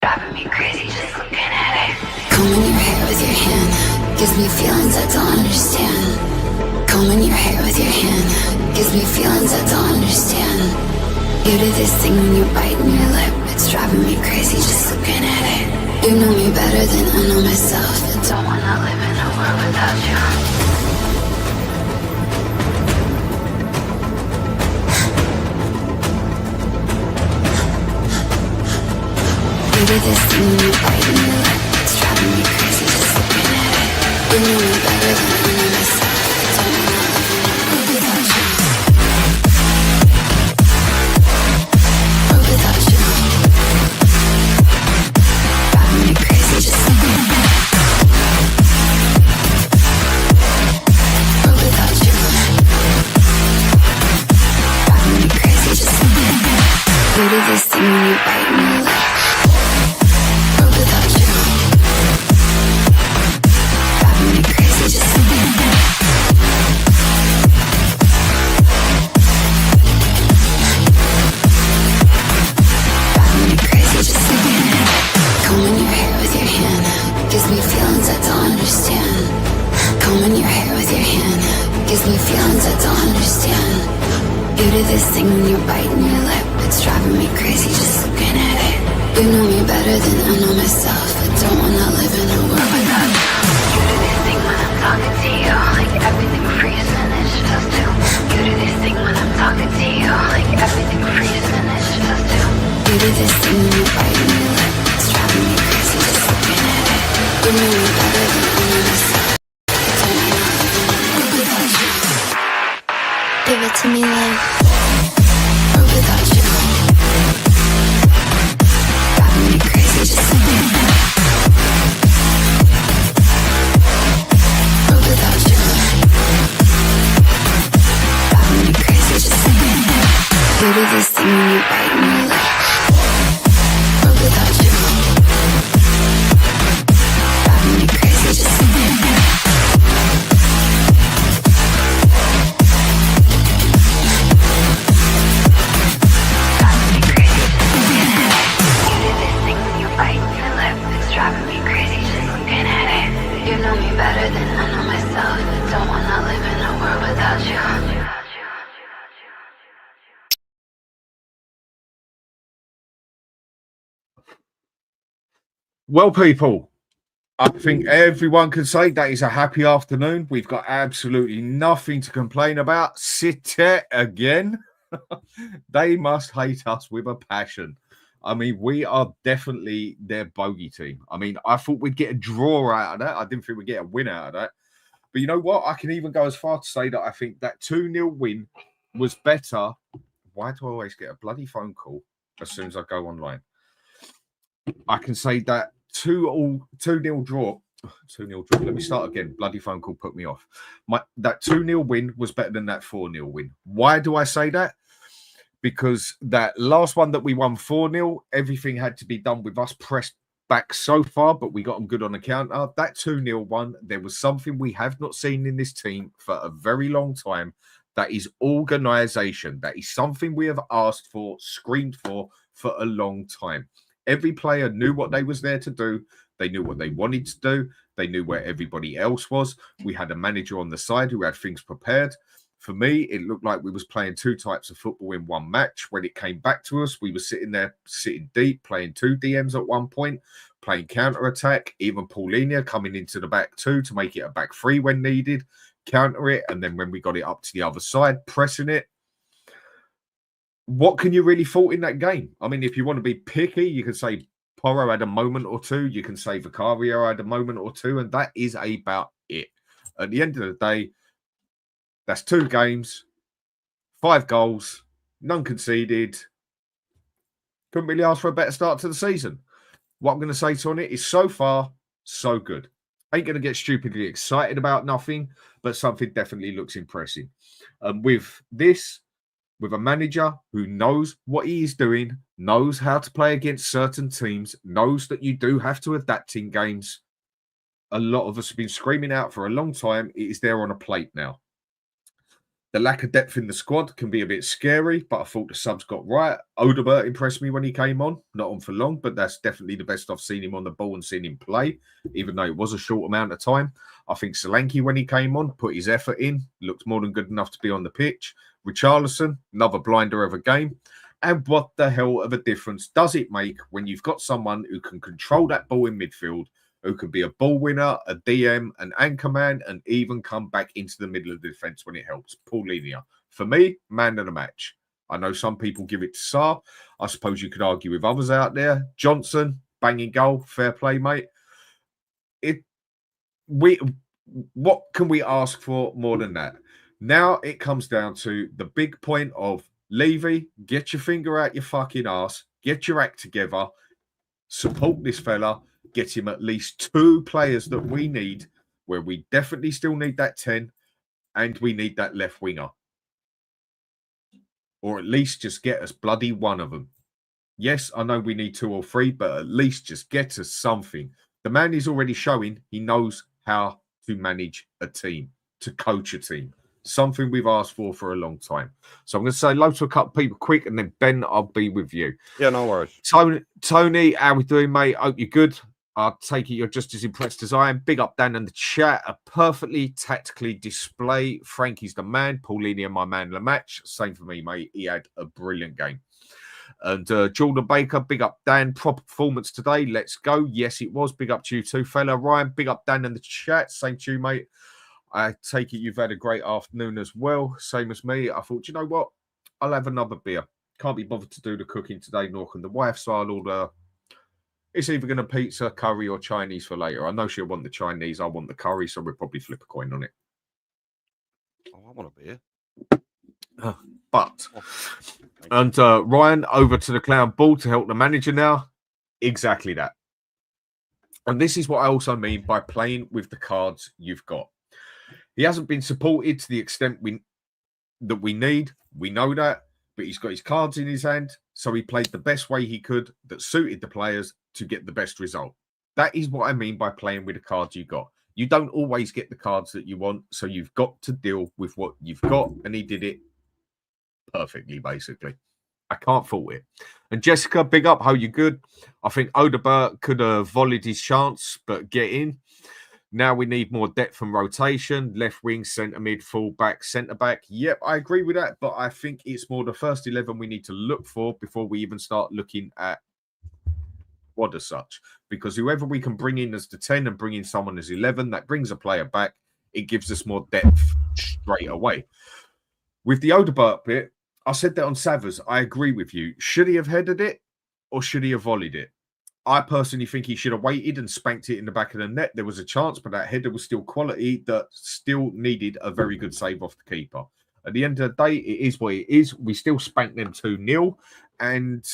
Driving me crazy just looking at it. Combing your hair with your hand gives me feelings I don't understand. Combing your hair with your hand gives me feelings I don't understand. You do this thing when you're biting your lip. It's driving me crazy just looking at it. You know me better than I know myself. I don't wanna live in a world without you. You do this thing when you're biting your lip. It's driving me crazy just looking at it. You know me better than I know myself. I don't wanna live in a world without you. World without you. Driving me crazy just looking at it. World without you. Driving me crazy just looking at it. You do this thing when you're biting your lip. This thing when you're biting your lip, it's driving me crazy just looking at it. You know me better than I know myself. I don't wanna live in a world without you. You do this thing when I'm talking to you, like everything freezes and it's supposed to. You do this thing when I'm talking to you, like everything freezes and it's supposed to. You do this thing when you're biting your lip, it's driving me crazy just looking at it. You know me better than I know myself. I don't wanna live in a world without you. Give it to me like without you. Driving me crazy just looking at it. Without you. Driving me crazy just looking at it. You do this thing when you're biting your lip. Without you. Driving me crazy just looking at it. Better than I know myself. I don't wanna live in a world without you. Well, people, I think everyone can say that is a happy afternoon. We've got absolutely nothing to complain about. Citeh again. They must hate us with a passion. I mean, we are definitely their bogey team. I mean, I thought we'd get a draw out of that. I didn't think we'd get a win out of that. But you know what? I can even go as far to say that I think that 2-0 win was better. Why do I always get a bloody phone call as soon as I go online? I can say that 2-0 draw. 2-0 draw. Let me start again. Bloody phone call put me off. That 2-0 win was better than that 4-0 win. Why do I say that? Because that last one that we won 4-0, everything had to be done with us pressed back so far, but we got them good on the counter. That 2-0 one, there was something we have not seen in this team for a very long time. That is organisation. That is something we have asked for, screamed for a long time. Every player knew what they was there to do. They knew what they wanted to do. They knew where everybody else was. We had a manager on the side who had things prepared. For me, it looked like we was playing two types of football in one match. When it came back to us, we were sitting there, sitting deep, playing two DMs at one point, playing counter-attack, even Paulinho coming into the back two to make it a back three when needed, counter it, and then when we got it up to the other side, pressing it. What can you really fault in that game? I mean, if you want to be picky, you can say Porro had a moment or two. You can say Vicario had a moment or two, and that is about it. At the end of the day, that's 2 games, 5 goals, none conceded. Couldn't really ask for a better start to the season. What I'm going to say to it is so far, so good. Ain't going to get stupidly excited about nothing, but something definitely looks impressive. With this, with a manager who knows what he is doing, knows how to play against certain teams, knows that you do have to adapt in games. A lot of us have been screaming out for a long time. It is there on a plate now. The lack of depth in the squad can be a bit scary, but I thought the subs got right. Odegaard impressed me when he came on. Not on for long, but that's definitely the best I've seen him on the ball and seen him play, even though it was a short amount of time. I think Solanke, when he came on, put his effort in, looked more than good enough to be on the pitch. Richarlison, another blinder of a game. And what the hell of a difference does it make when you've got someone who can control that ball in midfield, who can be a ball winner, a DM, an anchor man, and even come back into the middle of the defence when it helps? Paulinho. For me, man of the match. I know some people give it to Sarr. I suppose you could argue with others out there. Johnson, banging goal, fair play, mate. What can we ask for more than that? Now it comes down to the big point of Levy, get your finger out your fucking ass, get your act together, support this fella, get him at least 2 players that we need, where we definitely still need that 10 and we need that left winger. Or at least just get us bloody one of them. Yes, I know we need 2 or 3, but at least just get us something. The man is already showing he knows how to manage a team, to coach a team. Something we've asked for a long time. So I'm going to say hello to a couple of people quick, and then Ben, I'll be with you. Yeah, no worries. Tony, how we doing, mate? Hope you're good. I take it you're just as impressed as I am. Big up Dan in the chat. A perfectly tactically display. Frankie's the man. Paulinho, my man of the match. Same for me, mate. He had a brilliant game. And Jordan Baker, big up Dan. Proper performance today. Let's go. Yes, it was. Big up to you too, fella. Ryan, big up Dan in the chat. Same to you, mate. I take it you've had a great afternoon as well. Same as me. I thought, you know what? I'll have another beer. Can't be bothered to do the cooking today, nor can the wife. So I'll order. It's either going to pizza, curry, or Chinese for later. I know she'll want the Chinese. I want the curry. So we'll probably flip a coin on it. Oh, I want a beer. And Ryan, over to the clown ball to help the manager now. Exactly that. And this is what I also mean by playing with the cards you've got. He hasn't been supported to the extent that we need. We know that. But he's got his cards in his hand. So he played the best way he could that suited the players to get the best result. That is what I mean by playing with the cards you got. You don't always get the cards that you want. So you've got to deal with what you've got. And he did it perfectly, basically. I can't fault it. And Jessica, big up. How you good? I think Odegaard could have volleyed his chance, but get in. Now we need more depth and rotation. Left wing, centre mid, full back, centre back. Yep, I agree with that. But I think it's more the first 11 we need to look for before we even start looking at what as such. Because whoever we can bring in as the 10 and bring in someone as 11, that brings a player back. It gives us more depth straight away. With the Odegaard bit, I said that on Savers. I agree with you. Should he have headed it or should he have volleyed it? I personally think he should have waited and spanked it in the back of the net. There was a chance, but that header was still quality that still needed a very good save off the keeper. At the end of the day, it is what it is. We still spanked them 2-0 and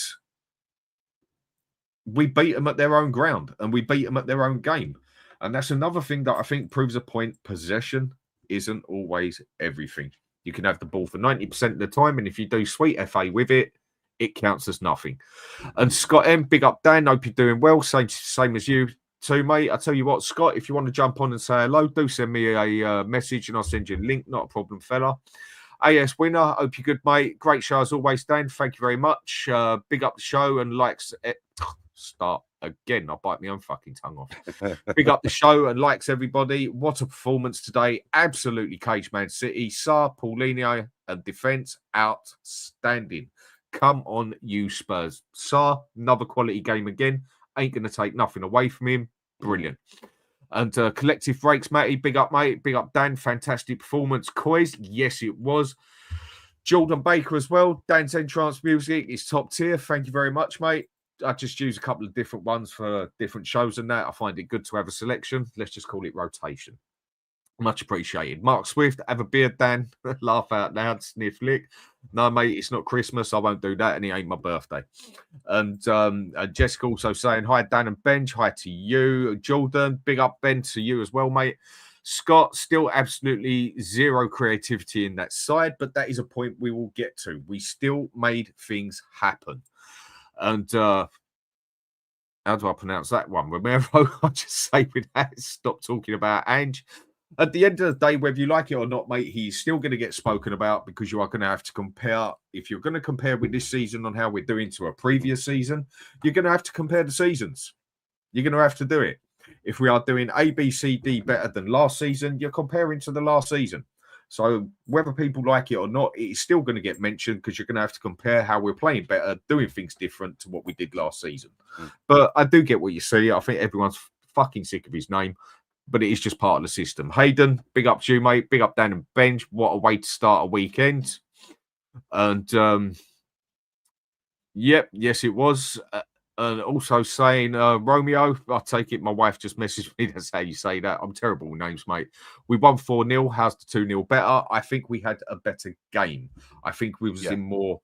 we beat them at their own ground and we beat them at their own game. And that's another thing that I think proves a point. Possession isn't always everything. You can have the ball for 90% of the time, and if you do sweet FA with it, it counts as nothing. And Scott M, big up Dan. Hope you're doing well. Same as you too, mate. I tell you what, Scott, if you want to jump on and say hello, do send me a message and I'll send you a link. Not a problem, fella. AS Winner, hope you're good, mate. Great show as always, Dan. Thank you very much. Big up the show and likes it. Start again. I'll bite my own fucking tongue off. Big up the show and likes everybody. What a performance today. Absolutely caged Man City. Sarr, Paulinho and defence outstanding. Come on, you Spurs. Sarr, another quality game again. Ain't going to take nothing away from him. Brilliant. And collective breaks, Matty. Big up, mate. Big up, Dan. Fantastic performance. Coys, yes, it was. Jordan Baker as well. Dan's entrance music is top tier. Thank you very much, mate. I just use a couple of different ones for different shows and that. I find it good to have a selection. Let's just call it rotation. Much appreciated. Mark Swift, have a beard, Dan. Laugh out loud, sniff lick. No, mate, it's not Christmas. I won't do that, and it ain't my birthday. And Jessica also saying, hi, Dan and Benj. Hi to you. Jordan, big up, Ben, to you as well, mate. Scott, still absolutely zero creativity in that side, but that is a point we will get to. We still made things happen. And how do I pronounce that one? Romero, I just say with that, stop talking about Ange. At the end of the day, whether you like it or not, mate, he's still going to get spoken about because you are going to have to compare. If you're going to compare with this season on how we're doing to a previous season, you're going to have to compare the seasons. You're going to have to do it. If we are doing A, B, C, D better than last season, you're comparing to the last season. So whether people like it or not, it's still going to get mentioned because you're going to have to compare how we're playing better, doing things different to what we did last season. But I do get what you see. I think everyone's fucking sick of his name, but it is just part of the system. Hayden, big up to you, mate. Big up Dan and Benj. What a way to start a weekend. And yep, yes, it was. And also saying, Romeo, I take it my wife just messaged me. That's how you say that. I'm terrible with names, mate. We won 4-0. How's the 2-0 better? I think we had a better game. I think we was in more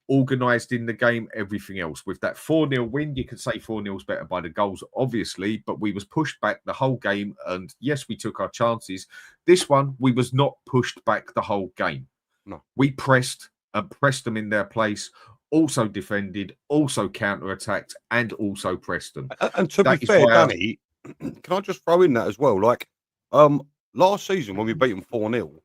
organised in the game, everything else. With that 4-0 win, you could say 4-0 is better by the goals, obviously, but we was pushed back the whole game. And yes, we took our chances. This one, we was not pushed back the whole game. No. We pressed and pressed them in their place, also defended, also counter-attacked, and also pressed them. And to be fair, Danny, can I just throw in that as well? Like, last season when we beat them 4-0, you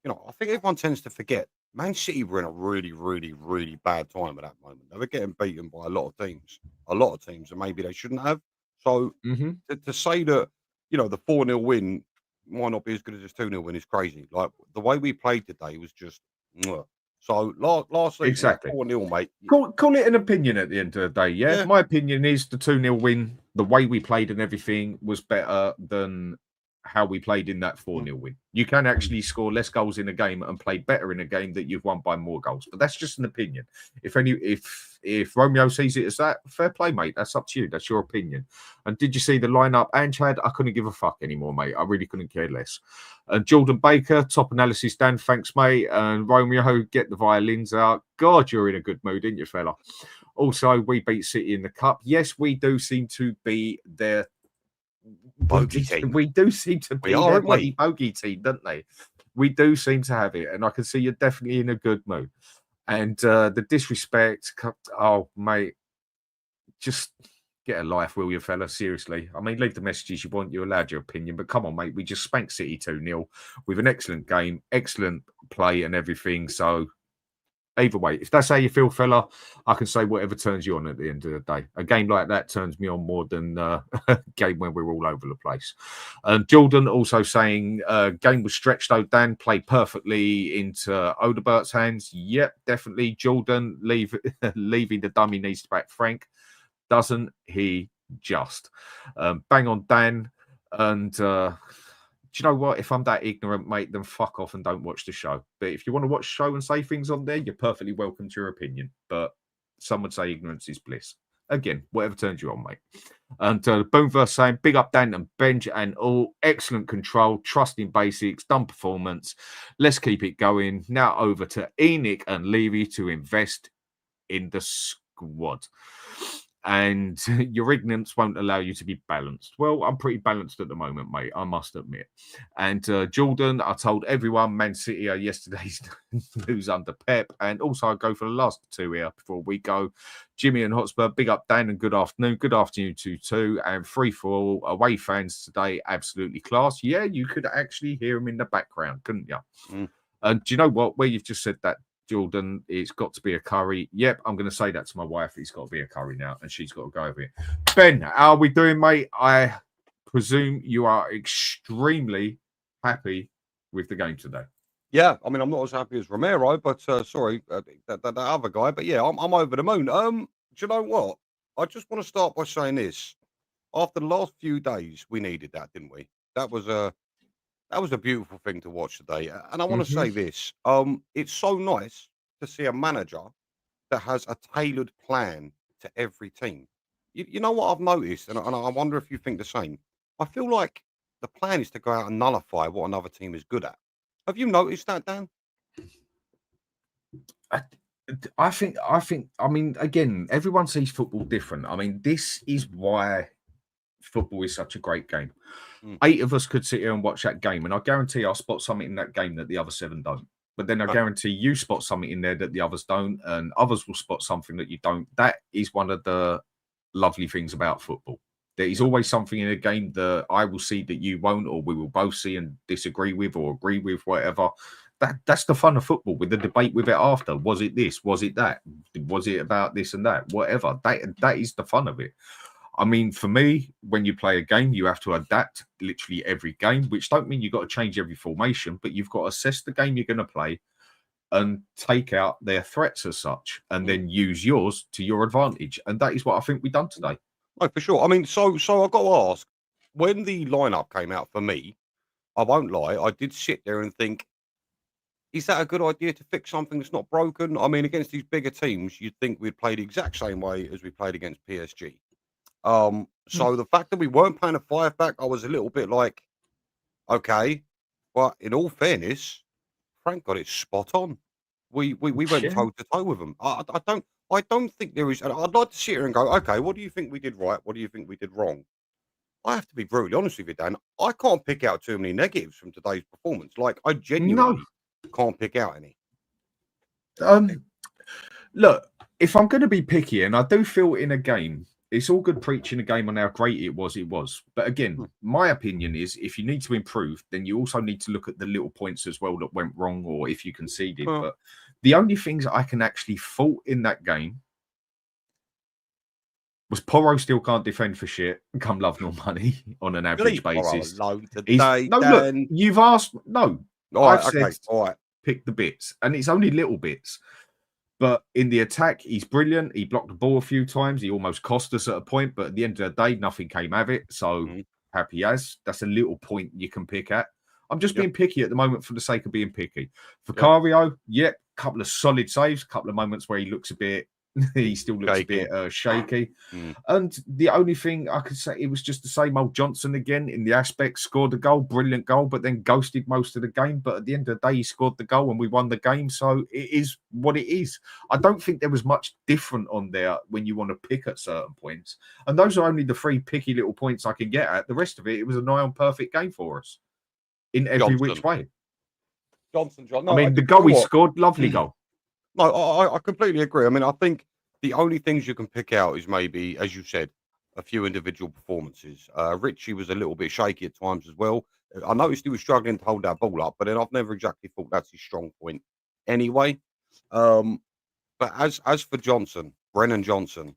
know, I think everyone tends to forget Man City were in a really, really, really bad time at that moment. They were getting beaten by a lot of teams, and maybe they shouldn't have. So to say that, you know, the 4-0 win might not be as good as this 2-0 win is crazy. Like, the way we played today was just... So last season, exactly 4-0, mate. Call it an opinion at the end of the day. Yeah? My opinion is the 2-0 win, the way we played and everything was better than how we played in that 4-0 win. You can actually score less goals in a game and play better in a game that you've won by more goals. But that's just an opinion. If Romeo sees it as that, fair play, mate. That's up to you. That's your opinion. And did you see the lineup Ange had? I couldn't give a fuck anymore, mate. I really couldn't care less. And Jordan Baker, top analysis, Dan. Thanks, mate. And Romeo, get the violins out. God, you're in a good mood, didn't you, fella? Also, we beat City in the cup. Yes, we do seem to be their bogey team. We do seem to be their bloody bogey team, don't they? We do seem to have it, and I can see you're definitely in a good mood. And the disrespect, oh mate, just get a life, will you, fella? Seriously. I mean, leave the messages you want. You're allowed your opinion, but come on, mate. We just spanked City 2-0 with an excellent game, excellent play, and everything. So either way, if that's how you feel, fella, I can say whatever turns you on at the end of the day. A game like that turns me on more than a game when we're all over the place. Jordan also saying game was stretched, though, Dan. Played perfectly into Odebert's hands. Yep, definitely. Jordan leaving the dummy needs to back Frank. Doesn't he just? Bang on, Dan. And... do you know what? If I'm that ignorant, mate, then fuck off and don't watch the show. But if you want to watch the show and say things on there, you're perfectly welcome to your opinion. But some would say ignorance is bliss. Again, whatever turns you on, mate. And Boomverse saying, big up Dan and Benj and all. Excellent control, trusting basics, done performance. Let's keep it going. Now over to Enoch and Levy to invest in the squad. And your ignorance won't allow you to be balanced. Well, I'm pretty balanced at the moment, mate, I must admit. And Jordan, I told everyone Man City are yesterday's news under Pep. And also, I'll go for the last two here before we go. Jimmy and Hotspur, big up, Dan, and good afternoon. Good afternoon to you too. And free for all away fans today, absolutely class. Yeah, you could actually hear them in the background, couldn't you? And do you know what? Where you've just said that, Jordan, it's got to be a curry. Yep, I'm going to say that to my wife. It's got to be a curry now, and she's got to go over it. Ben, how are we doing, mate? I presume you are extremely happy with the game today. Yeah, I mean, I'm not as happy as Romero, but sorry, that other guy. But yeah, I'm over the moon. Do you know what? I just want to start by saying this. After the last few days, we needed that, didn't we? That was a beautiful thing to watch today. And I want to say this. It's so nice to see a manager that has a tailored plan to every team. You know what I've noticed, and I wonder if you think the same. I feel like the plan is to go out and nullify what another team is good at. Have you noticed that, Dan? I think, I mean, again, everyone sees football different. I mean, this is why football is such a great game. 8 of us could sit here and watch that game, and I guarantee I'll spot something in that game that the other 7 don't. But then I guarantee you spot something in there that the others don't, and others will spot something that you don't. That is one of the lovely things about football. There is always something in a game that I will see that you won't, or we will both see and disagree with or agree with, whatever. That's the fun of football, with the debate with it after. Was it this? Was it that? Was it about this and that? Whatever. That is the fun of it. I mean, for me, when you play a game, you have to adapt literally every game, which don't mean you've got to change every formation, but you've got to assess the game you're going to play and take out their threats as such, and then use yours to your advantage. And that is what I think we've done today. No, for sure. I mean, so I've got to ask, when the lineup came out for me, I won't lie, I did sit there and think, is that a good idea to fix something that's not broken? I mean, against these bigger teams, you'd think we'd play the exact same way as we played against PSG. So the fact that we weren't playing a 5-back, I was a little bit like, okay, but in all fairness, Frank got it spot on. We went Yeah. toe to toe with them. I don't think there is. And I'd like to sit here and go, okay, what do you think we did right? What do you think we did wrong? I have to be brutally honest with you, Dan. I can't pick out too many negatives from today's performance. Like, I genuinely can't pick out any. Look, if I'm going to be picky, and I do feel in a game, it's all good preaching a game on how great it was. But again, my opinion is, if you need to improve, then you also need to look at the little points as well that went wrong, or if you conceded. But the only things I can actually fault in that game was Porro still can't defend for shit, come love nor money on an average basis. Today, look, you've asked. No, I've said all right. Pick the bits, and it's only little bits. But in the attack, he's brilliant. He blocked the ball a few times. He almost cost us at a point, but at the end of the day, nothing came of it. So happy as. That's a little point you can pick at. I'm just being picky at the moment for the sake of being picky. Vicario, couple of solid saves, couple of moments where he looks a bit, he still looks shaky. A bit shaky. And the only thing I could say, it was just the same old Johnson again in the aspect, scored a goal, brilliant goal, but then ghosted most of the game. But at the end of the day, he scored the goal and we won the game. So it is what it is. I don't think there was much different on there when you want to pick at certain points. And those are only the 3 picky little points I can get at. The rest of it, it was a nigh on perfect game for us in every which way. Johnson. No, I mean, the goal he scored, lovely goal. No, I completely agree. I mean, I think the only things you can pick out is maybe, as you said, a few individual performances. Richie was a little bit shaky at times as well. I noticed he was struggling to hold that ball up, but then I've never exactly thought that's his strong point anyway. But as for Johnson, Brennan Johnson,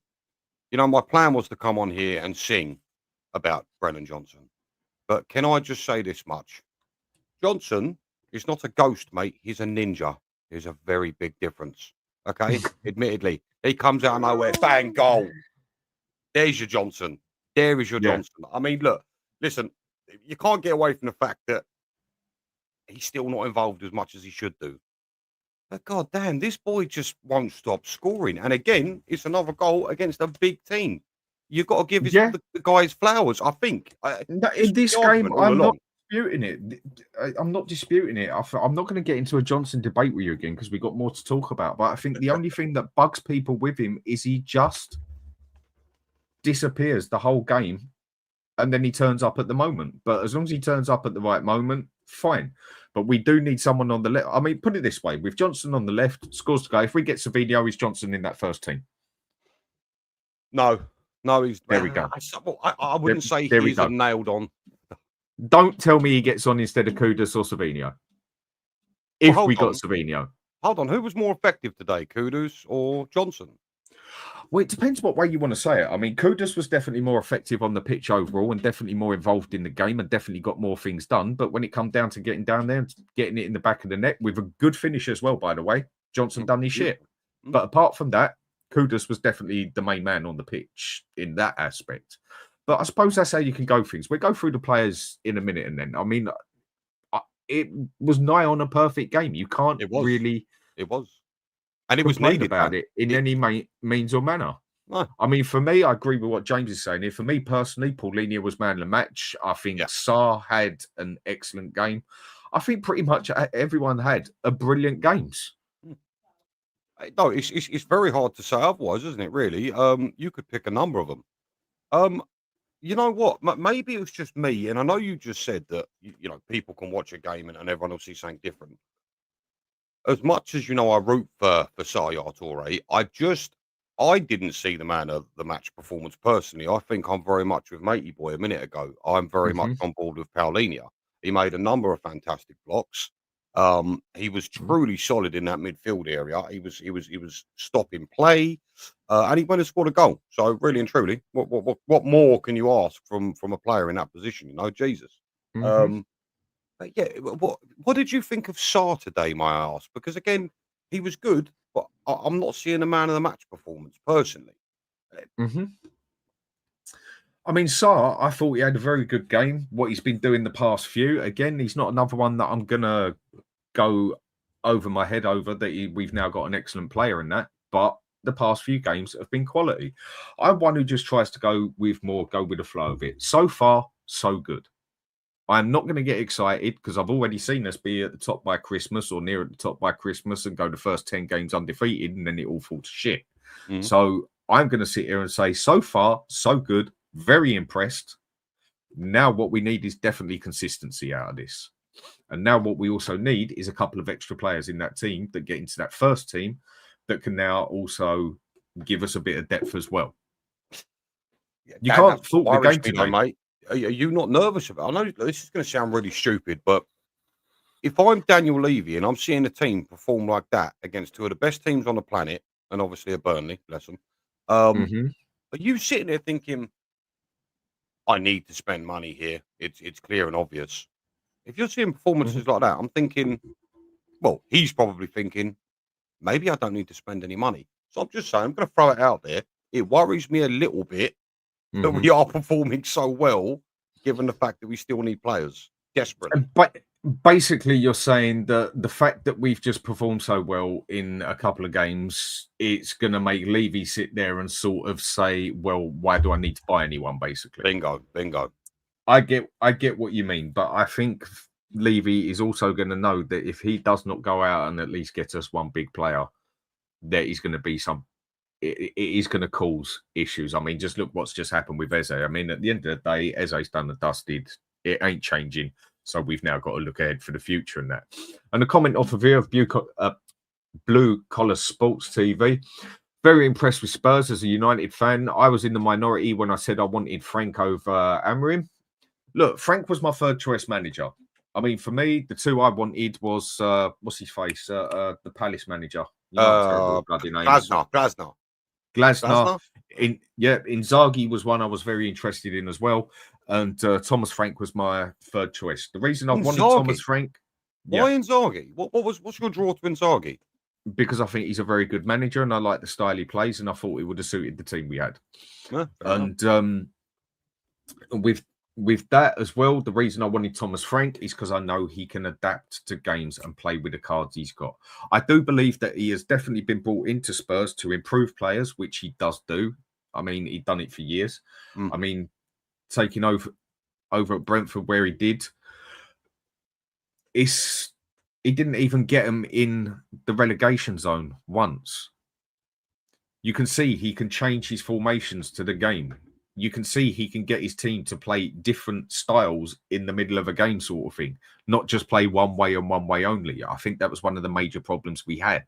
you know, my plan was to come on here and sing about Brennan Johnson. But can I just say this much? Johnson is not a ghost, mate. He's a ninja. There's a very big difference. Okay, admittedly, he comes out of nowhere, bang, goal. There's your Johnson. There is your Johnson. I mean, look, listen, you can't get away from the fact that he's still not involved as much as he should do. But god damn, this boy just won't stop scoring. And again, it's another goal against a big team. You've got to give the guys flowers, I think. In this game, I'm not disputing it. I'm not disputing it. I'm not going to get into a Johnson debate with you again because we've got more to talk about. But I think the only thing that bugs people with him is he just disappears the whole game and then he turns up at the moment. But as long as he turns up at the right moment, fine. But we do need someone on the left. I mean, put it this way. With Johnson on the left, scores to go. If we get Savinho, is Johnson in that first team? No, he's... There we go. I wouldn't say he's nailed on. Don't tell me he gets on instead of Kudus or Savinho. If we got Savinho. Hold on. Who was more effective today, Kudus or Johnson? Well, it depends what way you want to say it. I mean, Kudus was definitely more effective on the pitch overall and definitely more involved in the game and definitely got more things done. But when it comes down to getting down there and getting it in the back of the net with a good finish as well, by the way, Johnson done his shit. But apart from that, Kudus was definitely the main man on the pitch in that aspect. But I suppose that's how you can go things. We'll go through the players in a minute and then. I mean, it was nigh on a perfect game. You can't really... It was. And it was needed about it in any means or manner. No. I mean, for me, I agree with what James is saying here. For me personally, Paulinho was man of the match. I think Sarr had an excellent game. I think pretty much everyone had a brilliant games. No, it's very hard to say otherwise, isn't it? Really, you could pick a number of them. You know what? Maybe it was just me, and I know you just said that you know people can watch a game and everyone will see something different. As much as you know, I root for Yaya Toure. I didn't see the man of the match performance personally. I think I'm very much with Matey Boy a minute ago. I'm very much Mhm. on board with Paulinho. He made a number of fantastic blocks. He was Mhm. truly solid in that midfield area. He was stopping play, and he went and scored a goal. So really and truly, what more can you ask from a player in that position? You know, Jesus. Mhm. Um, but yeah, what did you think of Sarr today, may I ask? Because again, he was good, but I'm not seeing a man of the match performance personally. Mhm. I mean, Sarr, I thought he had a very good game. What he's been doing the past few, again, he's not another one that I'm gonna go over my head over that we've now got an excellent player in that. But the past few games have been quality. I'm one who just tries to go with the flow of it. So far, so good. I'm not going to get excited because I've already seen us be at the top by Christmas or near at the top by Christmas and go the first 10 games undefeated and then it all falls to shit. Mhm. So I'm going to sit here and say, so far, so good. Very impressed. Now, what we need is definitely consistency out of this. And now, what we also need is a couple of extra players in that team that get into that first team that can now also give us a bit of depth as well. Yeah, You that's can't what fault the worries game me though, today. mate. Are you not nervous about? I know this is going to sound really stupid, but if I'm Daniel Levy and I'm seeing a team perform like that against two of the best teams on the planet, and obviously a Burnley, bless them, Mhm, are you sitting there thinking, I need to spend money here? It's clear and obvious. If you're seeing mhm. performances like that, I'm thinking, well, he's probably thinking, maybe I don't need to spend any money. So I'm just saying, I'm going to throw it out there. It worries me a little bit that we Mhm. are performing so well, given the fact that we still need players desperately. But basically, you're saying that the fact that we've just performed so well in a couple of games, it's going to make Levy sit there and sort of say, "Well, why do I need to buy anyone?" Basically, Bingo, bingo. I get what you mean, but I think Levy is also going to know that if he does not go out and at least get us one big player, there is going to be some. It is going to cause issues. I mean, just look what's just happened with Eze. I mean, at the end of the day, Eze's done and dusted. It ain't changing. So we've now got to look ahead for the future and that. And a comment off of here of Blue Collar Sports TV. Very impressed with Spurs as a United fan. I was in the minority when I said I wanted Frank over Amorim. Look, Frank was my third choice manager. I mean, for me, the two I wanted was what's his face, the Palace manager. You know, I'm terrible Uh, with bloody names. Glasner. Glasner. Glasner? Inzaghi was one I was very interested in as well, and Thomas Frank was my third choice. The reason I wanted Thomas Inzaghi. Frank, yeah, Why Inzaghi? What's your draw to Inzaghi? because I think he's a very good manager and I like the style he plays, and I thought it would have suited the team we had. Yeah, fair enough. And with that as well, the reason I wanted Thomas Frank is because I know he can adapt to games and play with the cards he's got. I do believe that he has definitely been brought into Spurs to improve players, which he does do. I mean, he'd done it for years. Mm. I mean, taking over at Brentford where he did, it's he didn't even get him in the relegation zone once. You can see he can change his formations to the game. You can see he can get his team to play different styles in the middle of a game, sort of thing, not just play one way and one way only. I think that was one of the major problems we had.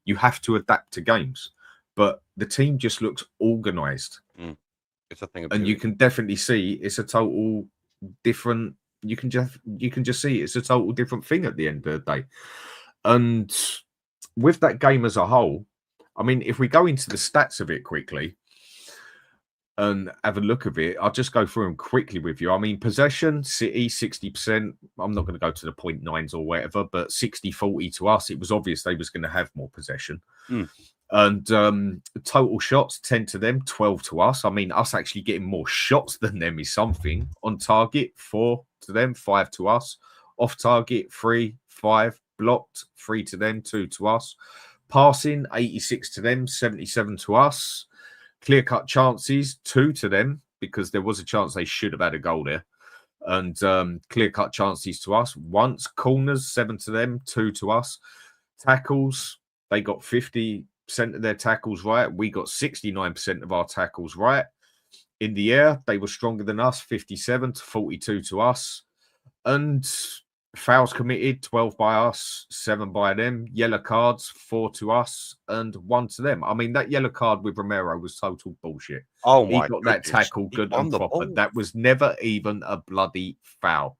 You have to adapt to games, but the team just looks organized, Mm. It's a thing of and you beauty. can definitely see it's a total different. You can just see it's a total different thing at the end of the day. And with that game as a whole, I mean, if we go into the stats of it quickly and have a look of it, I'll just go through them quickly with you. I mean, possession, City, 60%. I'm not going to go to the 0.9s or whatever, but 60-40 to us. It was obvious they was going to have more possession. Mm. And total shots, 10 to them, 12 to us. I mean, us actually getting more shots than them is something. On target, 4 to them, 5 to us. Off target, 3, 5. Blocked, 3 to them, 2 to us. Passing, 86 to them, 77 to us. Clear-cut chances, 2 to them, because there was a chance they should have had a goal there. And clear-cut chances to us. Once, corners, 7 to them, 2 to us. Tackles, they got 50% of their tackles right. We got 69% of our tackles right. In the air, they were stronger than us, 57 to 42 to us. And Fouls committed, 12 by us, 7 by them. Yellow cards, 4 to us and 1 to them. I mean, that yellow card with Romero was total bullshit. Oh He my got that goodness. tackle He good won and the proper. ball. That was never even a bloody foul.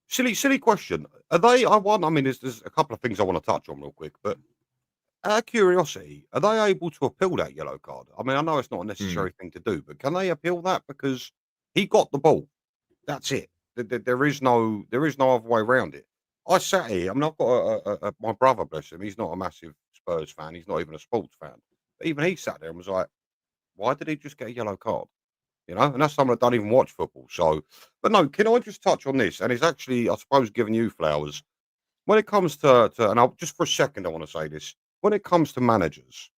Silly question. Are they? I mean, there's a couple of things I want to touch on real quick, but out of curiosity, are they able to appeal that yellow card? I mean, I know it's not a necessary thing to do, but can they appeal that because he got the ball? That's it. There is no other way around it. I sat here. I mean, I've got my brother, bless him. He's not a massive Spurs fan. He's not even a sports fan. But even he sat there and was like, "Why did he just get a yellow card?" You know, and that's someone that don't even watch football. So, but no, can I just touch on this? And it's actually, I suppose, giving you flowers when it comes to and I'll just for a second, I want to say this. When it comes to managers,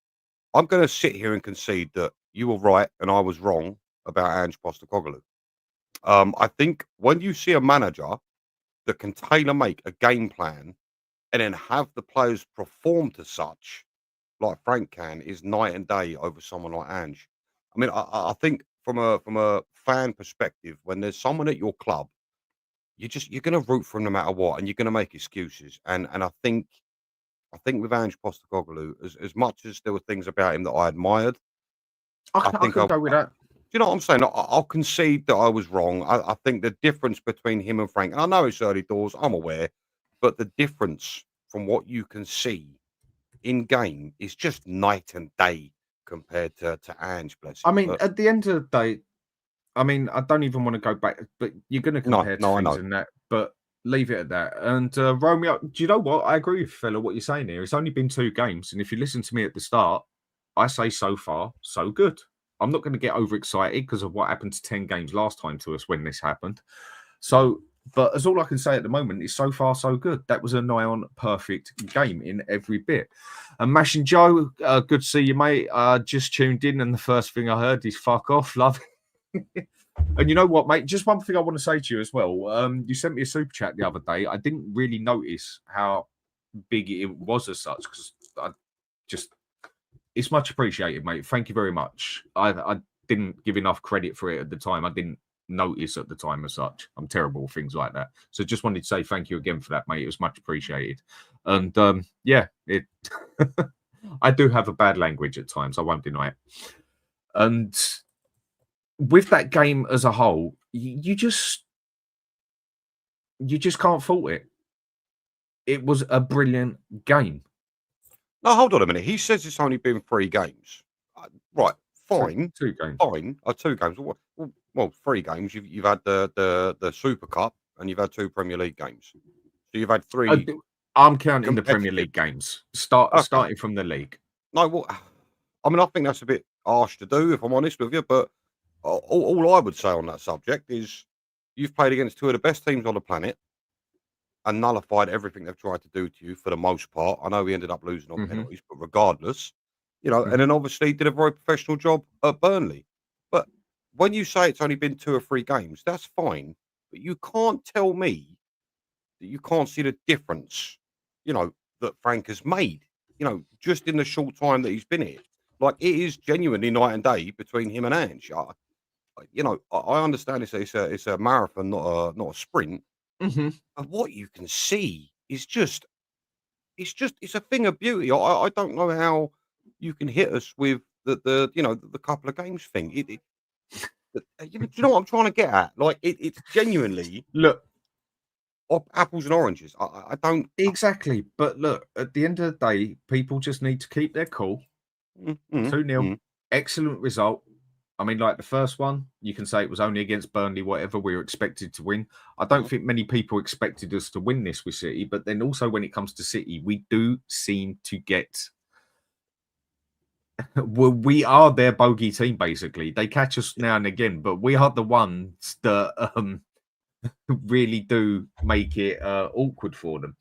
I'm going to sit here and concede that you were right and I was wrong about Ange Postecoglou. I think when you see a manager that can tailor make a game plan and then have the players perform to such, like Frank can, is night and day over someone like Ange. I mean, I think from a fan perspective, when there's someone at your club, you're going to root for him no matter what, and you're going to make excuses. And I think with Ange Postecoglou, as much as there were things about him that I admired, I I think could go with that. do you know what I'm saying? I'll concede that I was wrong. I think the difference between him and Frank, and I know it's early doors, I'm aware, but the difference from what you can see in game is just night and day compared to Ange, bless I him. mean, But at the end of the day, I mean, I don't even want to go back, but you're going to no, compare to no, I things know. and that, but leave it at that. And Romeo, do you know what? I agree with fella what you're saying here. It's only been 2 games, and if you listen to me at the start, I say so far so good. I'm not going to get overexcited because of what happened to 10 games last time to us when this happened. So, but as all I can say at the moment is so far so good. That was a nigh on perfect game in every bit. And Mash and Joe, good to see you, mate. Just tuned in, and the first thing I heard is "fuck off, love." And you know what, mate? Just one thing I want to say to you as well. You sent me a super chat the other day. I didn't really notice how big it was as such because I just it's much appreciated, mate. Thank you very much. I didn't give enough credit for it at the time. I didn't notice at the time as such. I'm terrible with things like that. So just wanted to say thank you again for that, mate. It was much appreciated. And yeah, it I do have a bad language at times. I won't deny it. And with that game as a whole, you just can't fault it. It was a brilliant game. No, hold on a minute. He says it's only been 3 games. Right, fine, Two games. fine. 2 games. Well, 3 games. You've had the Super Cup and you've had 2 Premier League games. So you've had 3 I'm counting the Premier competitive. League games. Okay. Starting from the league. No, well, I mean, I think that's a bit harsh to do, if I'm honest with you. But all I would say on that subject is you've played against 2 of the best teams on the planet and nullified everything they've tried to do to you for the most part. I know we ended up losing on penalties, but regardless, and then obviously did a very professional job at Burnley. But when you say it's only been 2 or 3 games, that's fine. But you can't tell me that you can't see the difference, that Frank has made, just in the short time that he's been here. Like, it is genuinely night and day between him and Ange. I understand it's a marathon, not a sprint. Mm-hmm. But what you can see is it's a thing of beauty. I don't know how you can hit us with the couple of games thing. Do you know what I'm trying to get at? Like, it's genuinely Look, apples and oranges. I don't exactly. But look, at the end of the day, people just need to keep their cool. 2-0. Excellent result. I mean, like the first one, you can say it was only against Burnley, whatever. We were expected to win. I don't think many people expected us to win this with City. But then also when it comes to City, we do seem to get... Well, we are their bogey team, basically. They catch us now and again, but we are the ones that really do make it awkward for them.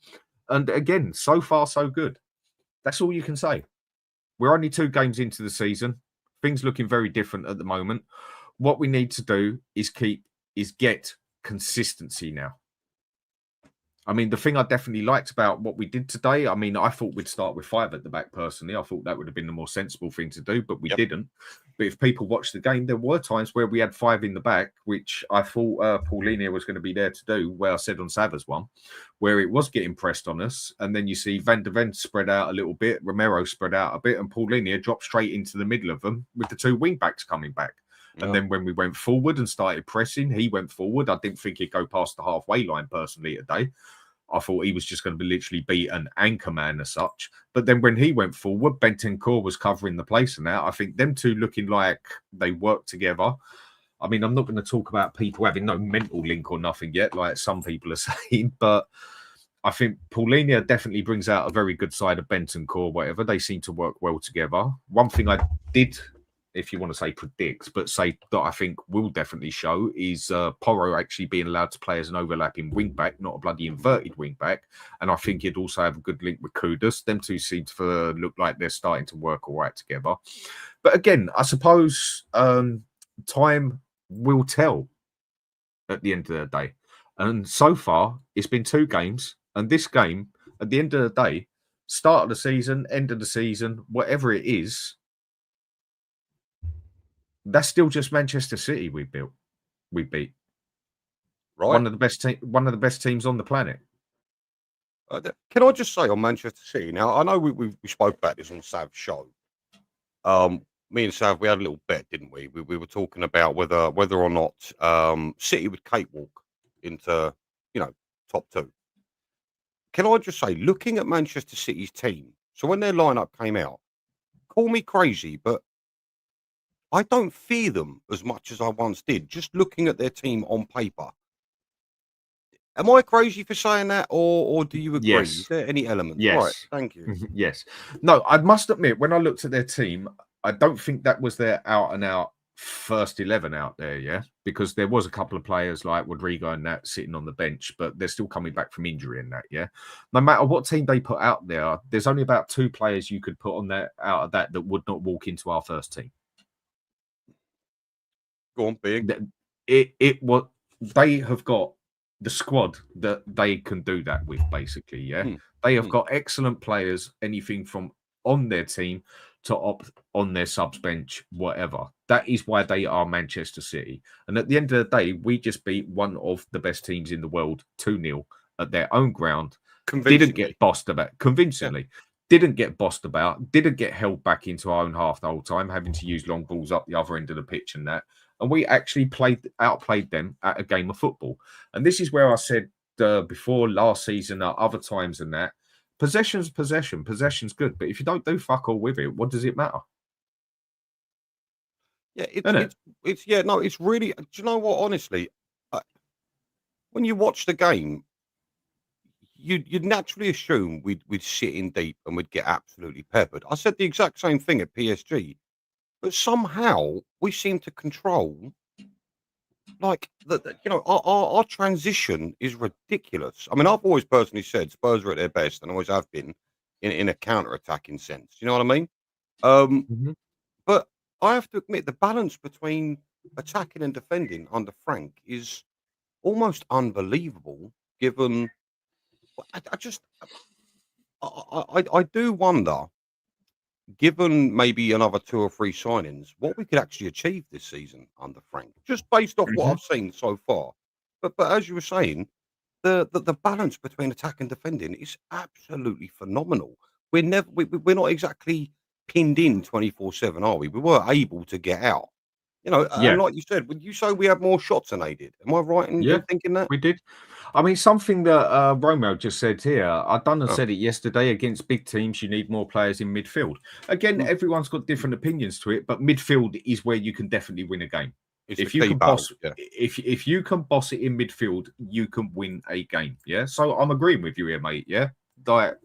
And again, so far, so good. That's all you can say. We're only 2 games into the season. Things looking very different at the moment. What we need to do is get consistency now. I mean, the thing I definitely liked about what we did today, I mean, I thought we'd start with 5 at the back personally. I thought that would have been the more sensible thing to do, but we didn't. But if people watched the game, there were times where we had 5 in the back, which I thought Paulinho was going to be there to do, where I said on Sava's one, where it was getting pressed on us. And then you see Van der Ven spread out a little bit, Romero spread out a bit, and Paulinho dropped straight into the middle of them with the 2 wing backs coming back. And then when we went forward and started pressing, he went forward. I didn't think he'd go past the halfway line personally today. I thought he was just going to literally be an anchor man as such. But then when he went forward, Bentancur was covering the place and that. I think them two looking like they work together. I mean, I'm not going to talk about people having no mental link or nothing yet, like some people are saying, but I think Paulinho definitely brings out a very good side of Bentancur, whatever. They seem to work well together. One thing I did, if you want to say predict, but say that I think will definitely show is Porro actually being allowed to play as an overlapping wing back, not a bloody inverted wing back. And I think he'd also have a good link with Kudus. Them two seem to look like they're starting to work all right together. But again, I suppose time will tell at the end of the day. And so far, it's been 2 games. And this game, at the end of the day, start of the season, end of the season, whatever it is, that's still just Manchester City we beat. Right. One of the best teams on the planet. Can I just say on Manchester City? Now, I know we spoke about this on Sav's show. Me and Sav, we had a little bet, didn't we? We were talking about whether or not City would cakewalk into, top 2. Can I just say, looking at Manchester City's team, so when their lineup came out, call me crazy, but I don't fear them as much as I once did, just looking at their team on paper. Am I crazy for saying that, or do you agree? Yes. Is there any elements? Yes. Right, thank you. Yes. No, I must admit, when I looked at their team, I don't think that was their out-and-out first 11 out there, yeah? Because there was a couple of players like Rodrigo and that sitting on the bench, but they're still coming back from injury and that, yeah? No matter what team they put out there, there's only about 2 players you could put on there out of that would not walk into our first team. Go on, big. They have got the squad that they can do that with, basically. Yeah, they have got excellent players, anything from on their team to on their subs bench, whatever. That is why they are Manchester City. And at the end of the day, we just beat one of the best teams in the world 2-0 at their own ground. Didn't get bossed about convincingly. Yeah. Didn't get bossed about, didn't get held back into our own half the whole time, having to use long balls up the other end of the pitch and that. And we actually outplayed them at a game of football. And this is where I said before last season, other times and that, possession's good. But if you don't do fuck all with it, what does it matter? Yeah, it's really, do you know what, honestly, when you watch the game, you'd naturally assume we'd sit in deep and we'd get absolutely peppered. I said the exact same thing at PSG, but somehow we seem to control, like, our transition is ridiculous. I mean, I've always personally said Spurs are at their best and always have been in a counter-attacking sense. You know what I mean? But I have to admit, the balance between attacking and defending under Frank is almost unbelievable, given... I do wonder, given maybe another 2 or 3 signings, what we could actually achieve this season under Frank, just based off what I've seen so far. But as you were saying, the balance between attack and defending is absolutely phenomenal. We're not exactly pinned in 24/7, are we? We were able to get out. And like you said, would you say we had more shots than they did? Am I right in thinking that? We did. I mean, something that Romero just said here, I said it yesterday, against big teams, you need more players in midfield. Again, everyone's got different opinions to it, but midfield is where you can definitely win a game. If you can boss it in midfield, you can win a game. Yeah. So I'm agreeing with you here, mate. Yeah. Like,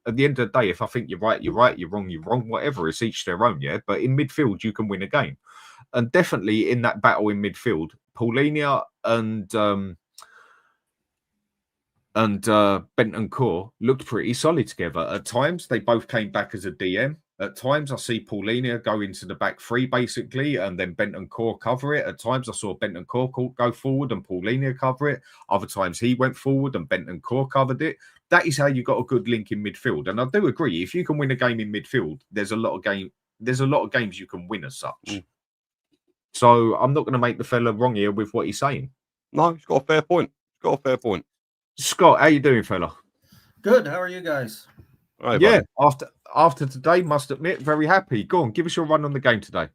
at the end of the day, if I think you're right, you're wrong, whatever, it's each their own, yeah. But in midfield, you can win a game. And definitely in that battle in midfield, Paulinho and Bentancur looked pretty solid together. At times, they both came back as a DM. At times, I see Paulinho go into the back three, basically, and then Bentancur cover it. At times, I saw Bentancur go forward and Paulinho cover it. Other times, he went forward and Bentancur covered it. That is how you got a good link in midfield. And I do agree, if you can win a game in midfield, there's a lot of games you can win as such. So I'm not going to make the fella wrong here with what he's saying. No, he's got a fair point. Scott, how you doing, fella? Good. How are you guys? Right, yeah, buddy. after today, must admit, very happy. Go on, give us your run on the game today.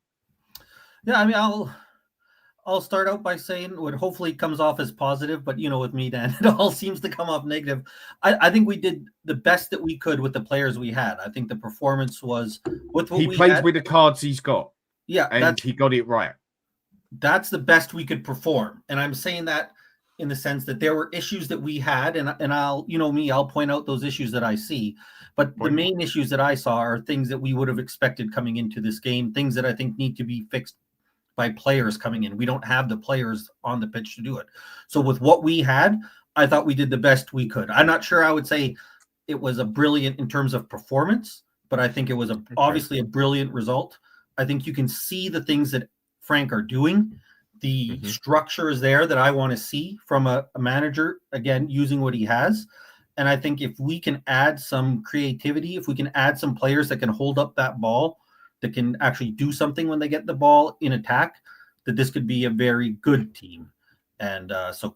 Yeah, I mean, I'll start out by saying what hopefully comes off as positive, but with me, Dan, it all seems to come off negative. I think we did the best that we could with the players we had. I think the performance was with what he we plays had. with the cards he's got. Yeah, and he got it right. That's the best we could perform, and I'm saying that in the sense that there were issues that we had, and I'll I'll point out those issues that I see. But the main issues that I saw are things that we would have expected coming into this game, things that I think need to be fixed by players coming in. We don't have the players on the pitch to do it. So with what we had, I thought we did the best we could. I'm not sure I would say it was a brilliant in terms of performance, but I think it was obviously a brilliant result. I think you can see the things that Frank are doing. The structure is there that I want to see from a manager, again, using what he has. And I think if we can add some creativity, if we can add some players that can hold up that ball, that can actually do something when they get the ball in attack, that this could be a very good team. And so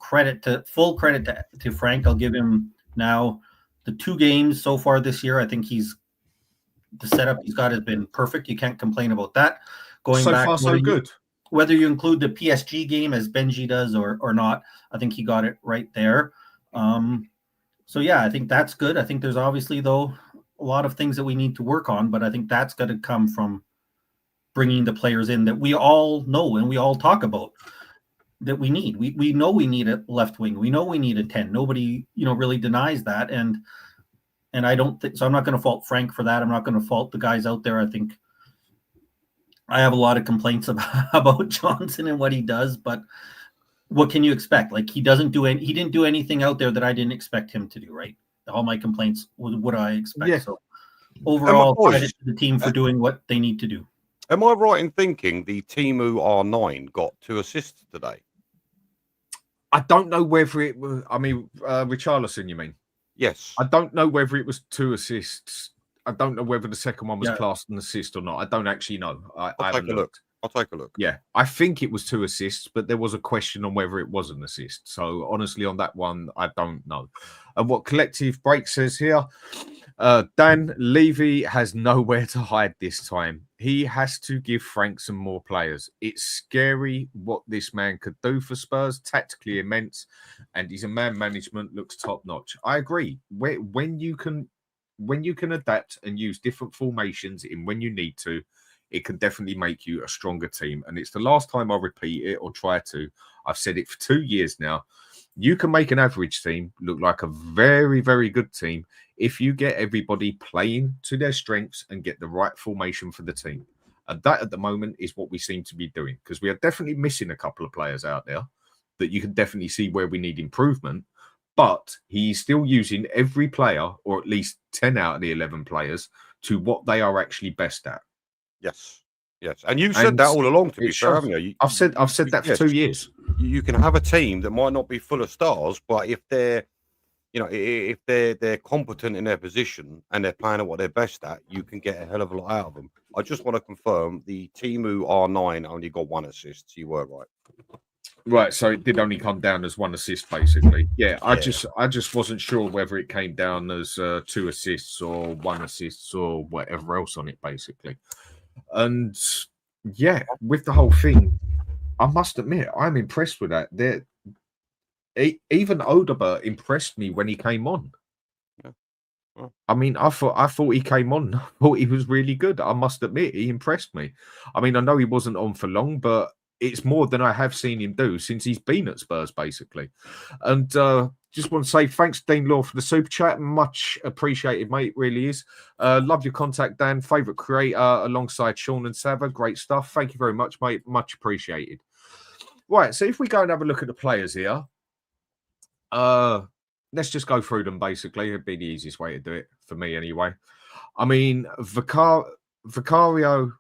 full credit to Frank. I'll give him now the 2 games so far this year. I think the setup he's got has been perfect. You can't complain about that. Going so back, far, so good. Whether you include the PSG game as Benji does or not, I think he got it right there. So, yeah, I think that's good. I think there's obviously, though, a lot of things that we need to work on, but I think that's going to come from bringing the players in that we all know and we all talk about that we need. We know we need a left wing. We know we need a 10. Nobody, really denies that. And I don't think so. I'm not going to fault Frank for that. I'm not going to fault the guys out there. I think I have a lot of complaints about Johnson and what he does, but what can you expect? Like he didn't do anything out there that I didn't expect him to do, right? All my complaints what I expect. Yeah. So overall, credit to the team for doing what they need to do. Am I right in thinking the Timu R9 got 2 assists today? I don't know whether it was, Richarlison, you mean? Yes. I don't know whether it was 2 assists. I don't know whether the second one was classed an assist or not. I don't actually know. I'll take a look. Yeah, I think it was 2 assists, but there was a question on whether it was an assist. So honestly, on that one, I don't know. And what Collective Break says here, Dan Levy has nowhere to hide this time. He has to give Frank some more players. It's scary what this man could do for Spurs, tactically immense, and his man management looks top notch. I agree. When you can adapt and use different formations in when you need to, it can definitely make you a stronger team. And it's the last time I repeat it or try to. I've said it for 2 years now. You can make an average team look like a very, very good team if you get everybody playing to their strengths and get the right formation for the team. And that at the moment is what we seem to be doing, because we are definitely missing a couple of players out there that you can definitely see where we need improvement. But he's still using every player, or at least 10 out of the 11 players, to what they are actually best at. Yes. And you said that all along, to be fair, haven't you? I've said that for 2 years. You can have a team that might not be full of stars, but if they're, if they're competent in their position and they're playing at what they're best at, you can get a hell of a lot out of them. I just want to confirm the Timu R9 only got 1 assist. So you were right. Right, so it did only come down as 1 assist, basically. Yeah, I just wasn't sure whether it came down as 2 assists or 1 assist or whatever else on it, basically. And yeah, with the whole thing, I must admit, I'm impressed with that. Even Odegaard impressed me when he came on. Yeah. Well, I mean, I thought he came on. I thought he was really good. I must admit, he impressed me. I mean, I know he wasn't on for long, but it's more than I have seen him do since he's been at Spurs, basically. And just want to say thanks, Dean Law, for the super chat. Much appreciated, mate. Really is. Love your contact, Dan. Favourite creator alongside Sean and Sava. Great stuff. Thank you very much, mate. Much appreciated. Right, so if we go and have a look at the players here, let's just go through them, basically. It'd be the easiest way to do it, for me anyway. I mean, Vicario,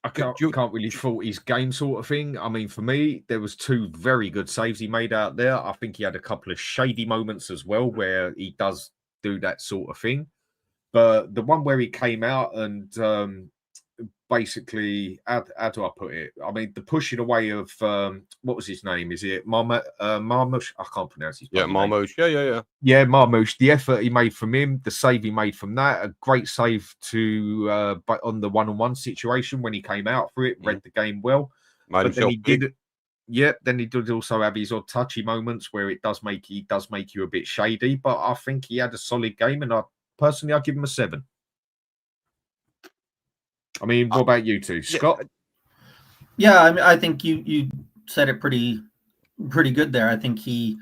I can't really fault his game sort of thing. I mean, for me, there was 2 very good saves he made out there. I think he had a couple of shady moments as well where he does do that sort of thing. But the one where he came out and basically, how do I put it? I mean, the pushing away of what was his name? Is it Marmoush? I can't pronounce his name. Marmoush. Yeah, Marmoush. The effort he made from him, the save he made from that, a great save to on the one-on-one situation when he came out for it, read the game well. But then he did. Yeah, then he did also have his odd touchy moments where it does make you a bit shady. But I think he had a solid game, and I'll give him a 7. I mean, what about you two, Scott? Yeah, I mean, I think you said it pretty good there. I think he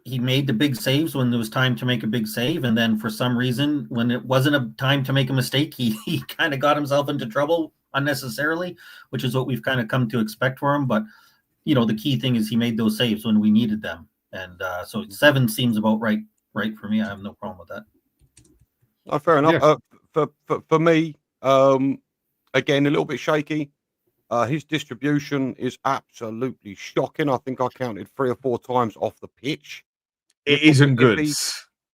made the big saves when there was time to make a big save, and then for some reason, when it wasn't a time to make a mistake, he kind of got himself into trouble unnecessarily, which is what we've kind of come to expect for him. But the key thing is he made those saves when we needed them, and so 7 seems about right for me. I have no problem with that. Oh, fair enough. Yeah. For me, again, a little bit shaky. His distribution is absolutely shocking. I think I counted 3 or 4 times off the pitch. It isn't good.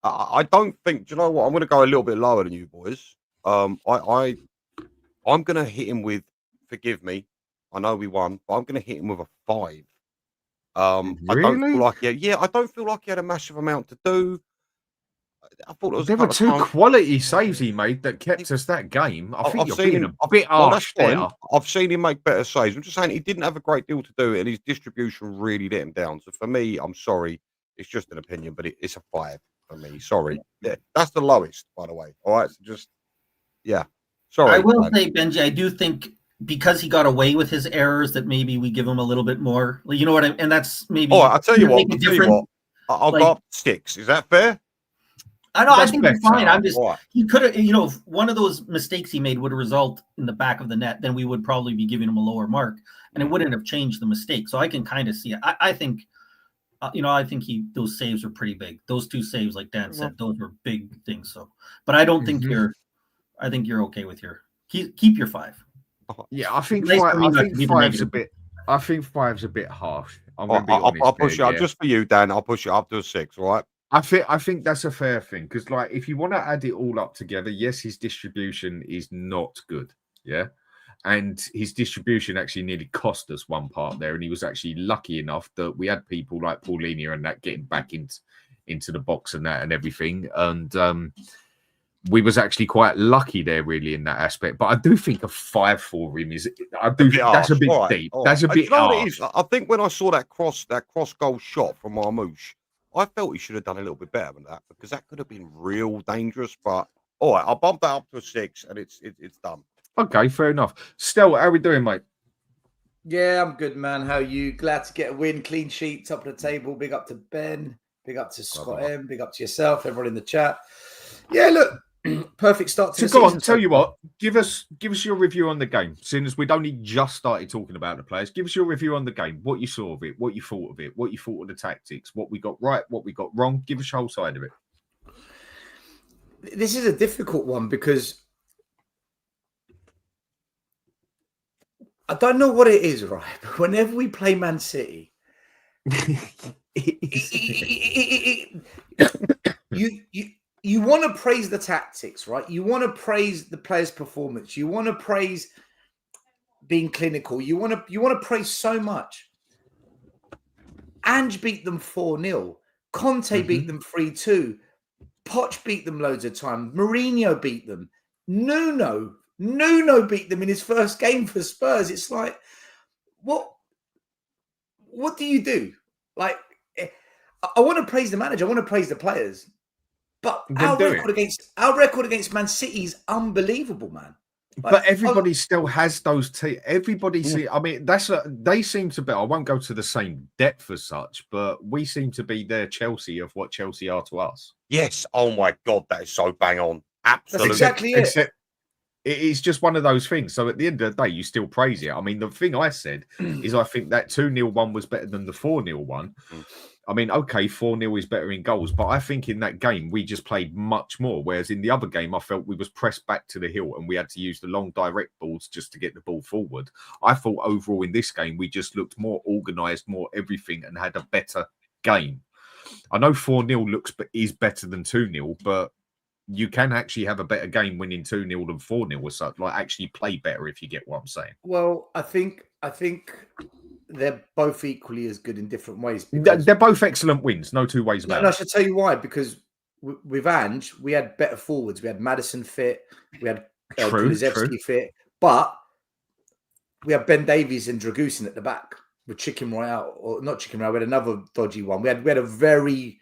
I don't think. Do you know what? I'm going to go a little bit lower than you boys. I'm going to hit him with. Forgive me. I know we won, but I'm going to hit him with a 5. Really? I don't feel like I don't feel like he had a massive amount to do. I thought there were 2 quality saves he made that kept us that game. I think you're being a bit harsh there. I've seen him make better saves. I'm just saying he didn't have a great deal to do, and his distribution really let him down. So for me, I'm sorry, it's just an opinion, but it's a 5 for me. Sorry, that's the lowest, by the way. All right, so just sorry. I will say, Benji, I do think because he got away with his errors that maybe we give him a little bit more. You know what I mean? And that's maybe. Oh, I'll tell you what. I'll go up 6. Is that fair? I know. I think it's fine. I'm just. He could have. If one of those mistakes he made would result in the back of the net, then we would probably be giving him a lower mark, and it wouldn't have changed the mistake. So I can kind of see it. I think. I think those saves are pretty big. Those 2 saves, like Dan said, those were big things. So, but I don't think you're. I think you're okay with keep your 5. Yeah, I think 5's a bit. I think 5's a bit harsh. I'm going to be honest. I'll push it up just for you, Dan. I'll push it up to a 6. All right. I think that's a fair thing because, like, if you want to add it all up together, yes, his distribution is not good, and his distribution actually nearly cost us one part there, and he was actually lucky enough that we had people like Paulinho and that getting back into the box and that and everything, and we was actually quite lucky there, really, in that aspect. But I do think a 5 for him is. That's a bit deep. That's a bit. You know what it is? I think when I saw that cross goal shot from Marmoush, I felt he should have done a little bit better than that because that could have been real dangerous. But all right, I'll bump that up to a 6, and it's done. Okay, fair enough. Still, how are we doing, mate? Yeah, I'm good, man. How are you? Glad to get a win, clean sheet, top of the table. Big up to Ben. Big up to Scott M. Big up to yourself, everyone in the chat. Yeah, look, perfect start to the season. Go on, tell you what, give us your review on the game. Seeing as we'd only just started talking about the players, give us your review on the game. What you saw of it, what you thought of it, what you thought of the tactics, what we got right, what we got wrong. Give us your whole side of it. This is a difficult one because I don't know what it is, right? But whenever we play Man City, you want to praise the tactics, right? You want to praise the players' performance. You want to praise being clinical. You want to praise so much. Ange beat them 4-0. Conte beat them 3-2. Poch beat them loads of time. Mourinho beat them. Nuno beat them in his first game for Spurs. It's like, what do you do? Like, I want to praise the manager. I want to praise the players. But our record against Man City is unbelievable, man. Like, but everybody still has those. Everybody see. I mean, they seem to be. I won't go to the same depth as such, but we seem to be their Chelsea of what Chelsea are to us. Yes. Oh my God, that is so bang on. Absolutely. That's exactly it. Except it is just one of those things. So at the end of the day, you still praise it. I mean, the thing I said is I think that 2-0 one was better than the 4-0 one. I mean, okay, 4-0 is better in goals, but I think in that game we just played much more. Whereas in the other game, I felt we was pressed back to the hill and we had to use the long direct balls just to get the ball forward. I thought overall in this game we just looked more organised, more everything, and had a better game. I know 4-0 is better than 2-0, but you can actually have a better game winning 2-0 than 4-0 or something. Like actually play better, if you get what I'm saying. Well, I think they're both equally as good in different ways. They're both excellent wins, no two ways about it. I should tell you why. Because with Ange, we had better forwards. We had Maddison fit. We had Kulusevski fit. But we had Ben Davies and Dragusin at the back with Chicken Royale, or not Chicken Royale. We had another dodgy one. We had a very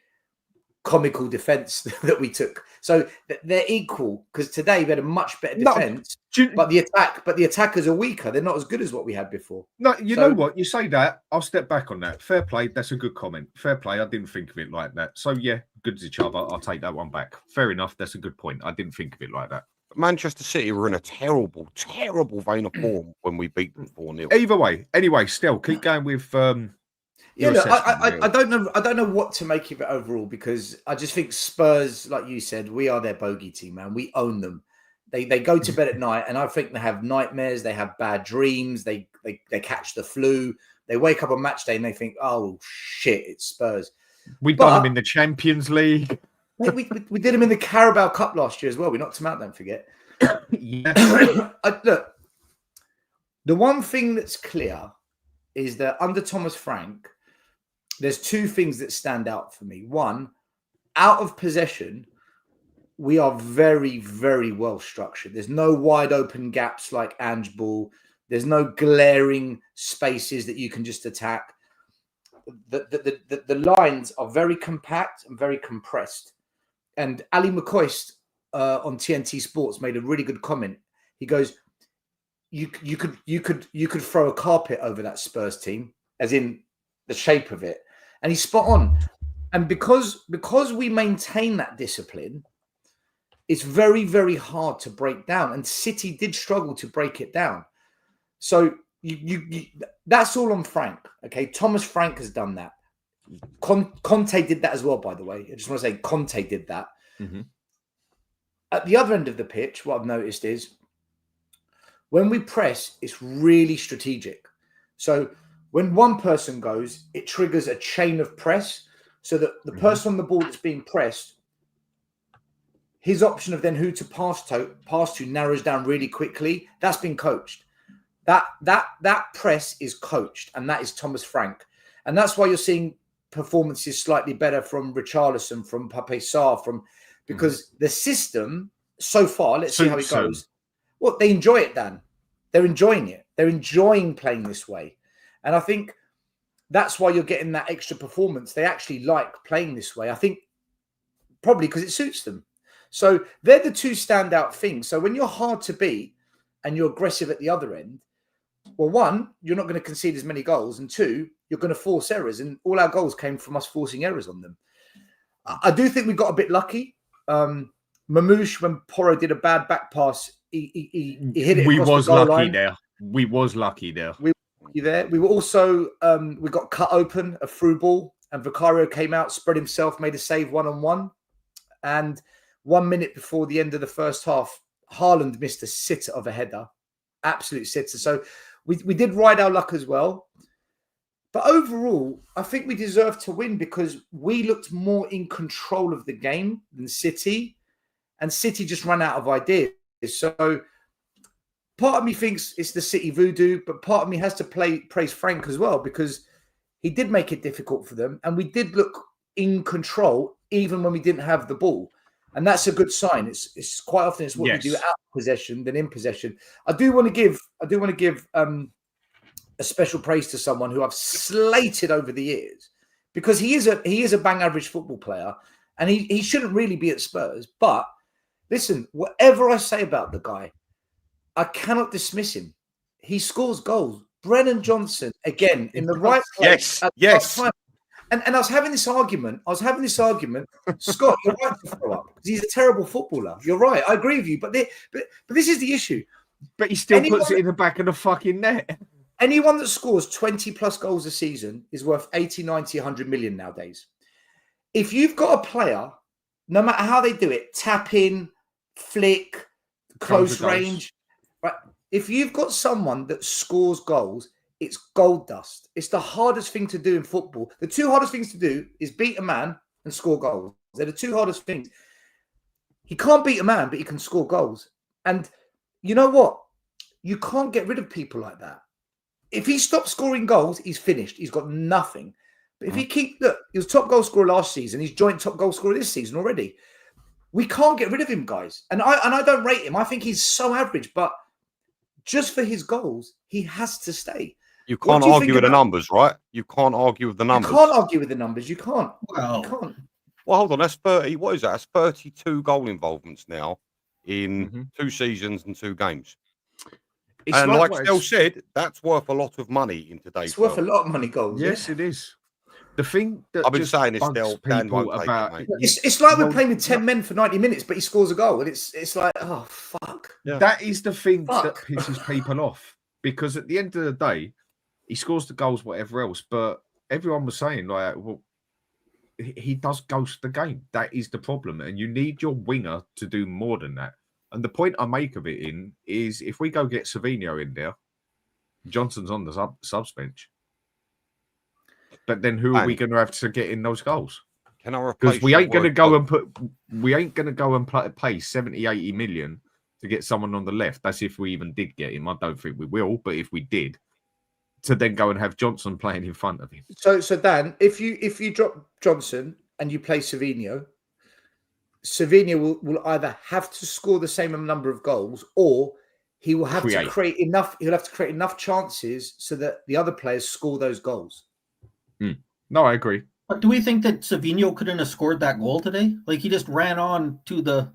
comical defense that we took. So they're equal, because today we had a much better defense, but the attackers are weaker. They're not as good as what we had before. No, you know what? You say that, I'll step back on that. Fair play. That's a good comment. Fair play. I didn't think of it like that. So yeah, good as each other. I'll take that one back. Fair enough. That's a good point. I didn't think of it like that. Manchester City were in a terrible, terrible vein of form when we beat them 4-0. Either way. Anyway, still keep going with yeah, look, I don't know what to make of it overall, because I just think Spurs, like you said, we are their bogey team, man. We own them. They go to bed at night, and I think they have nightmares. They have bad dreams. They catch the flu. They wake up on match day and they think, oh shit, it's Spurs. We've done them in the Champions League. We did them in the Carabao Cup last year as well. We knocked them out, don't forget. Yeah. Look, the one thing that's clear is that under Thomas Frank, there's two things that stand out for me. One, out of possession, we are very, very well structured. There's no wide open gaps like Ange ball. There's no glaring spaces that you can just attack. The lines are very compact and very compressed. And Ali McCoist on TNT Sports made a really good comment. He goes, "You could throw a carpet over that Spurs team, as in the shape of it." And he's spot on. And because we maintain that discipline, it's very, very hard to break down. And City did struggle to break it down. So you that's all on Frank. Okay, Thomas Frank has done that. Conte did that as well, by the way. I just want to say Conte did that. Mm-hmm. At the other end of the pitch, what I've noticed is when we press, it's really strategic. So when one person goes, it triggers a chain of press, so that the person on the ball that's being pressed, his option of then who to pass to narrows down really quickly. That's been coached. That press is coached, and that is Thomas Frank. And that's why you're seeing performances slightly better from Richarlison, from Pape Sarr, because the system so far, let's see how it goes. Well, they enjoy it, Dan. They're enjoying it. They're enjoying playing this way. And I think that's why you're getting that extra performance. They actually like playing this way. I think probably because it suits them. So they're the two standout things. So when you're hard to beat and you're aggressive at the other end, well, one, you're not going to concede as many goals. And two, you're going to force errors. And all our goals came from us forcing errors on them. I do think we got a bit lucky. Mamouche, when Porro did a bad back pass, he hit it. We was lucky there. We was lucky there. We were also, we got cut open, a through ball, and Vicario came out, spread himself, made a save 1-on-1. And 1 minute before the end of the first half, Haaland missed a sitter of a header. Absolute sitter. So we did ride our luck as well. But overall, I think we deserved to win because we looked more in control of the game than City. And City just ran out of ideas. So part of me thinks it's the City voodoo, but part of me has to praise Frank as well, because he did make it difficult for them. And we did look in control, even when we didn't have the ball. And that's a good sign. It's quite often it's what we do out of possession than in possession. I do want to give a special praise to someone who I've slated over the years, because he is a bang average football player, and he shouldn't really be at Spurs. But listen, whatever I say about the guy, I cannot dismiss him. He scores goals. Brennan Johnson, again, in the right place. Yes. And I was having this argument. Scott, you're right to throw up, because he's a terrible footballer. You're right. I agree with you. But this is the issue. But he still puts it in the back of the fucking net. Anyone that scores 20 plus goals a season is worth 80, 90, 100 million nowadays. If you've got a player, no matter how they do it, tap in, flick, close range, right? If you've got someone that scores goals, it's gold dust. It's the hardest thing to do in football. The two hardest things to do is beat a man and score goals. They're the two hardest things. He can't beat a man, but he can score goals. And you know what? You can't get rid of people like that. If he stops scoring goals, he's finished. He's got nothing. But if he look, he was top goal scorer last season. He's joint top goal scorer this season already. We can't get rid of him, guys. And I don't rate him. I think he's so average. But just for his goals, he has to stay. You can't argue with the numbers, right? You can't argue with the numbers. You can't argue with the numbers. You can't. Well, you can't. Well, hold on. That's 30. What is that? That's 32 goal involvements now in 2 seasons and 2 games. It's and like Stel said, that's worth a lot of money in today's It's worth world. a lot of money, goals. Yes, it is. The thing that I've been saying this, Stel, people about it's like we're playing with 10 men for 90 minutes, but he scores a goal, and it's like, oh fuck. Yeah. That is the thing that pisses people off, because at the end of the day, he scores the goals, whatever else. But everyone was saying, like, well, he does ghost the game. That is the problem, and you need your winger to do more than that. And the point I make of it is if we go get Savinho in there, Johnson's on the subs bench. But then who are we going to have to get in those goals? Can I replace? Because we ain't going to go and pay 70, 80 million to get someone on the left. That's if we even did get him. I don't think we will, but if we did, to then go and have Johnson playing in front of him. So Dan, if you drop Johnson and you play Savinho will either have to score the same number of goals, or he will have to create enough. He'll have to create enough chances so that the other players score those goals. No, I agree. But do we think that Savinho couldn't have scored that goal today? Like, he just ran on to the.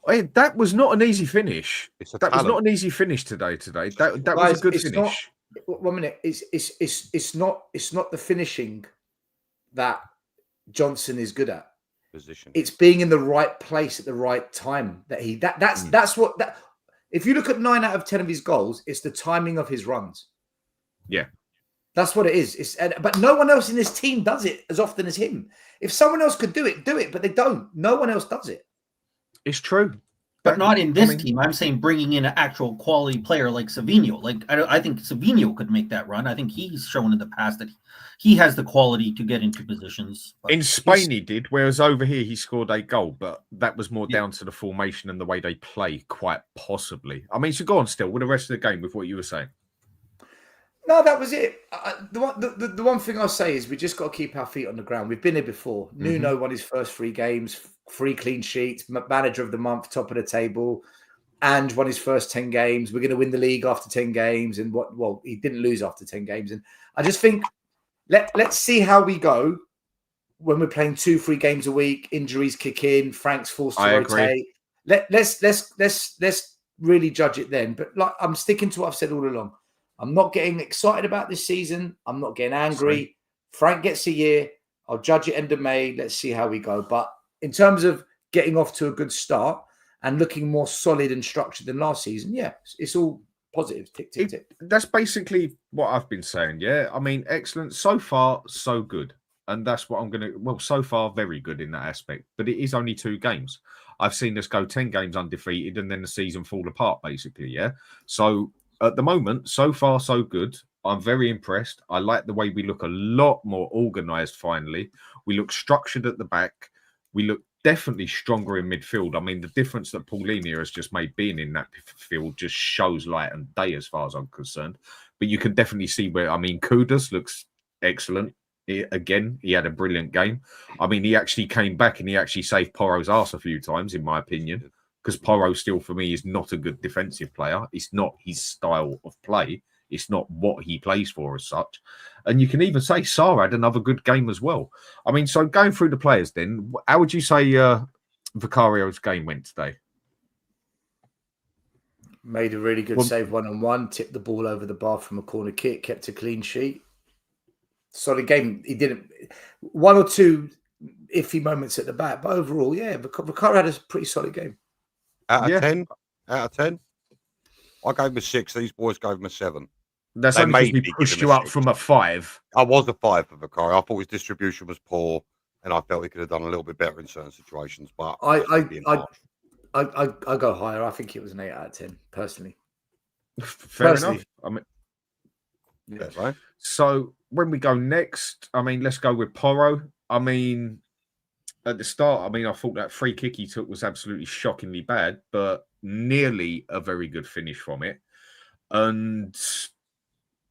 That was not an easy finish. That was not an easy finish today. That was a good finish. Not, 1 minute. It's not the finishing that Johnson is good at. Position. It's being in the right place at the right time. That's what. If you look at 9 out of 10 of his goals, it's the timing of his runs. Yeah. That's what it is. But no one else in this team does it as often as him. If someone else could do it, but they don't. No one else does it. It's true. But not in this team. I'm saying bringing in an actual quality player like Savinho. Like, I think Savinho could make that run. I think he's shown in the past that he has the quality to get into positions. In Spain, he did, whereas over here, he scored a goal, but that was more down to the formation and the way they play, quite possibly. I mean, so go on still with the rest of the game with what you were saying. No, that was it. The one thing I'll say is we just got to keep our feet on the ground. We've been here before. Nuno won his first 3 games, 3 clean sheets, manager of the month, top of the table. Ange won his first 10 games. We're going to win the league after 10 games. And he didn't lose after 10 games. And I just think let's see how we go when we're playing 2-3 games a week. Injuries kick in. Frank's forced to rotate. Let's really judge it then. But like, I'm sticking to what I've said all along. I'm not getting excited about this season. I'm not getting angry. Sweet. Frank gets a year. I'll judge it end of May. Let's see how we go. But in terms of getting off to a good start and looking more solid and structured than last season, yeah, it's all positive. Tick, tick, tick. That's basically what I've been saying, yeah? I mean, excellent. So far, so good. And that's what I'm going to... Well, so far, very good in that aspect. But it is only 2 games. I've seen us go 10 games undefeated and then the season fall apart, basically, yeah? So... At the moment, so far, so good. I'm very impressed. I like the way we look a lot more organised, finally. We look structured at the back. We look definitely stronger in midfield. I mean, the difference that Paulinho has just made being in that field just shows light and day as far as I'm concerned. But you can definitely see where, I mean, Kudus looks excellent. He had a brilliant game. I mean, he actually came back and he actually saved Porro's arse a few times, in my opinion. Because Porro still, for me, is not a good defensive player. It's not his style of play. It's not what he plays for as such. And you can even say Sarr had another good game as well. I mean, so going through the players then, how would you say Vicario's game went today? Made a really good save 1-on-1, tipped the ball over the bar from a corner kick, kept a clean sheet. Solid game. He didn't... 1 or 2 iffy moments at the back, but overall, yeah, Vicario had a pretty solid game. Out of 10, I gave him a 6. These boys gave him a 7. That's They only because made we me give pushed him you a up 6. from a 5. I was a 5 for Vakari. I thought his distribution was poor, and I felt he could have done a little bit better in certain situations. But I being harsh. go higher. I think it was an 8 out of 10 personally. Fair Personally. enough. I mean, Yeah, right. so when we go next, I mean, let's go with Porro. I mean, at the start, I mean, I thought that free kick he took was absolutely shockingly bad, but nearly a very good finish from it. And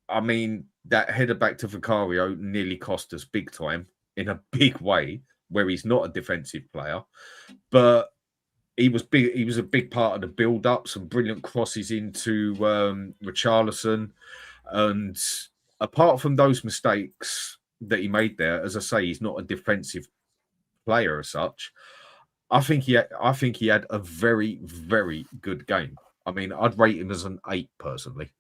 I mean, that header back to Vicario nearly cost us big time in a big way, where he's not a defensive player, but he was big. He was a big part of the build-up. Some brilliant crosses into Richarlison, and apart from those mistakes that he made there, as I say, he's not a defensive player as such. I think he had a very, very good game. I mean, I'd rate him as an 8 personally.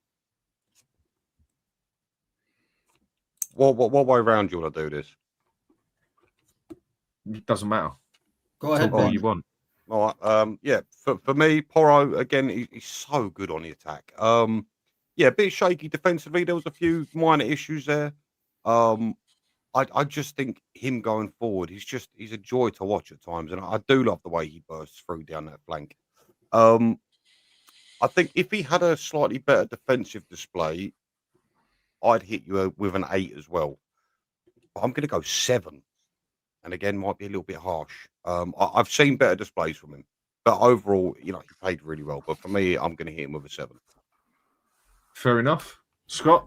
What way round do you want to do this? It doesn't matter. Go ahead, Talk all Ben. you want. All right. Yeah. For me, Porro again. He's so good on the attack. Yeah, a bit shaky defensively. There was a few minor issues there. I just think him going forward, he's a joy to watch at times, and I do love the way he bursts through down that flank. I think if he had a slightly better defensive display, I'd hit you with an 8 as well. But I'm going to go 7, and again, might be a little bit harsh. I've seen better displays from him, but overall, he played really well. But for me, I'm going to hit him with a 7. Fair enough. Scott?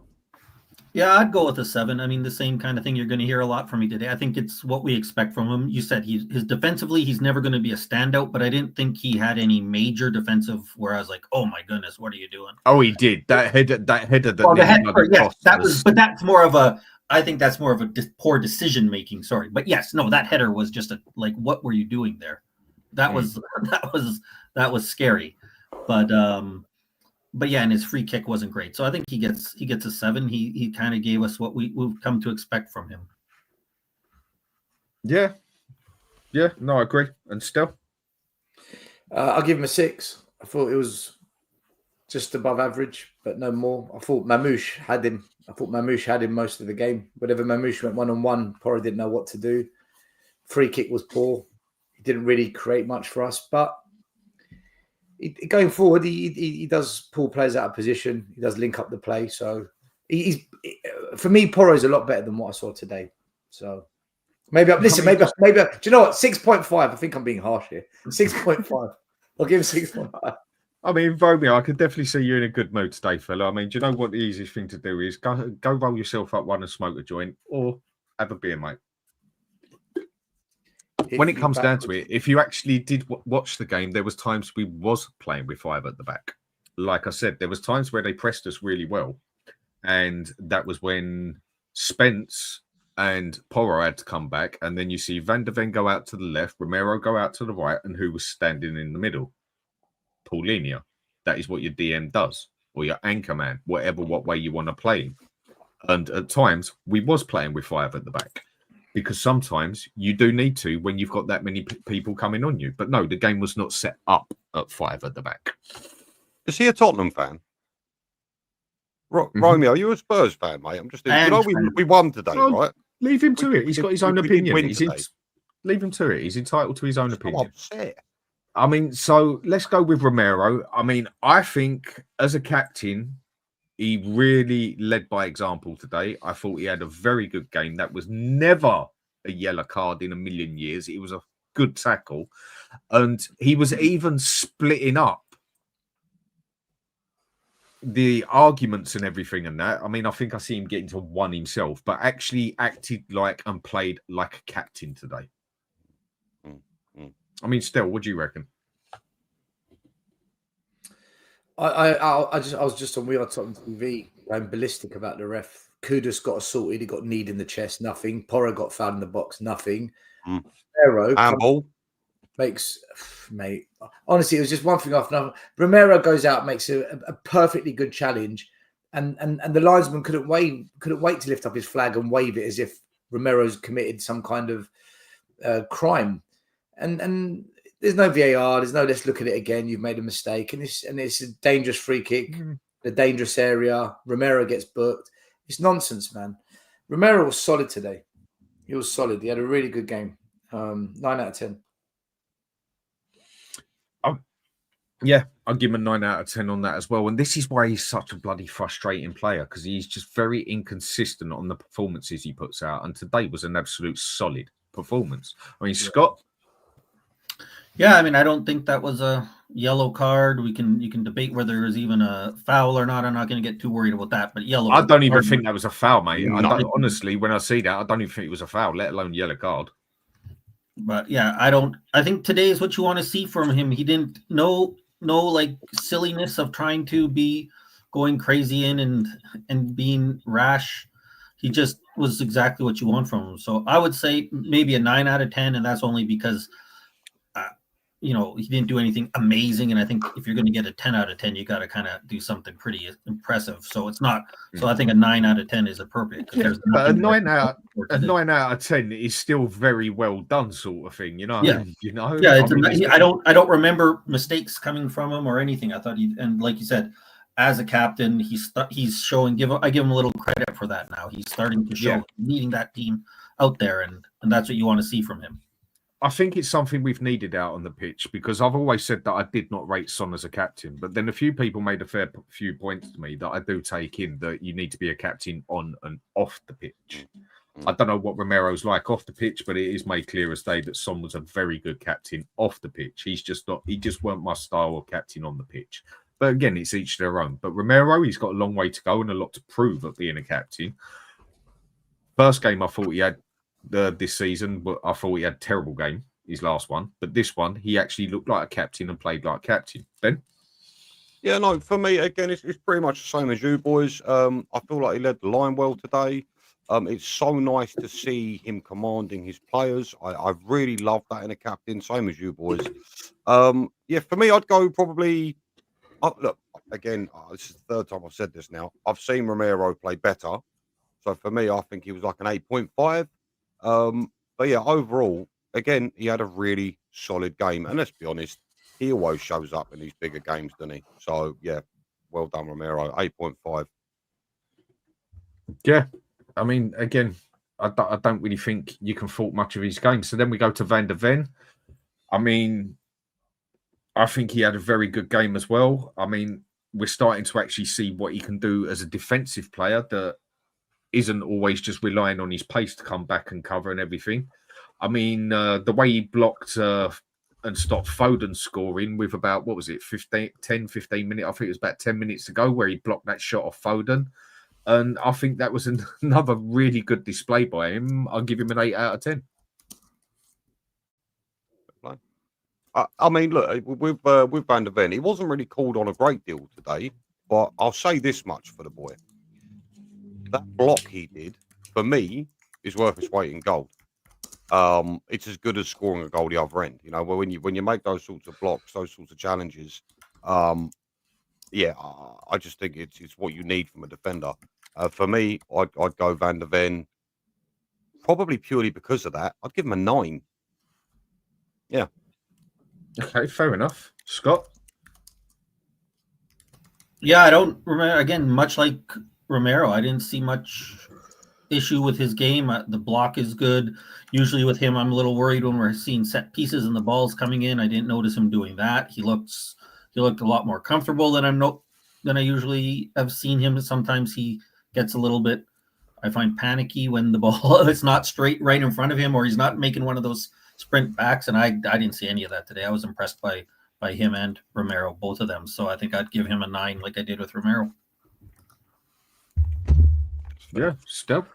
Yeah, I'd go with a 7. I mean, the same kind of thing you're going to hear a lot from me today. I think it's what we expect from him. You said his defensively, he's never going to be a standout, but I didn't think he had any major defensive where I was like, oh my goodness, what are you doing? Oh, he did. That header that Well, the header, yes, cost that was, but that's more of a, I think that's more of a poor decision making. Sorry, but yes, no, that header was just what were you doing there? That was scary, but yeah, and his free kick wasn't great. So I think he gets a 7. He kind of gave us what we've come to expect from him. Yeah. No, I agree. And still, I'll give him a 6. I thought it was just above average, but no more. I thought Mamouche had him. Most of the game. Whenever Mamouche went 1-on-1, Porro didn't know what to do. Free kick was poor. He didn't really create much for us, but going forward, he does pull players out of position. He does link up the play. So for me, Porro is a lot better than what I saw today. So maybe do you know what? 6.5. I think I'm being harsh here. 6.5. I'll give him 6.5. I mean, Romeo, I could definitely see you in a good mood today, fella. I mean, do you know what the easiest thing to do is? Go roll yourself up one and smoke a joint, or have a beer, mate. When it comes down to it, if you actually did watch the game, there was times we was playing with 5 at the back. Like I said, there was times where they pressed us really well, and that was when Spence and Porro had to come back, and then you see Van der Ven go out to the left, Romero go out to the right, and who was standing in the middle? Paulinho. That is what your DM does, or your anchor man, what way you want to play him. And at times, we was playing with 5 at the back. Because sometimes you do need to when you've got that many people coming on you. But no, the game was not set up at 5 at the back. Is he a Tottenham fan? Romeo, are you a Spurs fan, mate? I'm just we won today, right? Leave him to it. He's got his own opinion. Leave him to it. He's entitled to his own opinion. Upset. I mean, so let's go with Romero. I mean, I think as a captain, he really led by example today. I thought he had a very good game. That was never a yellow card in a million years. It was a good tackle. And he was even splitting up the arguments and everything and that. I mean, I think I see him getting to 1 himself, but actually acted like and played like a captain today. I mean, still, what do you reckon? I was just on We Are Tottenham TV going ballistic about the ref. Kudus got assaulted. He got kneed in the chest. Nothing. Porro got fouled in the box. Nothing. Romero makes, mate. Honestly, it was just one thing after another. Romero goes out, makes a perfectly good challenge, and the linesman couldn't wait to lift up his flag and wave it as if Romero's committed some kind of crime. And there's no VAR. There's no let's look at it again. You've made a mistake, and it's a dangerous free kick. the dangerous area. Romero gets booked. It's nonsense, man. Romero was solid today. He was solid. He had a really good game. 9 out of 10. Yeah, I'll give him a 9 out of 10 on that as well. And this is why he's such a bloody frustrating player, because he's just very inconsistent on the performances he puts out. And today was an absolute solid performance. I mean, Scott. Yeah, I mean, I don't think that was a yellow card. You can debate whether there's even a foul or not. I'm not going to get too worried about that. But yellow. I don't even think that was a foul, mate. Honestly, when I see that, I don't even think it was a foul, let alone yellow card. But yeah, I think today is what you want to see from him. He didn't no like silliness of trying to be going crazy and being rash. He just was exactly what you want from him. So I would say maybe a 9 out of 10, and that's only because he didn't do anything amazing. And I think if you're going to get a 10 out of 10, you got to kind of do something pretty impressive. So it's not. So I think a 9 out of 10 is appropriate. Yeah, but a 9 out of 10 is still very well done, sort of thing. Yeah. I don't remember mistakes coming from him or anything. I thought and like you said, as a captain, he's showing. I give him a little credit for that now. He's starting to show leading that team out there, and that's what you want to see from him. I think it's something we've needed out on the pitch, because I've always said that I did not rate Son as a captain, but then a few people made a fair few points to me that I do take in, that you need to be a captain on and off the pitch. I don't know what Romero's like off the pitch, but it is made clear as day that Son was a very good captain off the pitch. He just weren't my style of captain on the pitch. But again, it's each their own. But Romero, he's got a long way to go and a lot to prove at being a captain. First game, I thought he had this season, but I thought he had a terrible game, his last one. But this one, he actually looked like a captain and played like a captain. Ben? Yeah, no, for me, again, it's pretty much the same as you boys. I feel like he led the line well today. It's so nice to see him commanding his players. I really love that in a captain, same as you boys. Yeah, for me, I'd go probably... look, again, this is the third time I've said this now. I've seen Romero play better. So for me, I think he was like an 8.5. But yeah, overall, again, he had a really solid game. And let's be honest, he always shows up in these bigger games, doesn't he? So yeah, well done, Romero. 8.5. Yeah. I mean, again, I don't really think you can fault much of his game. So then we go to Van der Ven. I mean, I think he had a very good game as well. I mean, we're starting to actually see what he can do as a defensive player that isn't always just relying on his pace to come back and cover and everything. I mean, the way he blocked and stopped Foden scoring with about, 15 minutes? I think it was about 10 minutes to go, where he blocked that shot off Foden. And I think that was another really good display by him. I'll give him an 8 out of 10. I mean, look, with Van der Ven, he wasn't really called on a great deal today, but I'll say this much for the boy. That block he did, for me, is worth its weight in gold. It's as good as scoring a goal the other end. You know, when you make those sorts of blocks, those sorts of challenges, yeah, I just think it's what you need from a defender. For me, I'd go Van der Ven, probably purely because of that. I'd give him a 9. Yeah. Okay, fair enough. Scott? Yeah, I don't remember. Again, much like Romero, I didn't see much issue with his game. The block is good. Usually with him, I'm a little worried when we're seeing set pieces and the ball's coming in. I didn't notice him doing that. He looked a lot more comfortable than I usually have seen him. Sometimes he gets a little bit, I find, panicky when the ball is not straight right in front of him, or he's not making one of those sprint backs, and I didn't see any of that today. I was impressed by him and Romero, both of them. So I think I'd give him a 9 like I did with Romero. Yeah, still.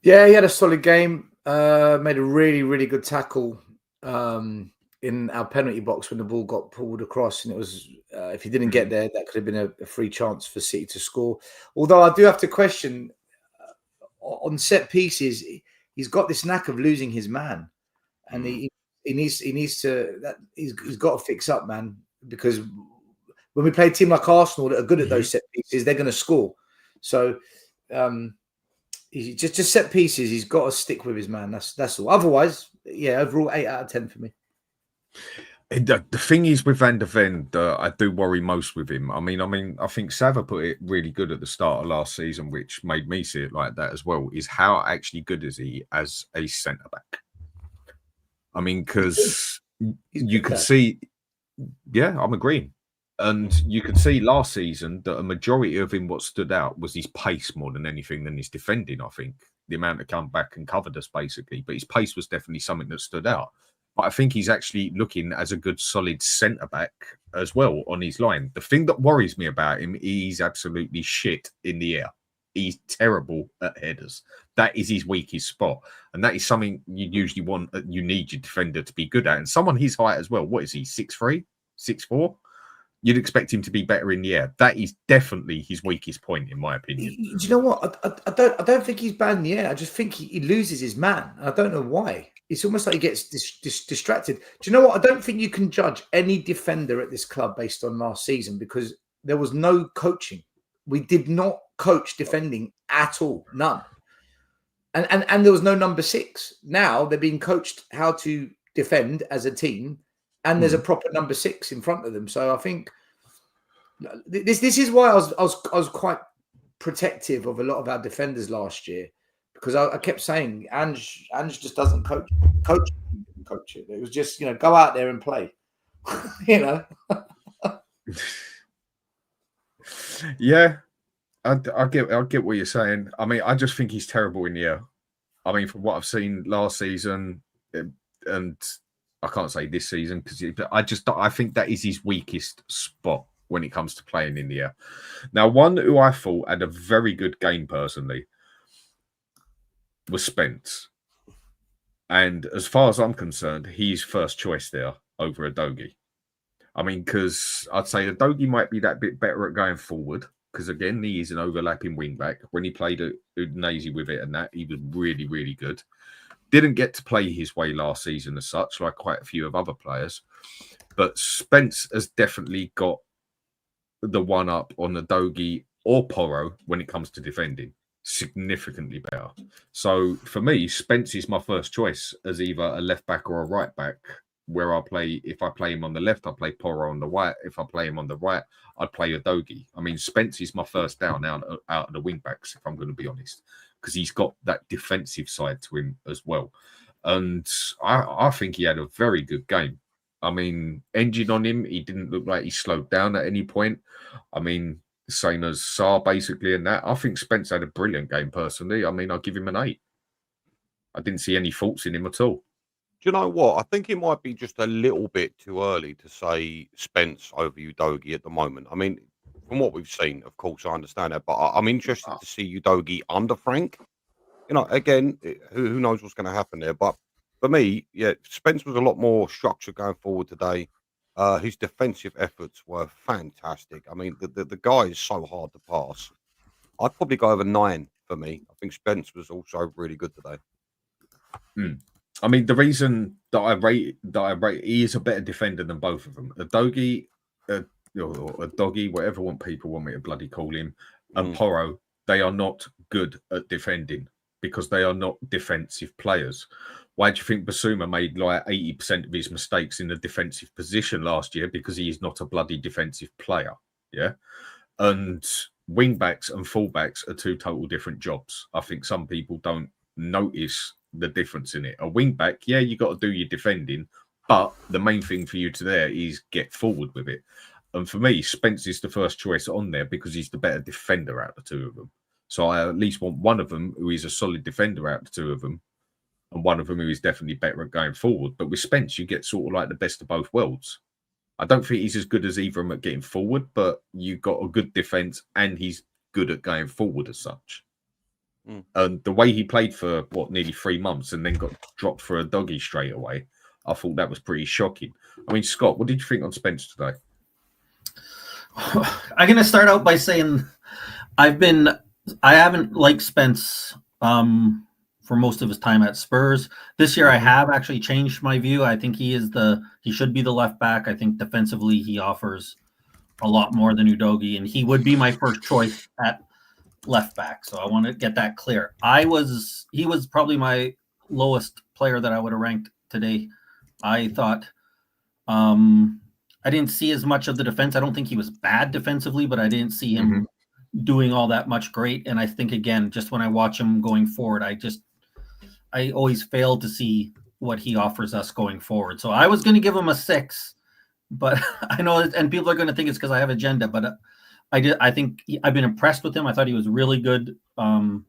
Yeah, he had a solid game. Made a really, really good tackle in our penalty box when the ball got pulled across, and it was if he didn't get there, that could have been a free chance for City to score. Although I do have to question on set pieces, he's got this knack of losing his man. And he needs to. He's got to fix up, man. Because when we play a team like Arsenal that are good at those set pieces, they're going to score. So, just set pieces. He's got to stick with his man. That's all. Otherwise, yeah, overall 8 out of 10 for me. The thing is with Van der Ven, I do worry most with him. I think Sava put it really good at the start of last season, which made me see it like that as well. Is how actually good is he as a centre back? I mean, because you could see, yeah, I'm agreeing, and you could see last season that a majority of him, what stood out was his pace more than anything than his defending. I think the amount that come back and covered us basically, but his pace was definitely something that stood out. But I think he's actually looking as a good, solid centre back as well on his line. The thing that worries me about him, he's absolutely shit in the air. He's terrible at headers. That is his weakest spot. And that is something you usually want, you need your defender to be good at. And someone his height as well. What is he, 6'3", 6'4"? You'd expect him to be better in the air. That is definitely his weakest point, in my opinion. Do you know what? I don't think he's bad in the air. I just think he loses his man. I don't know why. It's almost like he gets distracted. Do you know what? I don't think you can judge any defender at this club based on last season because there was no coaching. We did not coach defending at all. None. And there was no number 6. Now they're being coached how to defend as a team, and there's a proper number 6 in front of them. So I think this is why I was quite protective of a lot of our defenders last year, because I kept saying Ange just doesn't coach it. It was just, go out there and play. Yeah, I get what you're saying. I mean, I just think he's terrible in the air. I mean, from what I've seen last season, and I can't say this season because I think that is his weakest spot when it comes to playing in the air. Now, one who I thought had a very good game personally was Spence. And as far as I'm concerned, he's first choice there over Udogie. I mean, because I'd say Udogie might be that bit better at going forward, because again, he is an overlapping wing back. When he played at Udinese with it and that, he was really, really good. Didn't get to play his way last season as such, like quite a few of other players. But Spence has definitely got the one up on Udogie or Porro when it comes to defending. Significantly better. So for me, Spence is my first choice as either a left back or a right back. Where if I play him on the left, I play Porro on the right. If I play him on the right, I'd play Udogie. I mean, Spence is my first down out of the wing backs, if I'm going to be honest, because he's got that defensive side to him as well. And I think he had a very good game. I mean, engine on him, he didn't look like he slowed down at any point. I mean, same as Sarr basically in that. I think Spence had a brilliant game personally. I mean, I'll give him an 8. I didn't see any faults in him at all. Do you know what? I think it might be just a little bit too early to say Spence over Udogie at the moment. I mean, from what we've seen, of course, I understand that, but I'm interested to see Udogie under Frank. Again, who knows what's going to happen there? But for me, yeah, Spence was a lot more structured going forward today. His defensive efforts were fantastic. I mean, the guy is so hard to pass. I'd probably go over 9 for me. I think Spence was also really good today. I mean, the reason that I rate, he is a better defender than both of them. Udogie, or Udogie, whatever people want me to bloody call him, and Porro, they are not good at defending because they are not defensive players. Why do you think Basuma made like 80% of his mistakes in the defensive position last year? Because he is not a bloody defensive player. Yeah. And wing backs and full backs are 2 total different jobs. I think some people don't notice the difference in it. A wing back, yeah, you got to do your defending, but the main thing for you to there is get forward with it. And for me, Spence is the first choice on there because he's the better defender out of the 2 of them. So I at least want one of them who is a solid defender out of the 2 of them, and one of them who is definitely better at going forward. But with Spence, you get sort of like the best of both worlds. I don't think he's as good as either of them at getting forward, but you got a good defense and he's good at going forward as such. And the way he played for nearly 3 months and then got dropped for Udogie straight away, I thought that was pretty shocking. I mean, Scott, what did you think on Spence today? I'm going to start out by saying I haven't liked Spence for most of his time at Spurs. This year, I have actually changed my view. I think he should be the left back. I think defensively, he offers a lot more than Udogie, and he would be my first choice at left back. So I want to get that clear. He was probably my lowest player that I would have ranked today. I thought I didn't see as much of the defense. I don't think he was bad defensively, but I didn't see him doing all that much great. And I think, again, just when I watch him going forward, I always fail to see what he offers us going forward. So I was going to give him a 6, but I know, and people are going to think it's because I have agenda, but I think I've been impressed with him. I thought he was really good in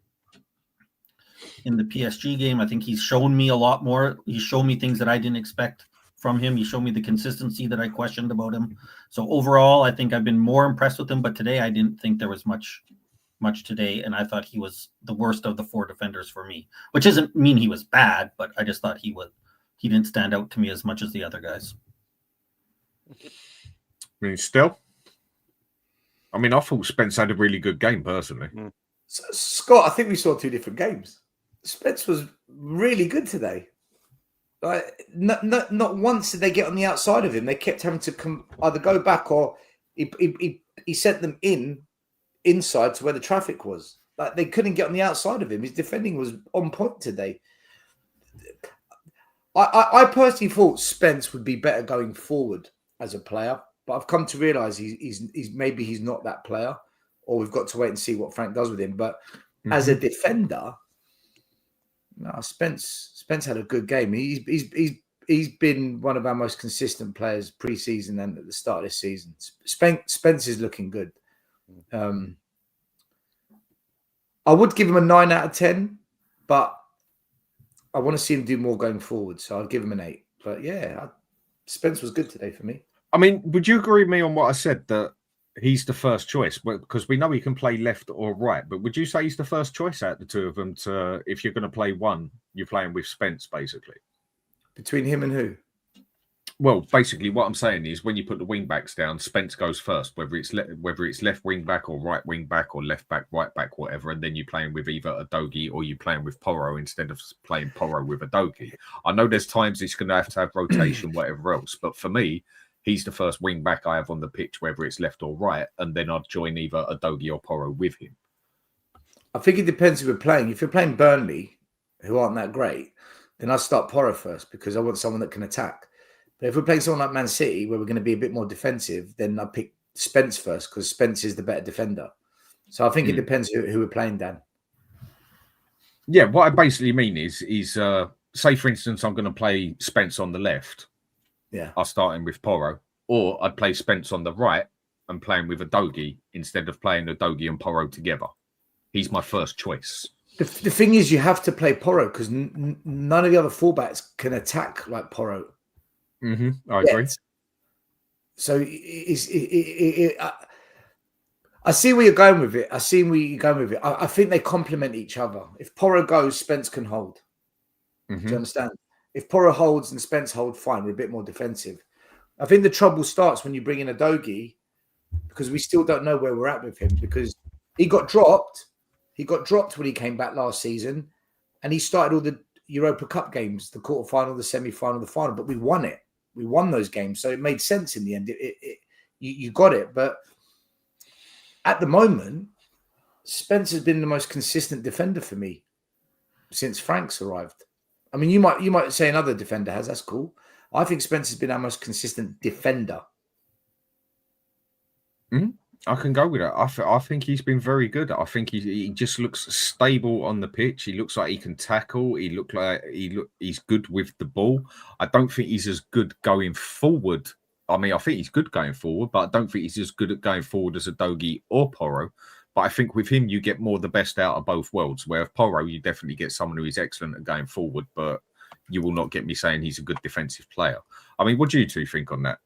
the PSG game. I think he's shown me a lot more. He's shown me things that I didn't expect from him. He showed me the consistency that I questioned about him. So overall, I think I've been more impressed with him. But today, I didn't think there was much today, and I thought he was the worst of the 4 defenders for me. Which doesn't mean he was bad, but I just thought he didn't stand out to me as much as the other guys. I mean, still, I thought Spence had a really good game personally. So, Scott, I think we saw 2 different games. Spence was really good today. Like, not once did they get on the outside of him. They kept having to either go back or he sent them inside to where the traffic was. Like, they couldn't get on the outside of him. His defending was on point today. I personally thought Spence would be better going forward as a player, but I've come to realise he's not that player, or we've got to wait and see what Frank does with him. But as a defender, no, Spence had a good game. He's been one of our most consistent players pre-season and at the start of this season. Spence is looking good. I would give him a 9 out of 10, but I want to see him do more going forward, so I'll give him an 8. But yeah, Spence was good today for me. I mean, would you agree with me on what I said, that he's the first choice? Because we know he can play left or right, but would you say he's the first choice out of the 2 of them? If you're going to play one, you're playing with Spence, basically. Between him and who? Well, basically, what I'm saying is when you put the wing backs down, Spence goes first, whether it's left wing back or right wing back or left back, right back, whatever, and then you're playing with either Udogie or you're playing with Porro instead of playing Porro with Udogie. I know there's times it's going to have rotation, whatever else, but for me, he's the first wing back I have on the pitch, whether it's left or right, and then I'd join either Udogie or Porro with him. I think it depends who we're playing. If you're playing Burnley, who aren't that great, then I'd start Porro first because I want someone that can attack. But if we're playing someone like Man City, where we're going to be a bit more defensive, then I pick Spence first because Spence is the better defender. So I think it depends who we're playing, Dan. Yeah, what I basically mean is say, for instance, I'm going to play Spence on the left. Yeah, I'll start him with Porro. Or I'd play Spence on the right and play him with Udogie instead of playing Udogie and Porro together. He's my first choice. The thing is, you have to play Porro because none of the other fullbacks can attack like Porro. I agree. So I see where you're going with it. I think they complement each other. If Porro goes, Spence can hold. Do you understand? If Porro holds and Spence hold, fine, we're a bit more defensive. I think the trouble starts when you bring in Udogie because we still don't know where we're at with him because he got dropped. He got dropped when he came back last season and he started all the Europa Cup games, the quarterfinal, the semi-final, the final, but we won it. We won those games, so it made sense in the end. You got it, but at the moment, Spence has been the most consistent defender for me since Frank's arrived. I mean, you might say another defender has. That's cool. I think Spence has been our most consistent defender. I can go with that. I think he's been very good. I think he just looks stable on the pitch. He looks like he can tackle. He's good with the ball. I don't think he's as good going forward. I mean, I think he's good going forward, but I don't think he's as good at going forward as Udogie or Porro. But I think with him, you get more the best out of both worlds. Where with Porro, you definitely get someone who is excellent at going forward, but you will not get me saying he's a good defensive player. I mean, what do you two think on that?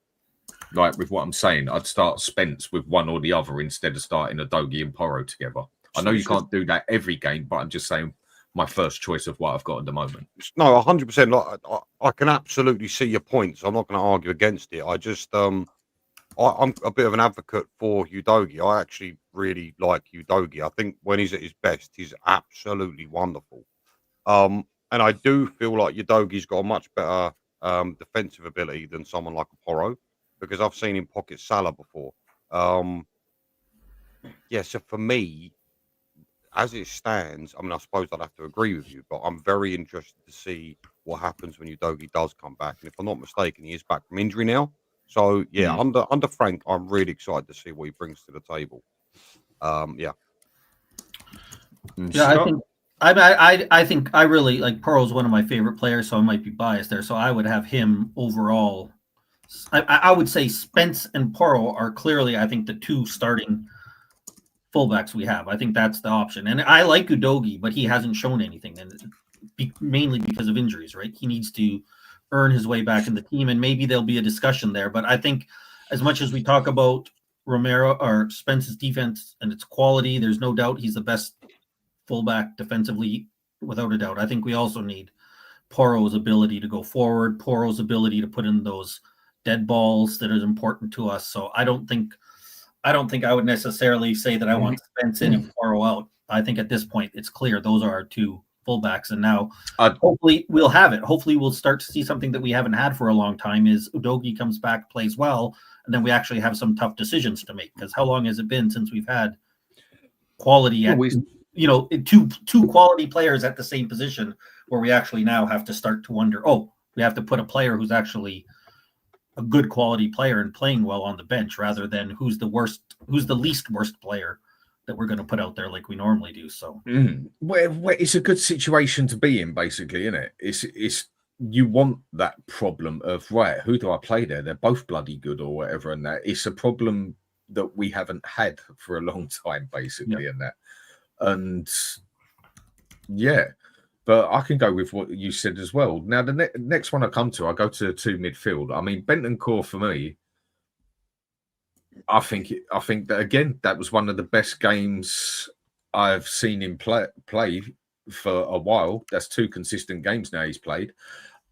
Like with what I'm saying, I'd start Spence with one or the other instead of starting Udogie and Porro together. I know you can't do that every game, but I'm just saying my first choice of what I've got at the moment. No, 100%. Like, I can absolutely see your points. I'm not going to argue against it. I just, I'm a bit of an advocate for Udogie. I actually really like Udogie. I think when he's at his best, he's absolutely wonderful. And I do feel like Udogie's got a much better defensive ability than someone like a Porro, because I've seen him pocket Salah before. Yeah, so for me, as it stands, I mean, I suppose I'd have to agree with you, but I'm very interested to see what happens when Udogie does come back. And if I'm not mistaken, he is back from injury now. So yeah, under Frank, I'm really excited to see what he brings to the table. Yeah. Yeah, I think I really like Pearl's one of my favorite players, so I might be biased there. So I would have him overall. I would say Spence and Pearl are clearly, I think, the two starting fullbacks we have. I think that's the option. And I like Udogie, but he hasn't shown anything, and mainly because of injuries, right? He needs to earn his way back in the team, and maybe there'll be a discussion there. But I think as much as we talk about Romero or Spence's defense and its quality, there's no doubt he's the best fullback defensively, without a doubt. I think we also need Porro's ability to go forward, Porro's ability to put in those dead balls that is important to us. So I don't think I would necessarily say that I want Spence in and Porro out. I think at this point it's clear those are our two fullbacks, and now hopefully we'll have it. Hopefully we'll start to see something that we haven't had for a long time is Udogie comes back, plays well, and then we actually have some tough decisions to make. Because how long has it been since we've had quality two quality players at the same position where we actually now have to start to wonder, we have to put a player who's actually a good quality player and playing well on the bench rather than who's the least worst player that we're going to put out there like we normally do. So it's a good situation to be in, basically, isn't it? It's you want that problem of, right, who do I play there? They're both bloody good or whatever, and that it's a problem that we haven't had for a long time, basically, and that. And yeah, but I can go with what you said as well. Now, the next one I come to, I go to two midfield. I mean, Bentancur for me, I think that again, that was one of the best games I've seen him play for a while. That's two consistent games now he's played,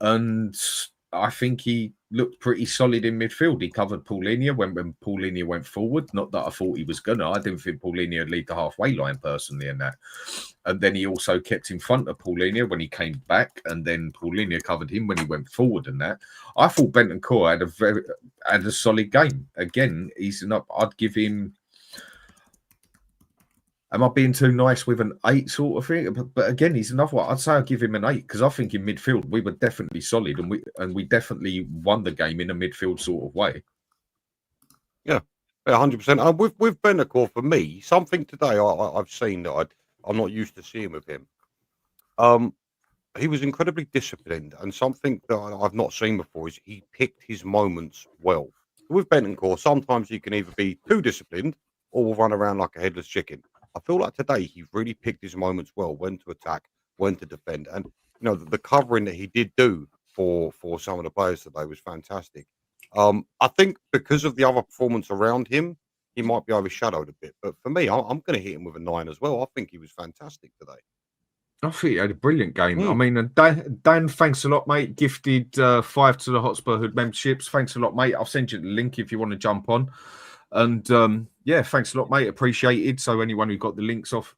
and I think he looked pretty solid in midfield. He covered Paulinho when Paulinho went forward. Not that I thought he was gonna. I didn't think Paulinho would lead the halfway line personally in that. And then he also kept in front of Paulinho when he came back, and then Paulinho covered him when he went forward and that. I thought Bentancur had a solid game. Again, he's enough. I'd give him. Am I being too nice with an 8 sort of thing? But again, he's another one. I'd say I'd give him an 8 because I think in midfield we were definitely solid and we definitely won the game in a midfield sort of way. Yeah, 100%. With Bentancur, for me, something today I've seen that I'm not used to seeing with him. He was incredibly disciplined, and something that I've not seen before is he picked his moments well. With Bentancur, sometimes he can either be too disciplined or will run around like a headless chicken. I feel like today he really picked his moments well, when to attack, when to defend. And, the covering that he did do for some of the players today was fantastic. I think because of the other performance around him, he might be overshadowed a bit. But for me, I'm going to hit him with a 9 as well. I think he was fantastic today. I think he had a brilliant game. I mean, Dan, thanks a lot, mate. Gifted 5 to the Hotspur Hood memberships. Thanks a lot, mate. I'll send you the link if you want to jump on. And yeah, thanks a lot, mate. Appreciated. So anyone who got the links off,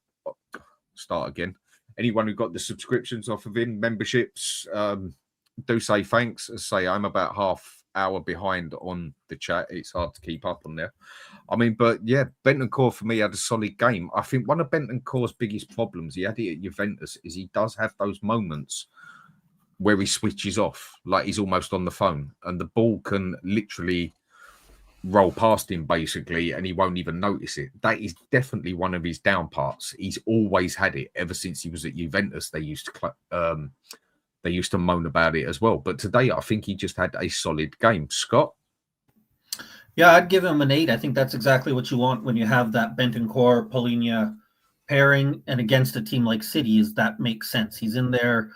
start again. Anyone who got the subscriptions off of him, memberships, do say thanks. As I say, I'm about half hour behind on the chat. It's hard to keep up on there. I mean, but yeah, Bentancur for me had a solid game. I think one of Bentancur's biggest problems, he had it at Juventus, is he does have those moments where he switches off, like he's almost on the phone, and the ball can literally roll past him basically, and he won't even notice it. That is definitely one of his down parts. He's always had it ever since he was at Juventus. They used to moan about it as well. But today, I think he just had a solid game. Scott? Yeah, I'd give him an 8. I think that's exactly what you want when you have that Bentancur Paulinho pairing, and against a team like City, is that makes sense. He's in there.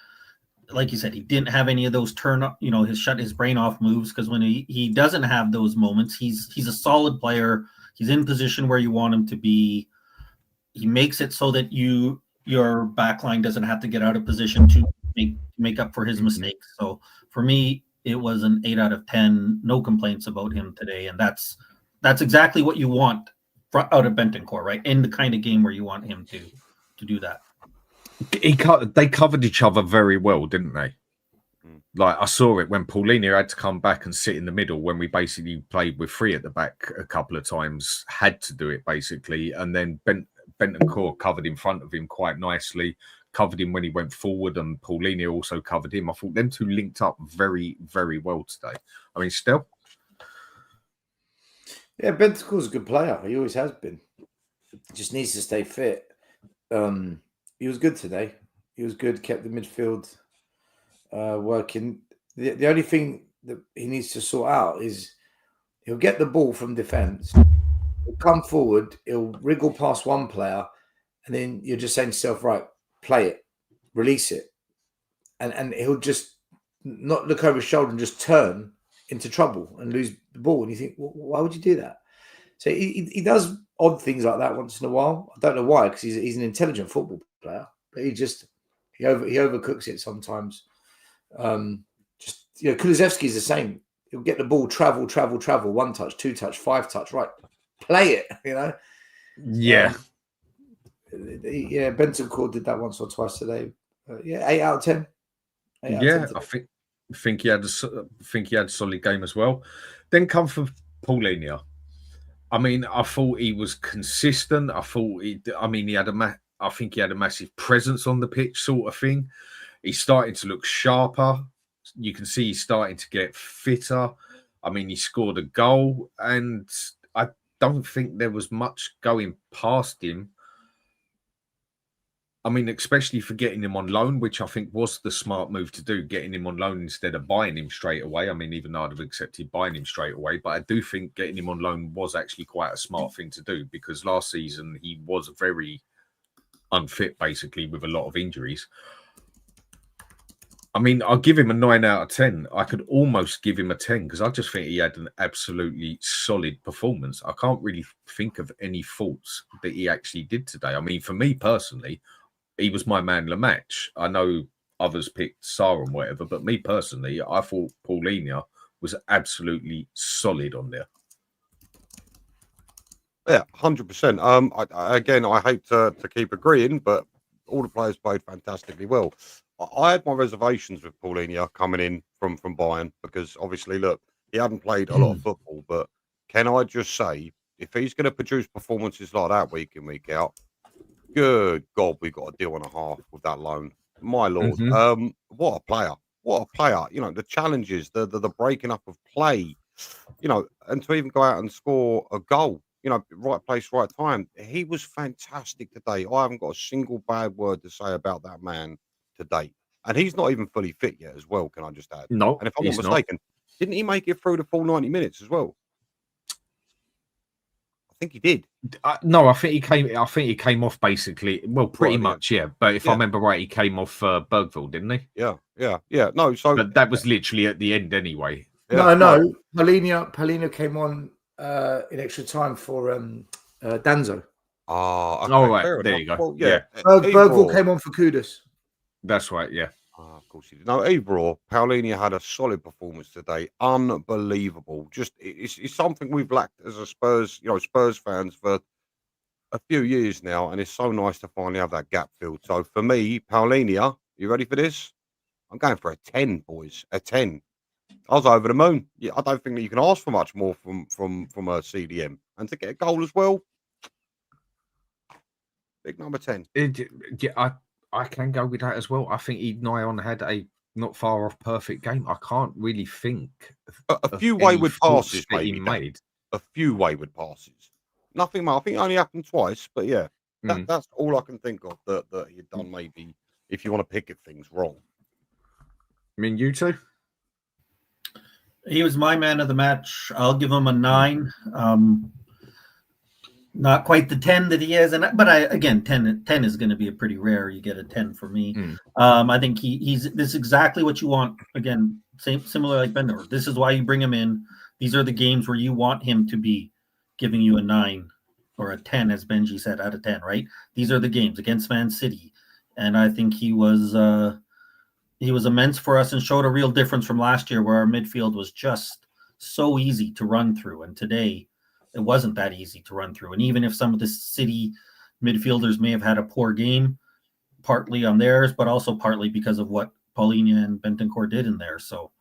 Like you said, he didn't have any of those his shut his brain off moves, because when he doesn't have those moments, he's a solid player. He's in position where you want him to be. He makes it so that your back line doesn't have to get out of position to make up for his mistakes. So for me, it was an 8 out of 10. No complaints about him today, and that's exactly what you want out of Bentancur, right? In the kind of game where you want him to do that. They covered each other very well, didn't they? Like, I saw it when Paulinho had to come back and sit in the middle when we basically played with 3 at the back a couple of times, had to do it basically. And then Bentancur covered in front of him quite nicely, covered him when he went forward, and Paulinho also covered him. I thought them two linked up very, very well today. I mean, still. Yeah, Bentancur's a good player. He always has been. Just needs to stay fit. He was good today. He was good, kept the midfield working. The only thing that he needs to sort out is he'll get the ball from defence, he'll come forward, he'll wriggle past one player, and then you're just saying to yourself, right, play it, release it. And he'll just not look over his shoulder and just turn into trouble and lose the ball. And you think, well, why would you do that? So he does odd things like that once in a while. I don't know why, because he's an intelligent football player, but he overcooks it sometimes. Kulusevski's the same. He'll get the ball, travel, 1 touch, 2 touch, 5 touch, right? Play it, Yeah. Bentancur did that once or twice today. 8 out of 10. Yeah, I think he had a solid game as well. Then come from Paulinho. I mean, I thought he was consistent. I think he had a massive presence on the pitch, sort of thing. He's starting to look sharper. You can see he's starting to get fitter. I mean, he scored a goal, and I don't think there was much going past him. I mean, especially for getting him on loan, which I think was the smart move to do, getting him on loan instead of buying him straight away. I mean, even though I'd have accepted buying him straight away, but I do think getting him on loan was actually quite a smart thing to do, because last season he was very unfit, basically, with a lot of injuries. I mean, I'll give him a 9 out of 10. I could almost give him a 10 because I just think he had an absolutely solid performance. I can't really think of any faults that he actually did today. I mean, for me personally, he was my man of the match. I know others picked Sarr and whatever, but me personally, I thought Paulinho was absolutely solid on there. Yeah, 100%. I hate to keep agreeing, but all the players played fantastically well. I had my reservations with Paulinho coming in from Bayern because obviously, look, he hadn't played a lot of football. But can I just say, if he's going to produce performances like that week in, week out, good God, we've got a deal and a half with that loan. My Lord. What a player. What a player. The challenges, the breaking up of play, and to even go out and score a goal, right place, right time. He was fantastic today. I haven't got a single bad word to say about that man today. And he's not even fully fit yet as well, can I just add? No, and if I'm not mistaken, didn't he make it through the full 90 minutes as well? I think he did. No, I think he came off basically. Well, pretty much, yeah. But if I remember right, he came off Bergville, didn't he? Yeah. No, so but that was literally at the end anyway. Yeah, no. Paulinho came on in extra time for Danzo. Okay, right. There you go. Well, yeah. Bergville came on for Kudus. That's right, yeah. Of course he did. No, overall, Paulinho had a solid performance today. Unbelievable. Just it's something we've lacked as a Spurs, Spurs fans for a few years now, and it's so nice to finally have that gap filled. So for me, Paulinho, you ready for this? I'm going for a 10, boys. A 10. I was over the moon. Yeah, I don't think that you can ask for much more from a CDM, and to get a goal as well. Big number 10. I can go with that as well. I think Nyon had a not far off perfect game. I can't really think a few wayward passes that he made. A few wayward passes. Nothing more. I think it only happened twice, but yeah, that's all I can think of that he'd done. Maybe if you want to pick at things wrong. I mean, you two. He was my man of the match. I'll give him a 9. Not quite the 10 that he is, but 10 is going to be a pretty rare. You get a 10 for me. I think he's this is exactly what you want. Again, similar like Bender. This is why you bring him in. These are the games where you want him to be giving you a 9 or a 10, as Benji said, out of 10. Right? These are the games against Man City, and I think he was immense for us and showed a real difference from last year, where our midfield was just so easy to run through, and today it wasn't that easy to run through. And even if some of the City midfielders may have had a poor game, partly on theirs, but also partly because of what Paulinho and Bentancur did in there. So,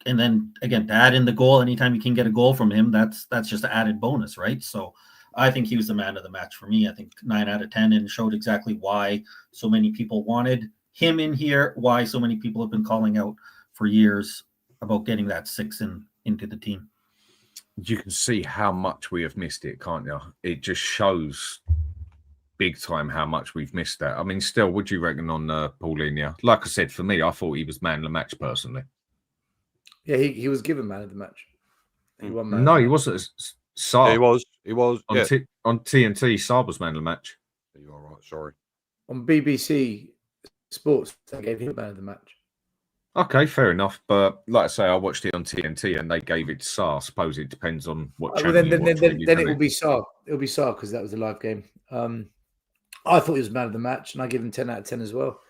and then again, to add in the goal, anytime you can get a goal from him, that's just an added bonus, right? So I think he was the man of the match for me. I think 9 out of 10, and showed exactly why so many people wanted him in here, why so many people have been calling out for years about getting that 6 into the team. You can see how much we have missed it, can't you? It just shows big time how much we've missed that. I mean, still, would you reckon on Paulinho? Like I said, for me, I thought he was man of the match personally. Yeah, he was given man of the match. He won man. No, he wasn't. Saar. Yeah, he was. On, Yeah. on TNT, Saar was man of the match. You're all right. Sorry. On BBC Sports, they gave him man of the match. Okay, fair enough. But like I say, I watched it on TNT and they gave it to Saar. I suppose it depends on what channel Then you watch it will be Saar. It'll be Saar because that was a live game. I thought he was man of the match, and I give him 10 out of 10 as well.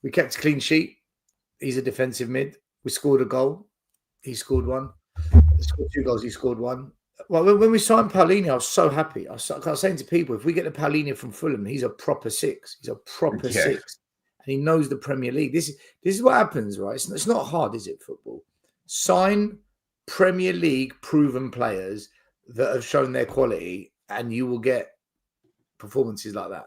We kept a clean sheet. He's a defensive mid. We scored a goal. He scored one. We scored 2 goals. He scored one. Well, when we signed Paulinho, I was so happy. I was saying to people, if we get the Paulinho from Fulham, he's a proper 6. He's a proper 6. And he knows the Premier League. This is what happens, right? It's not hard, is it, football? Sign Premier League proven players that have shown their quality, and you will get performances like that.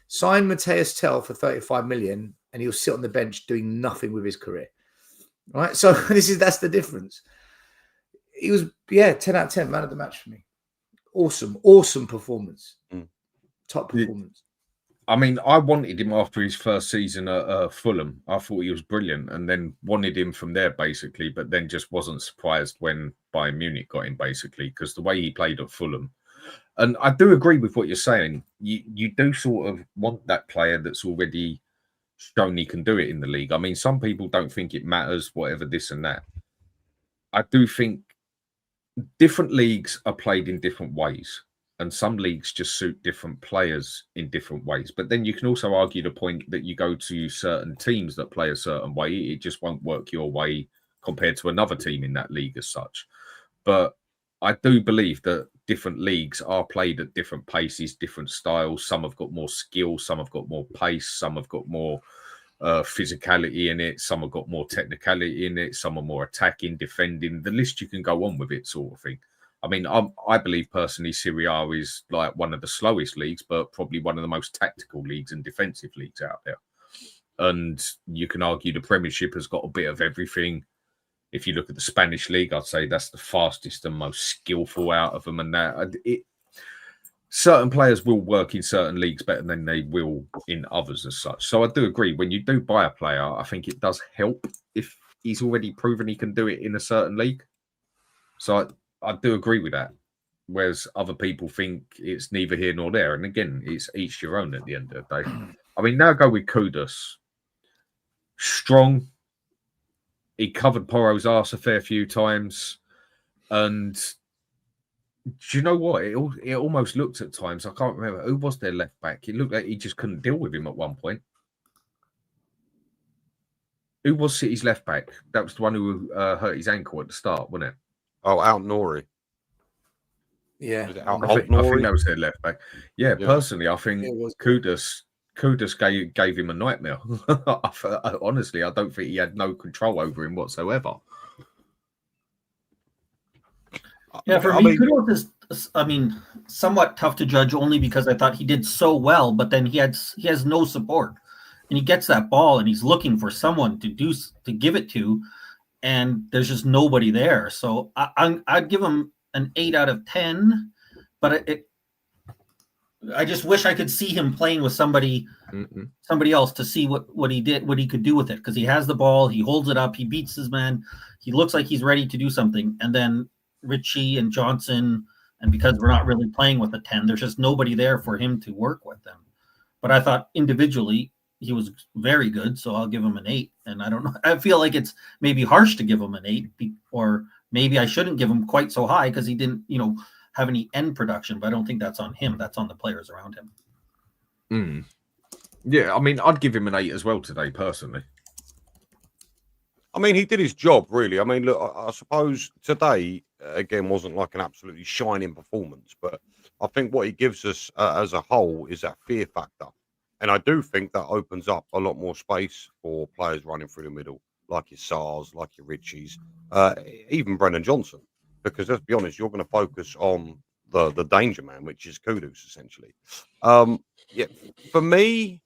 Sign Matthias Tell for 35 million, and he'll sit on the bench doing nothing with his career. Right? So that's the difference. He was 10 out of 10, man of the match for me. Awesome performance. Top performance. I mean, I wanted him after his first season at Fulham. I thought he was brilliant, and then wanted him from there, basically, but then just wasn't surprised when Bayern Munich got him, basically, because the way he played at Fulham. And I do agree with what you're saying. You do sort of want that player that's already shown he can do it in the league. I mean, some people don't think it matters, whatever, this and that. I do think different leagues are played in different ways. And some leagues just suit different players in different ways. But then you can also argue the point that you go to certain teams that play a certain way, it just won't work your way compared to another team in that league as such. But I do believe that different leagues are played at different paces, different styles. Some have got more skill, some have got more pace, some have got more physicality in it, some have got more technicality in it, some are more attacking, defending. The list you can go on with it, sort of thing. I mean, I believe personally Serie A is like one of the slowest leagues, but probably one of the most tactical leagues and defensive leagues out there. And you can argue the Premiership has got a bit of everything. If you look at the Spanish league, I'd say that's the fastest and most skillful out of them. And certain players will work in certain leagues better than they will in others as such. So I do agree. When you do buy a player, I think it does help if he's already proven he can do it in a certain league. So I do agree with that. Whereas other people think it's neither here nor there. And again, it's each your own at the end of the day. I mean, now go with Kudus. Strong. He covered Porro's arse a fair few times. And do you know what? It almost looked at times, I can't remember, who was their left back? It looked like he just couldn't deal with him at one point. Who was City's left back? That was the one who hurt his ankle at the start, wasn't it? Oh, Out Nori. Yeah. I think that was their left back. Yeah, personally, I think Kudus gave him a nightmare. Honestly, I don't think he had no control over him whatsoever. Yeah, for me, Kudus is, somewhat tough to judge only because I thought he did so well, but then he has no support. And he gets that ball and he's looking for someone to give it to, and there's just nobody there. So I'd give him an 8 out of 10, but I just wish I could see him playing with somebody else to see what he could do with it, because he has the ball, he holds it up, he beats his man, he looks like he's ready to do something, and then Richie and Johnson, and because we're not really playing with a 10, there's just nobody there for him to work with them. But I thought individually he was very good, so I'll give him an 8. And I don't know, I feel like it's maybe harsh to give him an 8, or maybe I shouldn't give him quite so high because he didn't, have any end production, but I don't think that's on him. That's on the players around him. Yeah, I mean, I'd give him an 8 as well today, personally. I mean, he did his job, really. I mean, look, I suppose today, again, wasn't like an absolutely shining performance, but I think what he gives us as a whole is that fear factor. And I do think that opens up a lot more space for players running through the middle, like your Sars, like your Richies, even Brennan Johnson. Because let's be honest, you're going to focus on the danger man, which is Kudus essentially. Yeah, for me,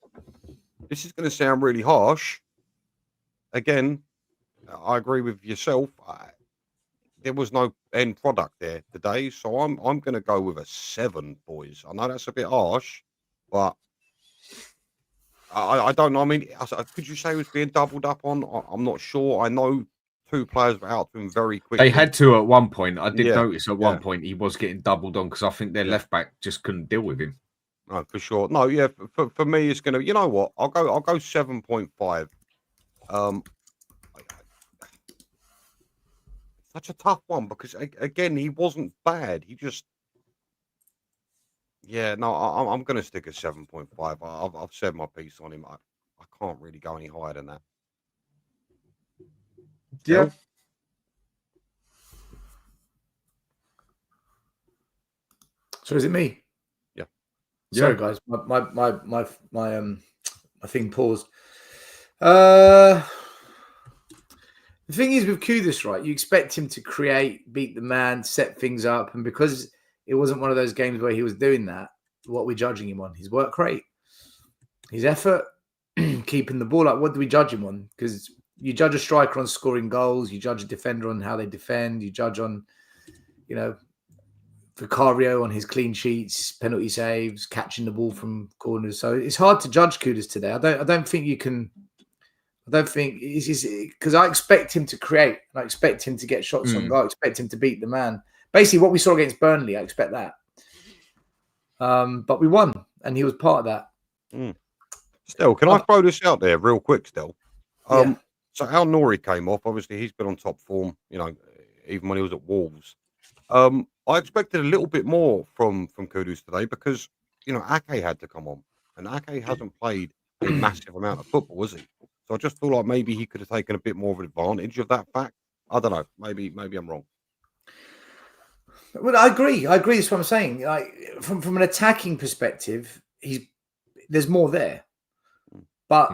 this is going to sound really harsh. Again, I agree with yourself. There was no end product there today, so I'm going to go with a 7, boys. I know that's a bit harsh, but I don't know. I mean, could you say it was being doubled up on? I'm not sure. I know 2 players were out to him very quickly. They had to at one point. I did Yeah, notice at one point he was getting doubled on because I think their left back just couldn't deal with him. No, for sure. No, yeah. For me, it's gonna. You know what? I'll go 7.5. Such a tough one because again, he wasn't bad. He just. Yeah, no, I'm going to stick at 7.5. I've said my piece on him. I can't really go any higher than that. Yeah. So is it me? Yeah. Sorry, guys. My thing paused. The thing is with Kudus, right? You expect him to create, beat the man, set things up, and because it wasn't one of those games where he was doing that, what we're judging him on? His work rate, his effort, keeping the ball up. What do we judge him on? Because you judge a striker on scoring goals, you judge a defender on how they defend, you judge on, Vicario on his clean sheets, penalty saves, catching the ball from corners. So it's hard to judge Kudus today. I don't think you can. I don't think it's because I expect him to create. I expect him to get shots on goal. I expect him to beat the man. Basically, what we saw against Burnley, I expect that. But we won, and he was part of that. Still, can I throw this out there real quick? Still, so how Nori came off. Obviously, he's been on top form. Even when he was at Wolves. I expected a little bit more from Kudus today because Ake had to come on, and Ake hasn't played a massive amount of football, has he? So I just feel like maybe he could have taken a bit more of an advantage of that fact. I don't know. Maybe I'm wrong. Well, I agree. That's what I'm saying. Like from an attacking perspective, there's more there, but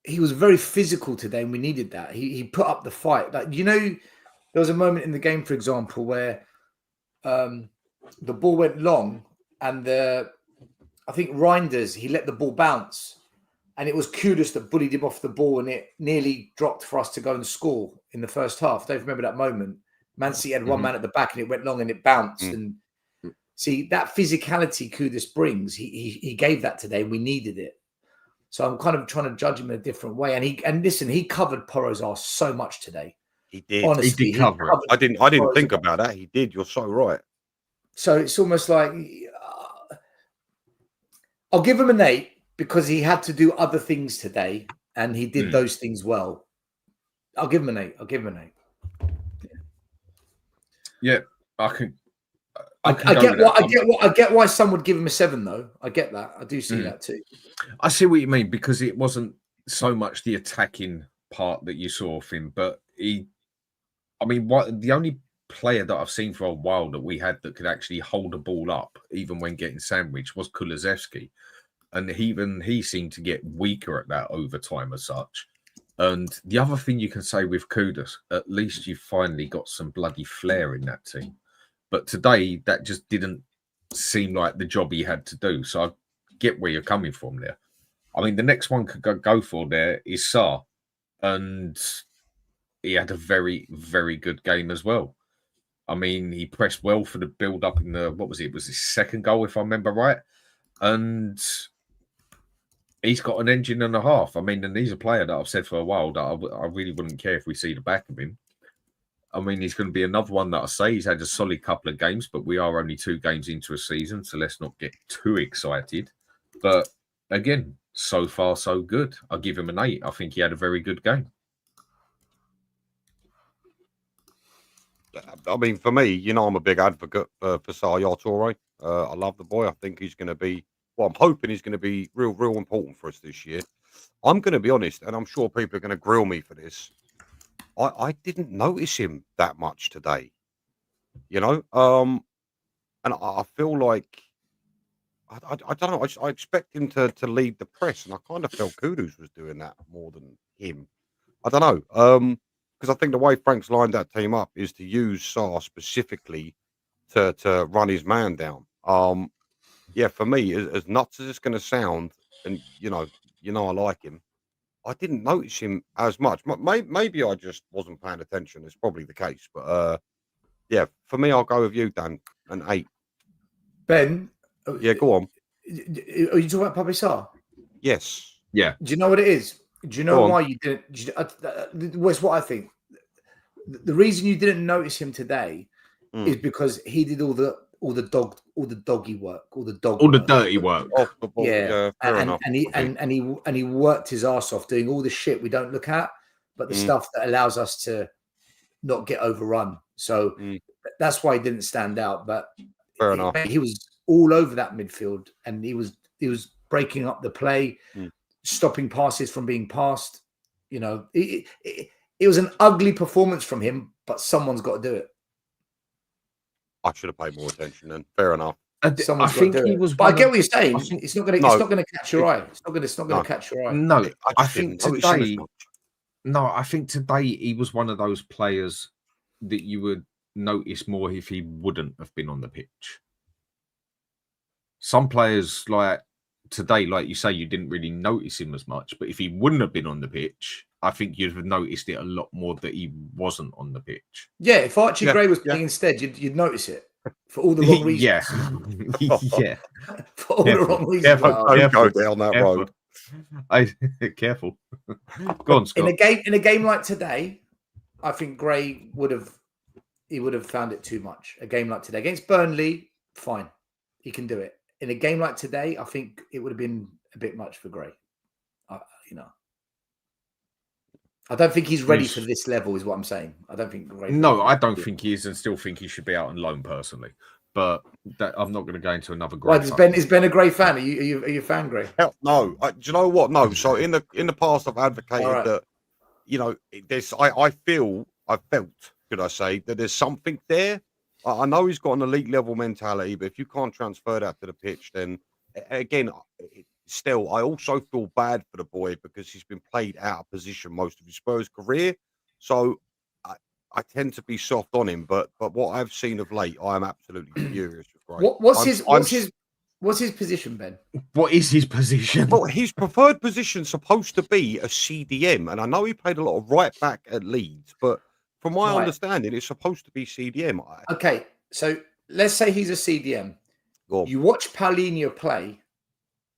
he was very physical today, and we needed that. He put up the fight. Like there was a moment in the game, for example, where the ball went long, and I think Reinders, he let the ball bounce. And it was Kudus that bullied him off the ball, and it nearly dropped for us to go and score in the first half. I don't remember that moment. Man City had one man at the back, and it went long, and it bounced. And see that physicality Kudus brings. He gave that today. We needed it. So I'm kind of trying to judge him in a different way. And listen, he covered Porro's arse so much today. He did. Honestly, he did cover it. I didn't think about that. He did. You're so right. So it's almost like I'll give him an 8. Because he had to do other things today, and he did those things well. I'll give him an 8. Yeah, I can. I get why some would give him a 7, though. I get that. I do see that too. I see what you mean because it wasn't so much the attacking part that you saw of him, but the only player that I've seen for a while that we had that could actually hold a ball up, even when getting sandwiched, was Kulusevski. And even he seemed to get weaker at that over time as such. And the other thing you can say with Kudus, at least you finally got some bloody flair in that team. But today, that just didn't seem like the job he had to do. So I get where you're coming from there. I mean, the next one could go for there is Sarr. And he had a very, very good game as well. I mean, he pressed well for the build-up in it was his second goal, if I remember right. And he's got an engine and a half. I mean, and he's a player that I've said for a while that I really wouldn't care if we see the back of him. I mean, he's going to be another one that I say he's had a solid couple of games, but we are only 2 games into a season, so let's not get too excited. But again, so far, so good. I'll give him an 8. I think he had a very good game. I mean, for me, I'm a big advocate for Yaya Toure. I love the boy. I think he's going to be, I'm hoping he's going to be real important for us this year. I'm going to be honest, and I'm sure people are going to grill me for this. I didn't notice him that much today, and I feel like I don't know. I expect him to lead the press, and I kind of felt Kudus was doing that more than him. I don't know, because I think the way Frank's lined that team up is to use Sarr specifically to run his man down. Yeah, for me, as nuts as it's going to sound, and I like him. I didn't notice him as much. Maybe I just wasn't paying attention. It's probably the case, but yeah, for me, I'll go with you, Dan, an 8. Ben, Yeah, go on. are you talking about Pixabay? Yes. Yeah. Do you know what it is? Do you know Go on. why you didn't? What's what I think. The reason you didn't notice him today is because he did all the doggy work, all the dirty work. Off the ball. Yeah, fair and enough. he worked his ass off doing all the shit we don't look at, but the stuff that allows us to not get overrun. So that's why he didn't stand out. But Fair enough. He was all over that midfield, and he was breaking up the play, stopping passes from being passed. It was an ugly performance from him, but someone's got to do it. I should have paid more attention then. Fair enough. I think he was. But I get what you're saying. It's not going to catch your eye. It's not going to catch your eye. No, I think today. Much. No, I think today he was one of those players that you would notice more if he wouldn't have been on the pitch. Some players like today, like you say, you didn't really notice him as much, but if he wouldn't have been on the pitch, I think you'd have noticed it a lot more that he wasn't on the pitch. Yeah, if Archie Gray was playing instead, you'd notice it for all the wrong reasons. Yeah. For all the wrong reasons. Don't go down that road. Careful. Go on, Scott. In a game like today, I think Gray would have found it too much. A game like today against Burnley, fine, he can do it. In a game like today, I think it would have been a bit much for Gray. I don't think he's ready for this level, is what I'm saying. I don't think Gray. No, I don't think he is, and still think he should be out on loan personally. But I'm not going to go into another Gray. Why, is Ben a Gray fan? Are you a fan, Gray? Hell, no. Do you know what? No. So in the past, I've advocated that I felt, could I say, that there's something there. I know he's got an elite level mentality, but if you can't transfer that to the pitch, then again, still, I also feel bad for the boy because he's been played out of position most of his Spurs career. So I tend to be soft on him, but what I've seen of late, I am absolutely furious with Gray. What's his position, Ben? What is his position? Well, his preferred position is supposed to be a CDM, and I know he played a lot of right back at Leeds, but from my understanding, it's supposed to be CDM. Okay, so let's say he's a CDM. You watch Paulinho play.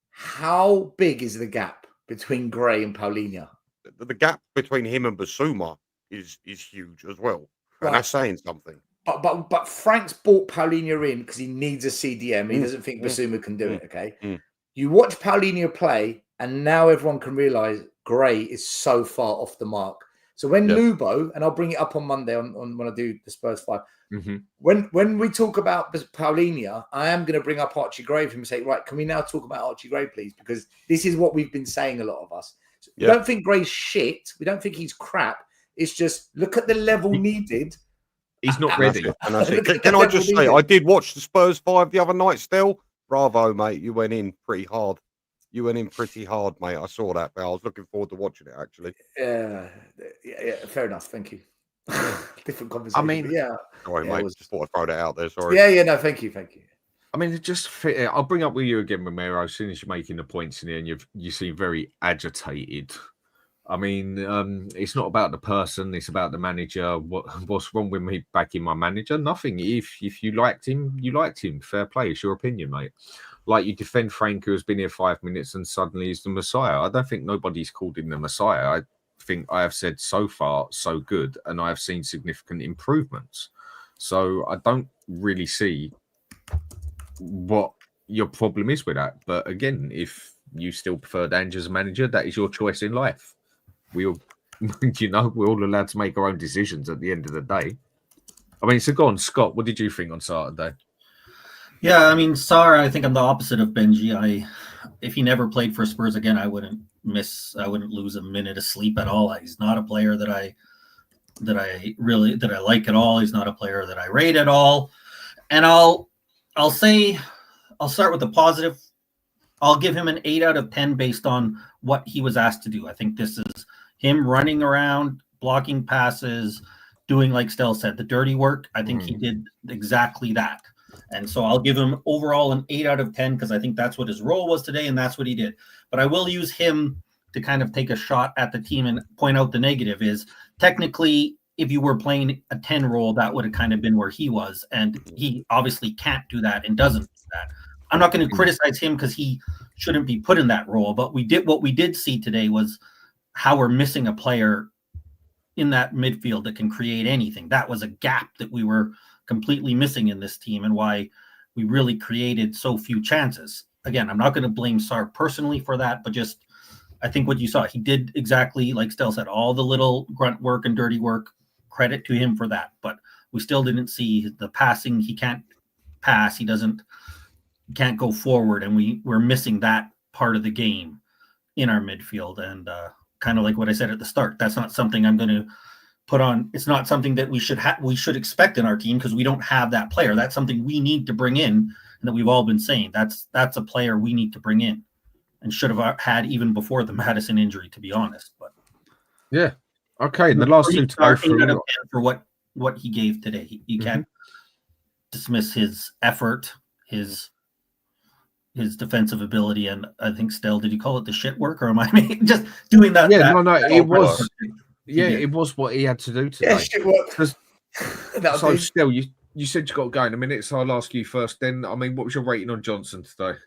How big is the gap between Gray and Paulinho? The gap between him and Basuma is huge as well. Right. And that's saying something. But Frank's bought Paulinho in because he needs a CDM. He doesn't think Basuma can do it. Okay. You watch Paulinho play, and now everyone can realize Gray is so far off the mark. So when Lubo, and I'll bring it up on Monday on when I do the Spurs 5, when we talk about Paulinho, I am going to bring up Archie Gray for him and say, right, can we now talk about Archie Gray, please? Because this is what we've been saying, a lot of us. So we don't think Gray's shit. We don't think he's crap. It's just look at the level needed. He's not ready. And that's it. Can I just say, I did watch the Spurs 5 the other night still. Bravo, mate. You went in pretty hard. Mate. I saw that, but I was looking forward to watching it, actually. Yeah, fair enough. Thank you. Different conversation. I mean, Sorry, mate. Just thought I'd throw that out there. Sorry. No, thank you. I mean, it just fit. I'll bring up with you again, Romero, as soon as you're making the points in here and you seem very agitated. I mean, it's not about the person, it's about the manager. What's wrong with me backing my manager? Nothing. If you liked him, you liked him. Fair play. It's your opinion, mate. Like you defend Frank, who has been here 5 minutes and suddenly he's the Messiah. I don't think nobody's called him the Messiah. I think I have said so far so good, and I have seen significant improvements. So I don't really see what your problem is with that. But again, if you still prefer Ange as a manager, that is your choice in life. We all, we're all allowed to make our own decisions at the end of the day. I mean, so go on, Scott, what did you think on Saturday? Yeah, I mean, Sarr, I think I'm the opposite of Benji. If he never played for Spurs again, I wouldn't lose a minute of sleep at all. He's not a player that I like at all. He's not a player that I rate at all. And I'll start with the positive. I'll give him an 8 out of 10 based on what he was asked to do. I think this is him running around, blocking passes, doing, like Stell said, the dirty work. I think he did exactly that. And so I'll give him overall an 8 out of 10 because I think that's what his role was today and that's what he did. But I will use him to kind of take a shot at the team and point out the negative is technically if you were playing a 10 role, that would have kind of been where he was. And he obviously can't do that and doesn't do that. I'm not going to criticize him because he shouldn't be put in that role. But what we did see today was how we're missing a player in that midfield that can create anything. That was a gap that we were completely missing in this team and why we really created so few chances. Again, I'm not going to blame Sarr personally for that, but just I think what you saw, he did exactly like Stell said, all the little grunt work and dirty work. Credit to him for that, but we still didn't see the passing. He can't pass. He can't go forward, and we're missing that part of the game in our midfield. And kind of like what I said at the start, that's not something I'm going to put on. It's not something that we should expect in our team because we don't have that player. That's something we need to bring in, and that we've all been saying that's a player we need to bring in, and should have had even before the Madison injury, to be honest. But yeah. Okay, the last two to go through for what he gave today. You can't dismiss his effort, his defensive ability, and I think Stell, did you call it the shit work, or am I just doing that? Yeah, no, it was. Yeah, it was what he had to do today. Yeah, shit work. So Stell, you said you got to go in a minute, so I'll ask you first. Then, I mean, what was your rating on Johnson today?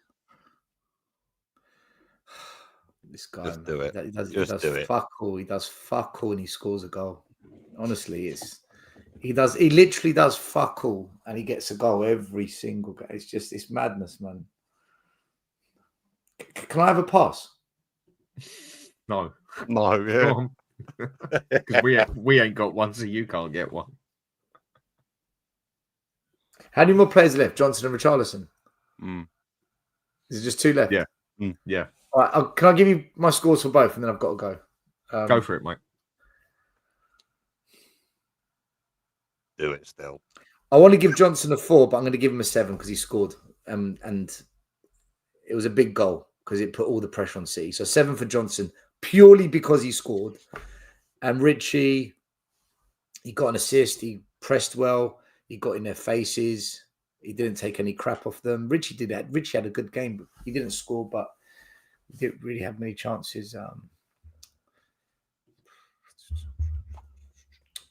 This guy, just do it. He does do it. Fuck all. He does fuck all, and he scores a goal. Honestly, he literally does fuck all, and he gets a goal every single game. It's madness, man. Can I have a pass? No, yeah. Because we ain't got one, so you can't get one. How many more players left? Johnson and Richarlison. Is it just 2 left? Yeah, yeah. All right, can I give you my scores for both, and then I've got to go. Go for it, mate. Do it still. I want to give Johnson a 4, but I'm going to give him a 7 because he scored, and it was a big goal because it put all the pressure on City. So 7 for Johnson purely because he scored, and Richie, he got an assist. He pressed well. He got in their faces. He didn't take any crap off them. Richie did that. Richie had a good game, but he didn't score, but he didn't really have many chances.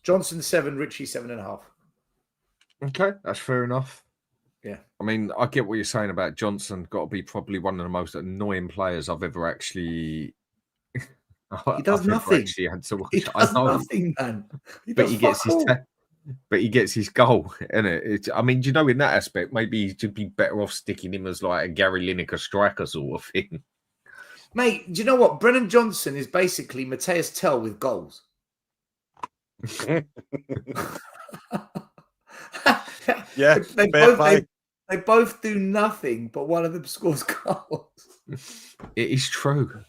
Johnson 7, Richie 7.5. Okay, that's fair enough. Yeah. I mean, I get what you're saying about Johnson. Got to be probably one of the most annoying players I've ever actually. He does nothing. Actually had to watch. He does nothing, man. But he gets his goal, innit? I mean, do you know, in that aspect, maybe he should be better off sticking him as like a Gary Lineker striker sort of thing. Mate, do you know what? Brennan Johnson is basically Matthias Tell with goals. Yeah, they both do nothing, but one of them scores goals. It is true.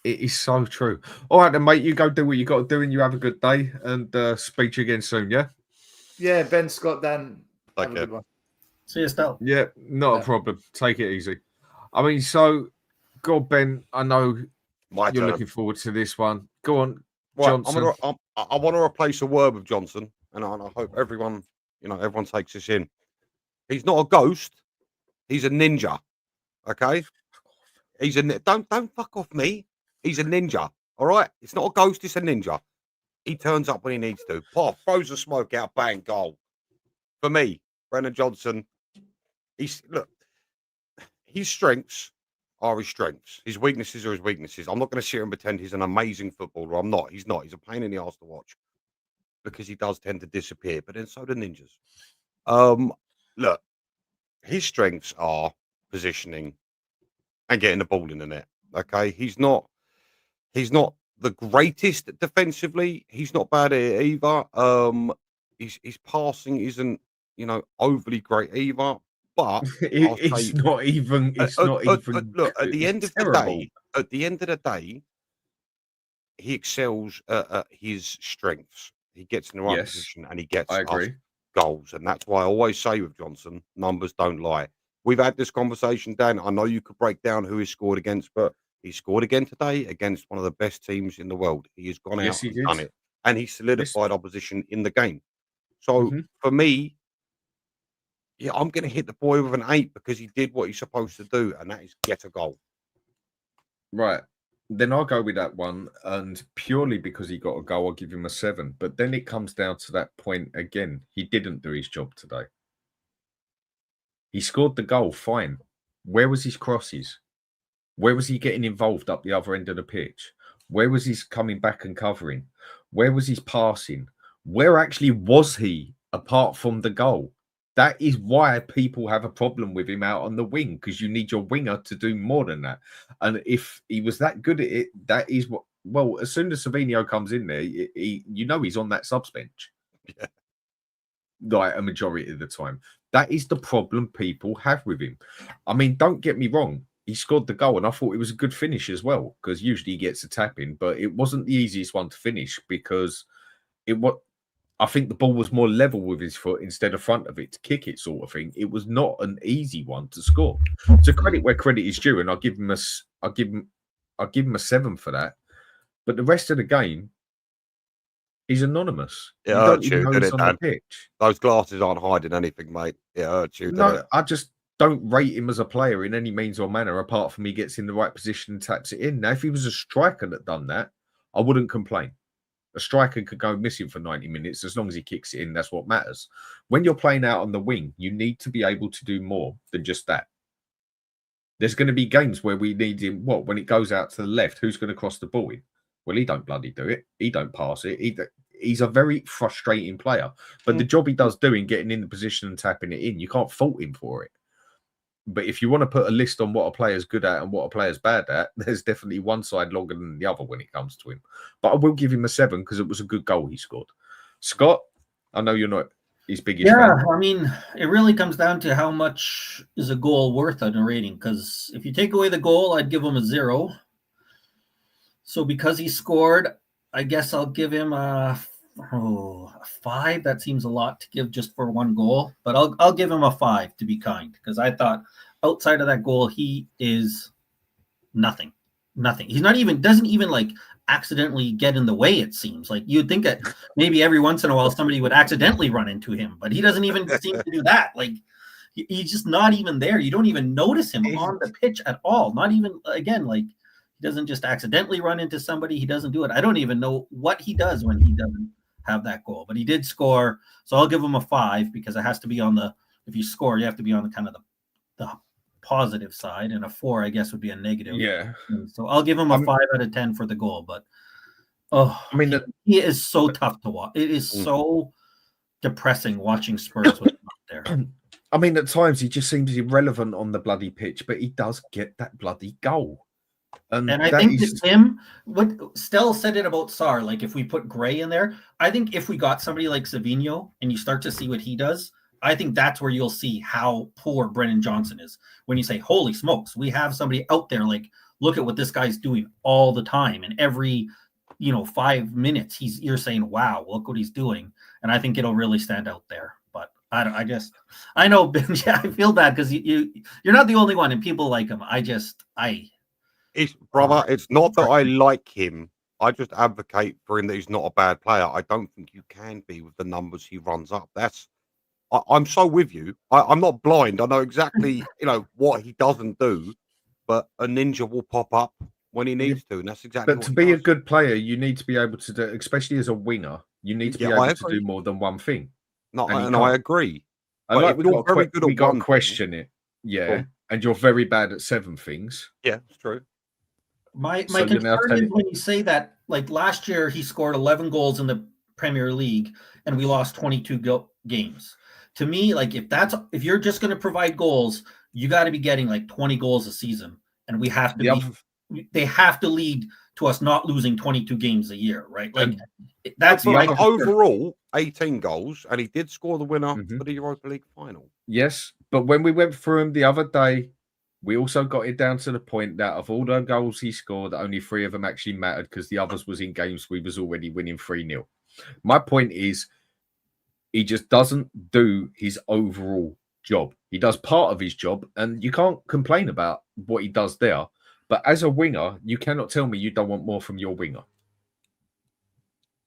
It is so true. All right, then, mate, you go do what you got to do, and you have a good day, and speak to you again soon. Yeah. Yeah, Ben, Scott, Dan. Okay. See you, Stell. Yeah, not a problem. Take it easy. I mean, so, God, Ben, I know you're looking forward to this one. Go on, Johnson. I want to replace a word with Johnson, and I hope everyone takes this in. He's not a ghost. He's a ninja. Okay. Don't fuck off me. He's a ninja. All right. It's not a ghost. It's a ninja. He turns up when he needs to. Throws the smoke out. Bang. Goal. For me, Brennan Johnson. His strengths are his strengths. His weaknesses are his weaknesses. I'm not going to sit here and pretend he's an amazing footballer. I'm not. He's not. He's a pain in the arse to watch because he does tend to disappear. But then so do ninjas. Look, his strengths are positioning and getting the ball in the net. Okay, he's not the greatest defensively. He's not bad at it either. His passing isn't overly great either. But it's not even. Look, at the end of the day, he excels at his strengths. He gets in the right position and he gets goals, and that's why I always say with Johnson, numbers don't lie. We've had this conversation, Dan. I know you could break down who he scored against, but he scored again today against one of the best teams in the world. He has gone out and done it. and he solidified our position in the game. So Mhm. for me, yeah, I'm going to hit the boy with an 8 because he did what he's supposed to do, and that is get a goal. Right. Then I'll go with that one. And purely because he got a goal, I'll give him a 7. But then it comes down to that point again. He didn't do his job today. He scored the goal, fine. Where was his crosses? Where was he getting involved up the other end of the pitch? Where was he coming back and covering? Where was his passing? Where actually was he apart from the goal? That is why people have a problem with him out on the wing, because you need your winger to do more than that. And if he was that good at it, that is what. Well, as soon as Savinho comes in there, you know he's on that subs bench. Yeah. Like a majority of the time. That is the problem people have with him. I mean, don't get me wrong. He scored the goal, and I thought it was a good finish as well, because usually he gets a tap in, but it wasn't the easiest one to finish because I think the ball was more level with his foot instead of front of it to kick it, sort of thing. It was not an easy one to score. To credit where credit is due, and I'll give him a 7 for that. But the rest of the game, he's anonymous. It You hurts don't even you, know did he's it, on the Dan? pitch. Those glasses aren't hiding anything, mate. It hurts you. No, It? I just don't rate him as a player in any means or manner, apart from he gets in the right position and taps it in. Now, if he was a striker that done that, I wouldn't complain. A striker could go missing for 90 minutes. As long as he kicks it in, that's what matters. When you're playing out on the wing, you need to be able to do more than just that. There's going to be games where we need him. What, when it goes out to the left, who's going to cross the ball in? Well, he don't bloody do it. He don't pass it. He's a very frustrating player. But the job he does doing, getting in the position and tapping it in, you can't fault him for it. But if you want to put a list on what a player's good at and what a player's bad at, there's definitely one side longer than the other when it comes to him. But I will give him a 7 because it was a good goal he scored. Scott, I know you're not his biggest fan. I mean, it really comes down to how much is a goal worth on a rating. Because if you take away the goal, I'd give him a 0. So because he scored, I guess I'll give him a 5. That seems a lot to give just for one goal, but I'll give him a 5 to be kind, because I thought outside of that goal he is nothing. He's not even doesn't even like accidentally get in the way. It seems like you'd think that maybe every once in a while somebody would accidentally run into him, but he doesn't even seem to do that. Like he's just not even there. You don't even notice him on the pitch at all. Not even again like. He doesn't just accidentally run into somebody. He doesn't do it. I don't even know what he does when he doesn't have that goal, but he did score. So I'll give him a 5 because it has to be on the, if you score, you have to be on the kind of the positive side, and a 4, I guess, would be a negative. Yeah. So I'll give him a 5 out of 10 for the goal, but I mean, he is so tough to watch. It is so depressing watching Spurs with him up there. I mean, at times he just seems irrelevant on the bloody pitch, but he does get that bloody goal. And I think that him, what Stell said it about Sarr, like if we put Gray in there, I think if we got somebody like Savinho and you start to see what he does, I think that's where you'll see how poor Brennan Johnson is. When you say, holy smokes, we have somebody out there, like, look at what this guy's doing all the time. And every, 5 minutes, you're saying, wow, look what he's doing. And I think it'll really stand out there. But I know, Ben, I feel bad because you're not the only one and people like him. It's not that I like him. I just advocate for him that he's not a bad player. I don't think you can be with the numbers he runs up. I'm so with you. I'm not blind. I know exactly, what he doesn't do, but a ninja will pop up when he needs to, and that's exactly. But to be a good player, you need to be able to do, especially as a winger, you need to be able to do more than one thing. And I agree. And like, you're very good at one question it, yeah, and you're very bad at 7 things. Yeah, it's true. My concern is when you say that, like last year he scored 11 goals in the Premier League and we lost 22 games. To me, like if you're just going to provide goals, you got to be getting like 20 goals a season, and we have to they have to lead to us not losing 22 games a year, right? Like that's what overall 18 goals, and he did score the winner for the Europa League final. Yes, but when we went through him the other day, we also got it down to the point that of all the goals he scored, only 3 of them actually mattered because the others was in games we was already winning 3-0. My point is, he just doesn't do his overall job. He does part of his job, and you can't complain about what he does there. But as a winger, you cannot tell me you don't want more from your winger.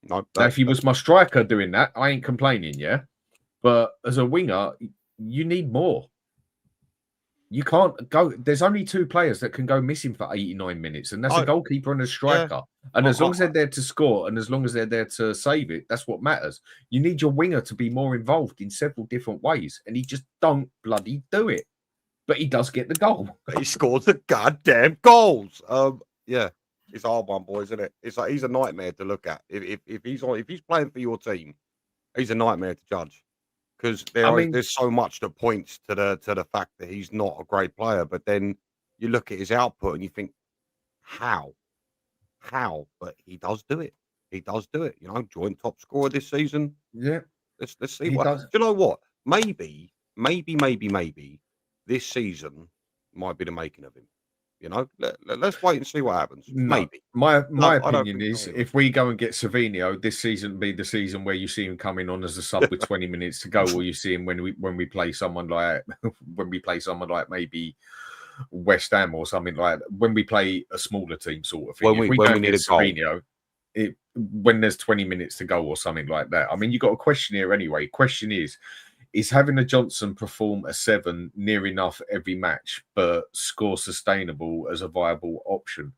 No, Now, if he was my striker doing that, I ain't complaining, yeah. But as a winger, you need more. You can't go. There's only two players that can go missing for 89 minutes, and that's a goalkeeper and a striker. And as long as they're there to score, and as long as they're there to save it, that's what matters. You need your winger to be more involved in several different ways, and he just don't bloody do it. But he does get the goal. He scores the goddamn goals. Yeah, it's a hard one, boys, isn't it? It's like he's a nightmare to look at. If he's playing for your team, he's a nightmare to judge. Because there's so much that points to the fact that he's not a great player, but then you look at his output and you think, how? But he does do it. He does do it. You know, joint top scorer this season. Yeah, let's see what. Do you know what? Maybe this season might be the making of him. You know, let's wait and see what happens. No, Maybe. My opinion is if we go and get Savinho, this season be the season where you see him coming on as a sub with 20 minutes to go, or you see him when we play someone like maybe West Ham or something like that, when we play a smaller team sort of thing. When we need a Savinho, when there's 20 minutes to go or something like that. I mean, you got a question here anyway. Question is having a Johnson perform a 7 near enough every match, but score sustainable as a viable option?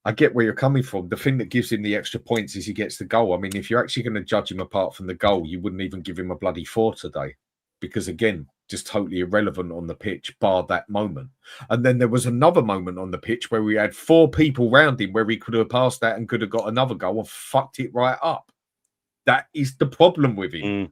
I get where you're coming from. The thing that gives him the extra points is he gets the goal. I mean, if you're actually going to judge him apart from the goal, you wouldn't even give him a bloody 4 today. Because again, just totally irrelevant on the pitch, bar that moment. And then there was another moment on the pitch where we had 4 people round him where he could have passed that and could have got another goal and fucked it right up. That is the problem with him.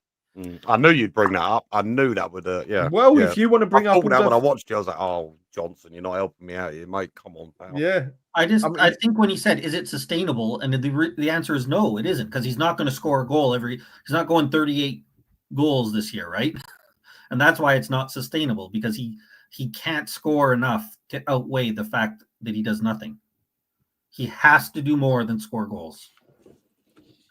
I knew you'd bring that up. I knew that would, yeah. Well, if you want to bring up that when I watched you, I was like, "Oh, Johnson, you're not helping me out here, mate. Come on, pal." Yeah, I think when he said, "Is it sustainable?" and the answer is no, it isn't, because he's not going to score a goal he's not going 38 goals this year, right? And that's why it's not sustainable, because he can't score enough to outweigh the fact that he does nothing. He has to do more than score goals,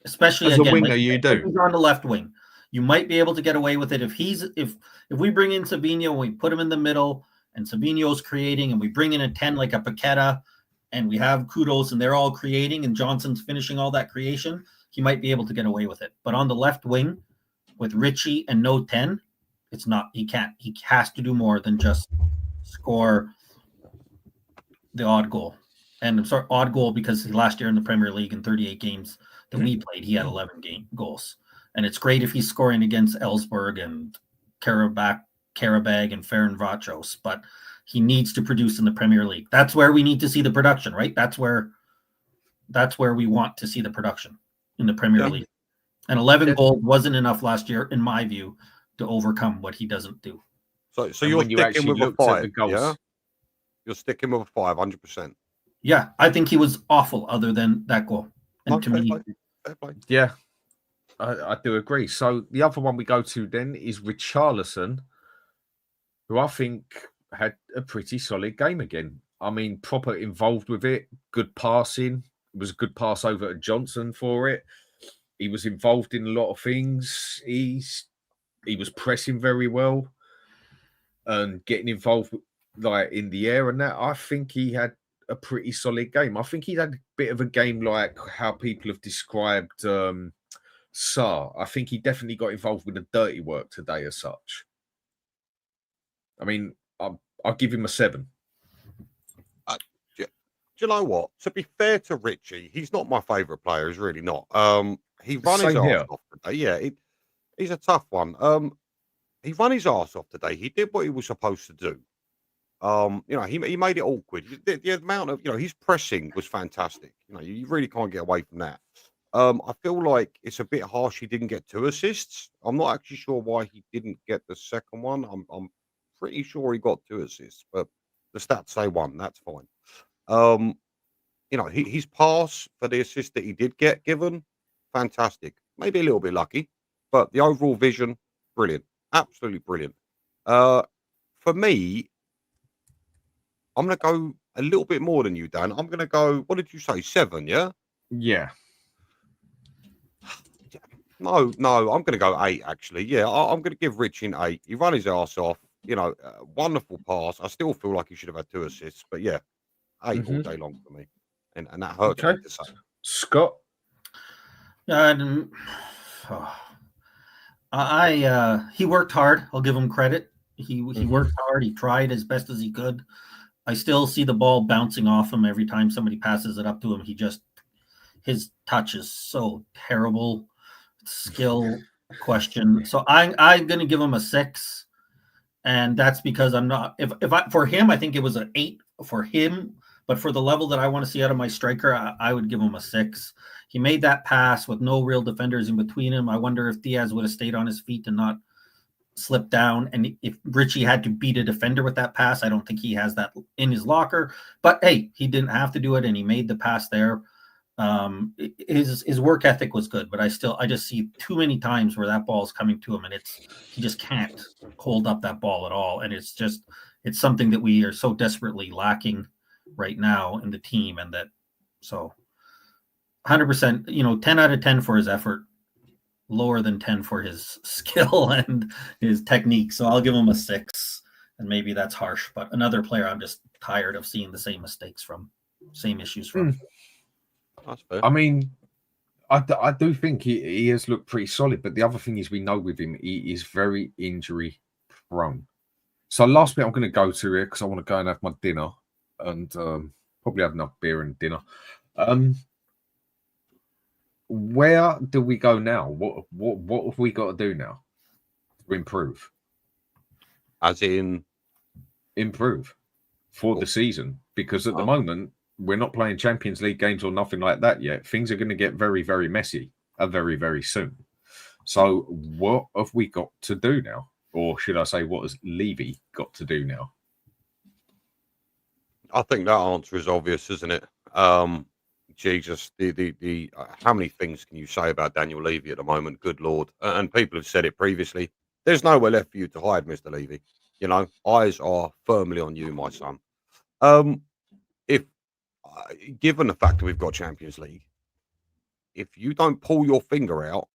especially as again, a winger. You do. He's on the left wing. You might be able to get away with it if we bring in Savinho and we put him in the middle and Savinho's creating, and we bring in a 10 like a Paqueta and we have Kudos and they're all creating and Johnson's finishing all that creation, he might be able to get away with it. But on the left wing with Richie and no 10, it's not. He can't. He has to do more than just score the odd goal. And I'm sorry, odd goal, because last year in the Premier League in 38 games that we played, he had 11 goals. And it's great if he's scoring against Ellsberg and Karabakh and Ferencváros, but he needs to produce in the Premier League. That's where we need to see the production, right? That's where we want to see the production, in the Premier League. And 11 goals wasn't enough last year, in my view, to overcome what he doesn't do. So you're sticking with a 5, yeah? You're sticking with a 5, 100%. Yeah, I think he was awful other than that goal. And to me, fair play. Yeah, I do agree. So the other one we go to then is Richarlison, who I think had a pretty solid game again. I mean, proper involved with it, good passing. It was a good pass over to Johnson for it. He was involved in a lot of things. He was pressing very well and getting involved like in the air and that. I think he had a pretty solid game. I think he had a bit of a game like how people have described Sarr. I think he definitely got involved with the dirty work today as such. I mean, I'll give him a 7. Do you know what? To be fair to Richie, he's not my favourite player. He's really not. He ran his arse off today. Yeah, he's a tough one. He ran his arse off today. He did what he was supposed to do. You know, he made it awkward. The amount of, his pressing was fantastic. You really can't get away from that. I feel like it's a bit harsh he didn't get 2 assists. I'm not actually sure why he didn't get the second one. I'm pretty sure he got 2 assists, but the stats say 1. That's fine. His pass for the assist that he did get given, fantastic. Maybe a little bit lucky, but the overall vision, brilliant. Absolutely brilliant. For me, I'm going to go a little bit more than you, Dan. I'm going to go, what did you say, 7, yeah? Yeah. No, I'm going to go 8, actually. Yeah, I'm going to give Rich an 8. He ran his ass off. Wonderful pass. I still feel like he should have had 2 assists, but yeah, 8 all day long for me. And that hurts me to say. Scott? Um, he worked hard. I'll give him credit. He worked hard. He tried as best as he could. I still see the ball bouncing off him every time somebody passes it up to him. His touch is so terrible. Skill question. So I'm going to give him a 6, and that's because I'm not. For him, I think it was an 8 for him. But for the level that I want to see out of my striker, I would give him a 6. He made that pass with no real defenders in between him. I wonder if Diaz would have stayed on his feet and not slipped down. And if Richie had to beat a defender with that pass, I don't think he has that in his locker. But hey, he didn't have to do it, and he made the pass there. His work ethic was good, but I just see too many times where that ball is coming to him, and he just can't hold up that ball at all. And it's something that we are so desperately lacking right now in the team, and that so 100%, 10 out of 10 for his effort, lower than 10 for his skill and his technique. So I'll give him a 6, and maybe that's harsh, but another player I'm just tired of seeing the same mistakes from, same issues from. That's fair. I mean, I do think he has looked pretty solid, but the other thing is we know with him, he is very injury prone. So last bit I'm going to go to here because I want to go and have my dinner and probably have enough beer and dinner. Where do we go now? What have we got to do now to improve? As in improve for the season, because at the moment we're not playing Champions League games or nothing like that yet. Things are going to get very, very messy very, very soon. So what have we got to do now? Or should I say, what has Levy got to do now? I think that answer is obvious, isn't it? Jesus, the how many things can you say about Daniel Levy at the moment? Good Lord. And people have said it previously. There's nowhere left for you to hide, Mr. Levy. Eyes are firmly on you, my son. If given the fact that we've got Champions League, if you don't pull your finger out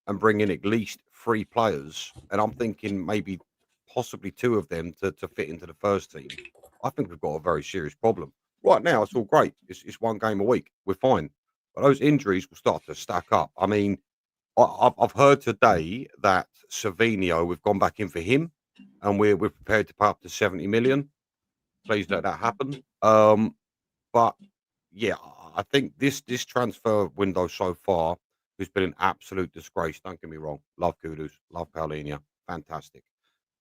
and bring in at least 3 players, and I'm thinking maybe possibly 2 of them to fit into the first team, I think we've got a very serious problem. Right now, it's all great. It's 1 game a week. We're fine. But those injuries will start to stack up. I mean, I've heard today that Savinho, we've gone back in for him, and we're prepared to pay up to 70 million. Please let that happen. But yeah, I think this transfer window so far has been an absolute disgrace. Don't get me wrong. Love Kudus, love Paulinho, fantastic.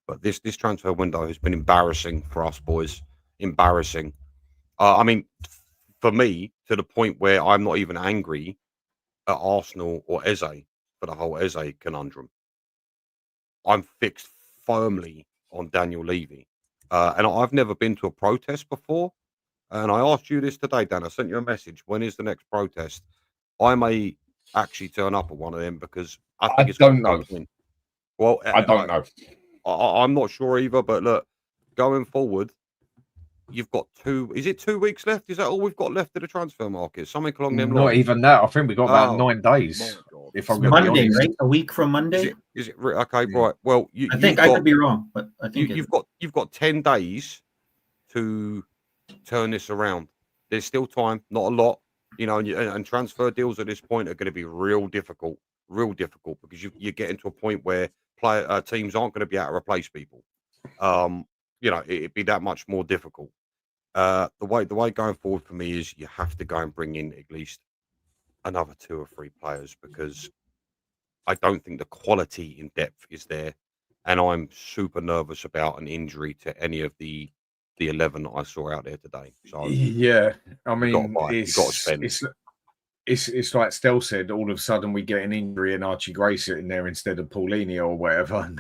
But this transfer window has been embarrassing for us boys. Embarrassing. I mean, for me, to the point where I'm not even angry at Arsenal or Eze for the whole Eze conundrum. I'm fixed firmly on Daniel Levy. And I've never been to a protest before. And I asked you this today, Dan. I sent you a message. When is the next protest? I may actually turn up at one of them because I think it's don't know. Well, I don't know. I'm not sure either. But look, going forward, you've got 2. Is it 2 weeks left? Is that all we've got left of the transfer market? Something along them lines. Not even that. I think we got about 9 days. If I'm Monday, right? A week from Monday. Is it okay? Right. Well, I think I could be wrong, but I think you've got 10 days to turn this around. There's still time, not a lot, and transfer deals at this point are going to be real difficult because you're getting to a point where teams aren't going to be able to replace people. It'd be that much more difficult. The way going forward for me is you have to go and bring in at least another 2 or 3 players because I don't think the quality in depth is there, and I'm super nervous about an injury to any of the 11 that I saw out there today. So yeah, I mean, you've got to spend. It's like Stel said. All of a sudden, we get an injury and Archie Gray sitting there instead of Paulinho or whatever, and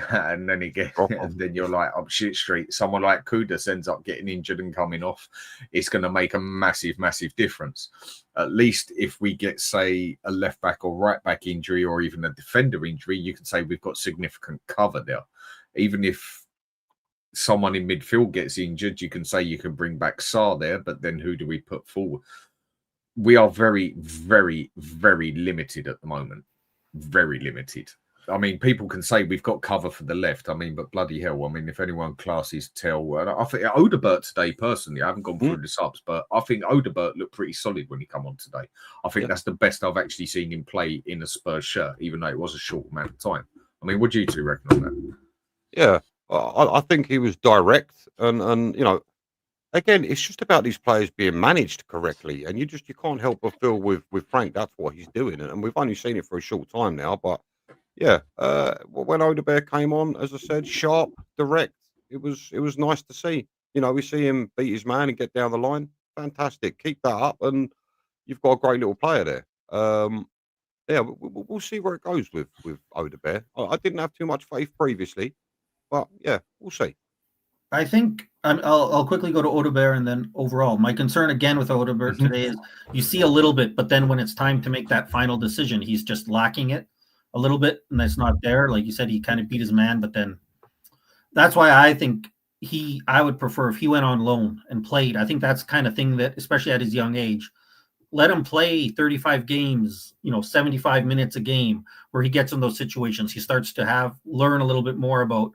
then and then you're like up shit street. Someone like Kudus ends up getting injured and coming off. It's going to make a massive, massive difference. At least if we get, say, a left back or right back injury, or even a defender injury, you can say we've got significant cover there. Even if someone in midfield gets injured, you can say you can bring back Sarr there, but then who do we put forward? We are very, very, very limited at the moment. Very limited. I mean, people can say we've got cover for the left. I mean, but bloody hell, I mean, if anyone classes Tell, and I think Odegaard today, personally, I haven't gone through the subs, but I think Odegaard looked pretty solid when he come on today. I think that's the best I've actually seen him play in a Spurs shirt, even though it was a short amount of time. I mean, what do you two reckon on that? Yeah, I think he was direct, and you know, again, it's just about these players being managed correctly, and you can't help but feel with Frank that's what he's doing, and we've only seen it for a short time now, but yeah, when Odegaard came on, as I said, sharp, direct, it was nice to see. You know, we see him beat his man and get down the line. Fantastic, keep that up, and you've got a great little player there. Yeah, we'll see where it goes with Odegaard. I didn't have too much faith previously, but yeah, we'll see. I think I'll quickly go to Odegaard and then overall. My concern again with Odegaard today is you see a little bit, but then when it's time to make that final decision, he's just lacking it a little bit, and that's not there. Like you said, he kind of beat his man, but then that's why I think I would prefer if he went on loan and played. I think that's kind of thing that, especially at his young age, let him play 35 games, 75 minutes a game, where he gets in those situations. He starts to learn a little bit more about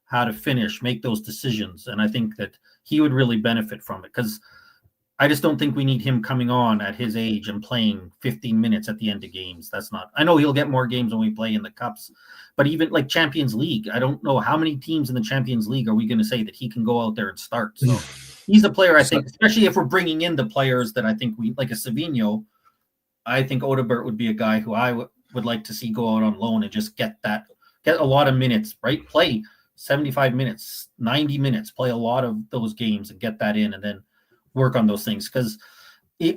how to finish, make those decisions. And I think that he would really benefit from it, because I just don't think we need him coming on at his age and playing 15 minutes at the end of games. I know he'll get more games when we play in the cups, but even like Champions League, I don't know how many teams in the Champions League are we going to say that he can go out there and start. So he's a player, I think, especially if we're bringing in the players that I think we like, a Savinho. I think Odegaard would be a guy who I would like to see go out on loan and just get a lot of minutes, right? Play 75 minutes, 90 minutes, play a lot of those games and get that in, and then work on those things, because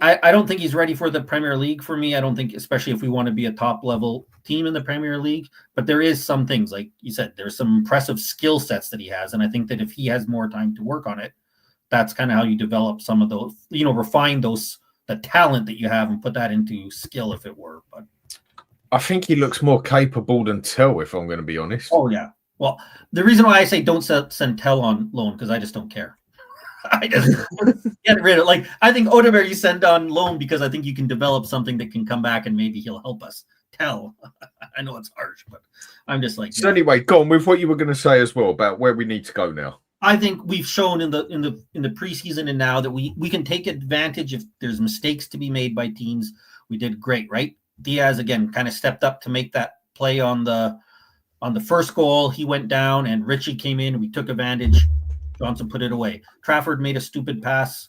I don't think he's ready for the Premier League for me. I don't think, especially if we want to be a top level team in the Premier League, but there is some things, like you said, there's some impressive skill sets that he has. And I think that if he has more time to work on it, that's kind of how you develop some of those, refine the talent that you have and put that into skill, if it were. But I think he looks more capable than Tell, if I'm going to be honest. Oh yeah. Well, the reason why I say don't send Tell on loan, because I just don't care. I just get rid of, like, I think Odegaard you send on loan because I think you can develop something that can come back and maybe he'll help us. Tell, I know it's harsh, but I'm just like. So anyway, go on with what you were going to say as well about where we need to go now. I think we've shown in the preseason and now that we can take advantage if there's mistakes to be made by teams. We did great, right? Diaz again kind of stepped up to make that play on the first goal. He went down and Richie came in. We took advantage. Johnson put it away. Trafford made a stupid pass.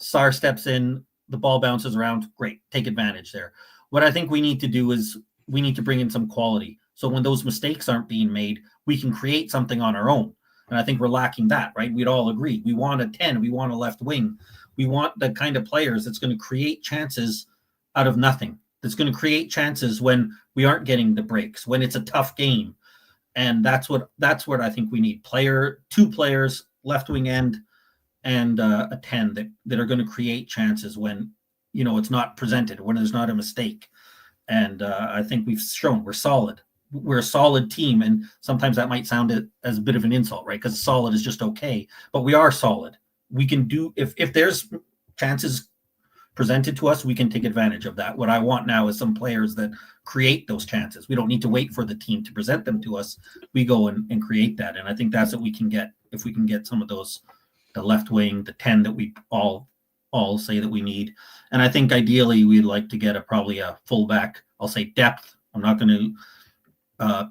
Sarr steps in. The ball bounces around. Great. Take advantage there. What I think we need to do is we need to bring in some quality. So when those mistakes aren't being made, we can create something on our own. And I think we're lacking that, right? We'd all agree. We want a 10. We want a left wing. We want the kind of players that's going to create chances out of nothing. That's going to create chances when we aren't getting the breaks, when it's a tough game. And that's what I think we need. Two players, left wing end, and a 10 that are going to create chances when it's not presented, when there's not a mistake. And I think we've shown we're solid. We're a solid team, and sometimes that might sound as a bit of an insult, right? Because solid is just okay, but we are solid. We can do if there's chances presented to us, we can take advantage of that. What I want now is some players that create those chances. We don't need to wait for the team to present them to us. We go and create that. And I think that's what we can get if we can get some of those, the left wing, the 10 that we all say that we need. And I think ideally we'd like to get probably a fullback. I'll say depth. I'm not going to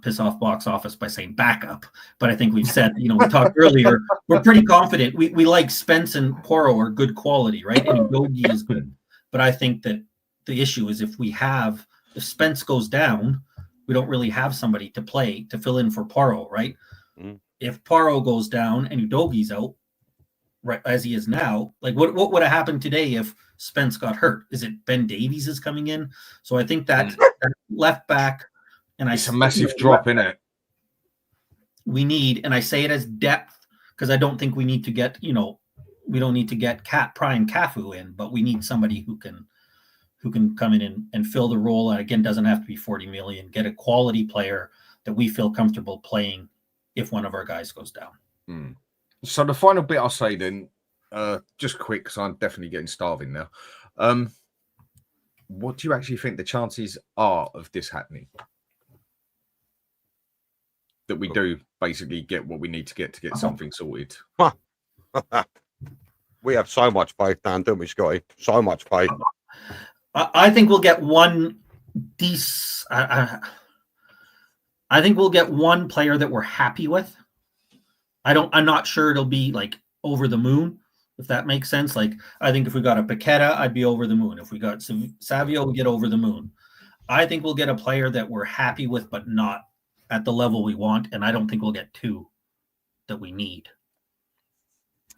piss off box office by saying backup, but I think we've said, we talked earlier, we're pretty confident. We like Spence and Porro are good quality, right? And Gogi is good. But I think that the issue is if Spence goes down, we don't really have somebody to play to fill in for Porro, right? Mm. If Porro goes down and Udogi's out, right, as he is now, like what would have happened today if Spence got hurt? Is it Ben Davies is coming in? So I think that left back, and it's a massive drop in it. We need, and I say it as depth because I don't think we need to get, we don't need to get Prime Cafu in, but we need somebody who can come in and fill the role. And again, doesn't have to be 40 million. Get a quality player that we feel comfortable playing if one of our guys goes down. Mm. So the final bit I'll say then, just quick, because I'm definitely getting starving now. What do you actually think the chances are of this happening? that we do basically get what we need to get something sorted. We have so much faith, Dan, don't we, Scotty? So much faith. I think we'll get one I think we'll get one player that we're happy with. I'm not sure it'll be like over the moon, if that makes sense. Like, I think if we got a Paqueta, I'd be over the moon. If we got Savio, we get over the moon. I think we'll get a player that we're happy with, but not at the level we want. And I don't think we'll get two that we need.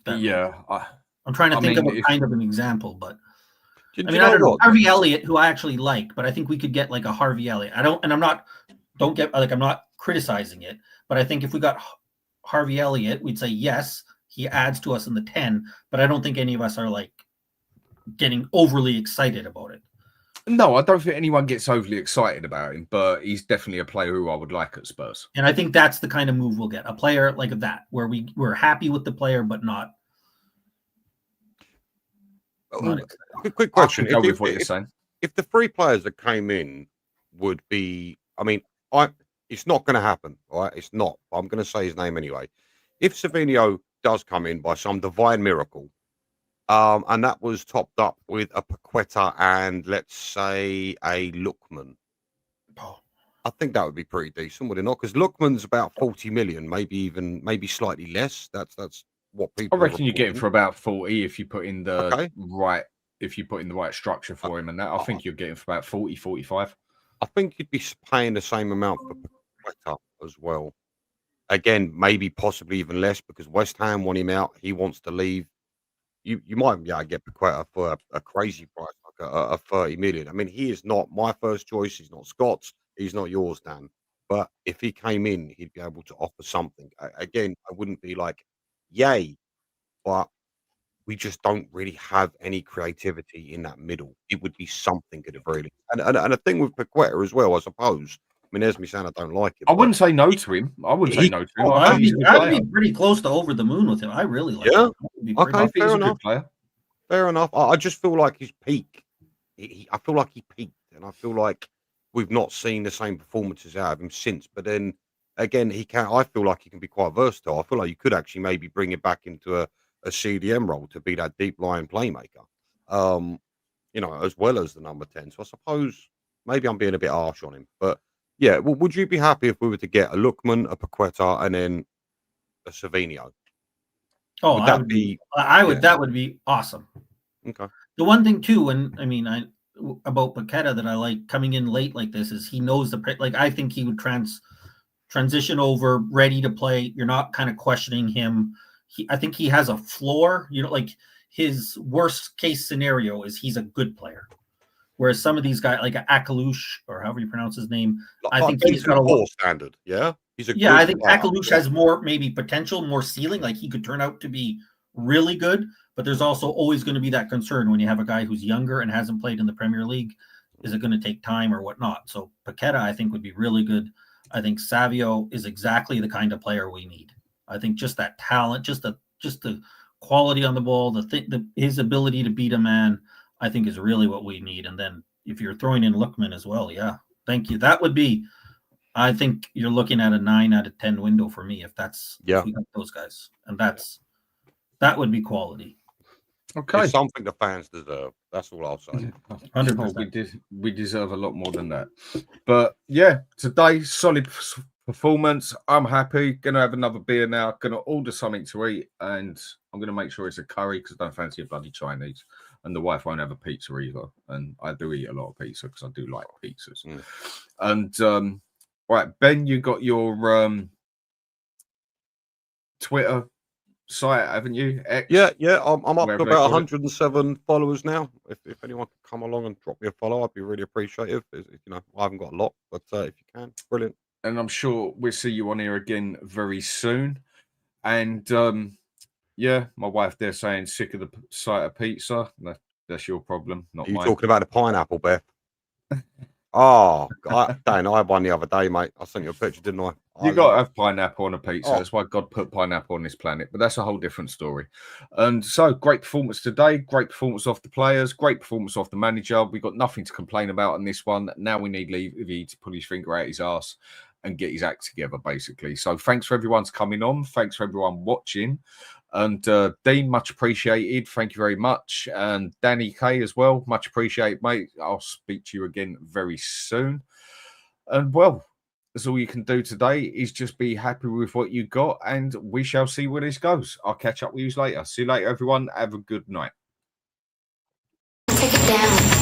I'm trying to think of a kind of an example, but I don't know. Harvey Elliott, who I actually like, but I think we could get like a Harvey Elliott. I'm not criticizing it, but I think if we got Harvey Elliott, we'd say yes, he adds to us in the 10, but I don't think any of us are like getting overly excited about it. No, I don't think anyone gets overly excited about him, but he's definitely a player who I would like at Spurs. And I think that's the kind of move we'll get, a player like that, where we're happy with the player, but not. Quick question. If the three players that came in would be, it's not going to happen, right? It's not. I'm going to say his name anyway. If Savinho does come in by some divine miracle, and that was topped up with a Paqueta and let's say a Lookman, I think that would be pretty decent, would it not? Because Lookman's about 40 million, maybe slightly less. That's what people. I reckon you get him for about 40 if you put in the right structure for him, and that I think you're getting for about 40, 45. I think you'd be paying the same amount for Paqueta as well. Again, maybe possibly even less because West Ham want him out. He wants to leave. You might get Paqueta for a crazy price, like a 30 million. I mean, he is not my first choice. He's not Scott's. He's not yours, Dan. But if he came in, he'd be able to offer something. Again, I wouldn't be like, yay, but we just don't really have any creativity in that middle. It would be something at the very least. And a thing with Paqueta as well, I suppose. I mean, there's me saying I don't like it. I wouldn't say no to him. I'd be pretty close to over the moon with him. I really like him. Okay, fair enough. Fair enough. I just feel like his peak. I feel like he peaked, and I feel like we've not seen the same performances out of him since. But then again, I feel like he can be quite versatile. I feel like you could actually maybe bring it back into a CDM role to be that deep line playmaker, as well as the number 10. So I suppose maybe I'm being a bit harsh on him, but yeah. Well, would you be happy if we were to get a Lookman, a Paqueta, and then a Savinho? Oh, that would be awesome. Okay. The one thing too, about Paqueta that I like coming in late like this is he knows I think he would transition over, ready to play. You're not kind of questioning him. I think he has a floor. Like his worst case scenario is he's a good player. Whereas some of these guys, like Akalush or however you pronounce his name, I think he's got a low standard. Yeah, I think Akalush has more maybe potential, more ceiling. Like he could turn out to be really good. But there's also always going to be that concern when you have a guy who's younger and hasn't played in the Premier League. Is it going to take time or whatnot? So Paqueta, I think, would be really good. I think Savio is exactly the kind of player we need. I think just that talent, just the quality on the ball, his ability to beat a man, I think is really what we need. And then if you're throwing in Lookman as well, yeah, thank you. That would be, I think you're looking at a 9 out of 10 window for me if we got those guys, and that would be quality. Okay, it's something the fans deserve. That's all I'll say. 100%. We deserve a lot more than that. But yeah, today solid performance. I'm happy. Gonna have another beer now. Gonna order something to eat, and I'm gonna make sure it's a curry because I don't fancy a bloody Chinese. And the wife won't have a pizza either. And I do eat a lot of pizza because I do like pizzas. And right, Ben, you got your Twitter site, haven't you? X? Yeah. I'm up to about 107 followers now. If anyone can come along and drop me a follow, I'd be really appreciative. I haven't got a lot, but if you can, brilliant. And I'm sure we'll see you on here again very soon. And my wife there saying sick of the sight of pizza. That's your problem, not mine. Are you talking about the pineapple, Beth? Oh, Dan, I had one the other day, mate. I sent you a picture, didn't I? You got to have pineapple on a pizza. That's why God put pineapple on this planet. But that's a whole different story. And so, great performance today. Great performance off the players. Great performance off the manager. We've got nothing to complain about on this one. Now we need Levy to pull his finger out his arse and get his act together, basically. So thanks for everyone's coming on. Thanks for everyone watching. And Dean, much appreciated. Thank you very much. And Danny K as well, much appreciated, mate. I'll speak to you again very soon. And well, that's all you can do today is just be happy with what you got, and we shall see where this goes. I'll catch up with you later. See you later, everyone. Have a good night. Take it down.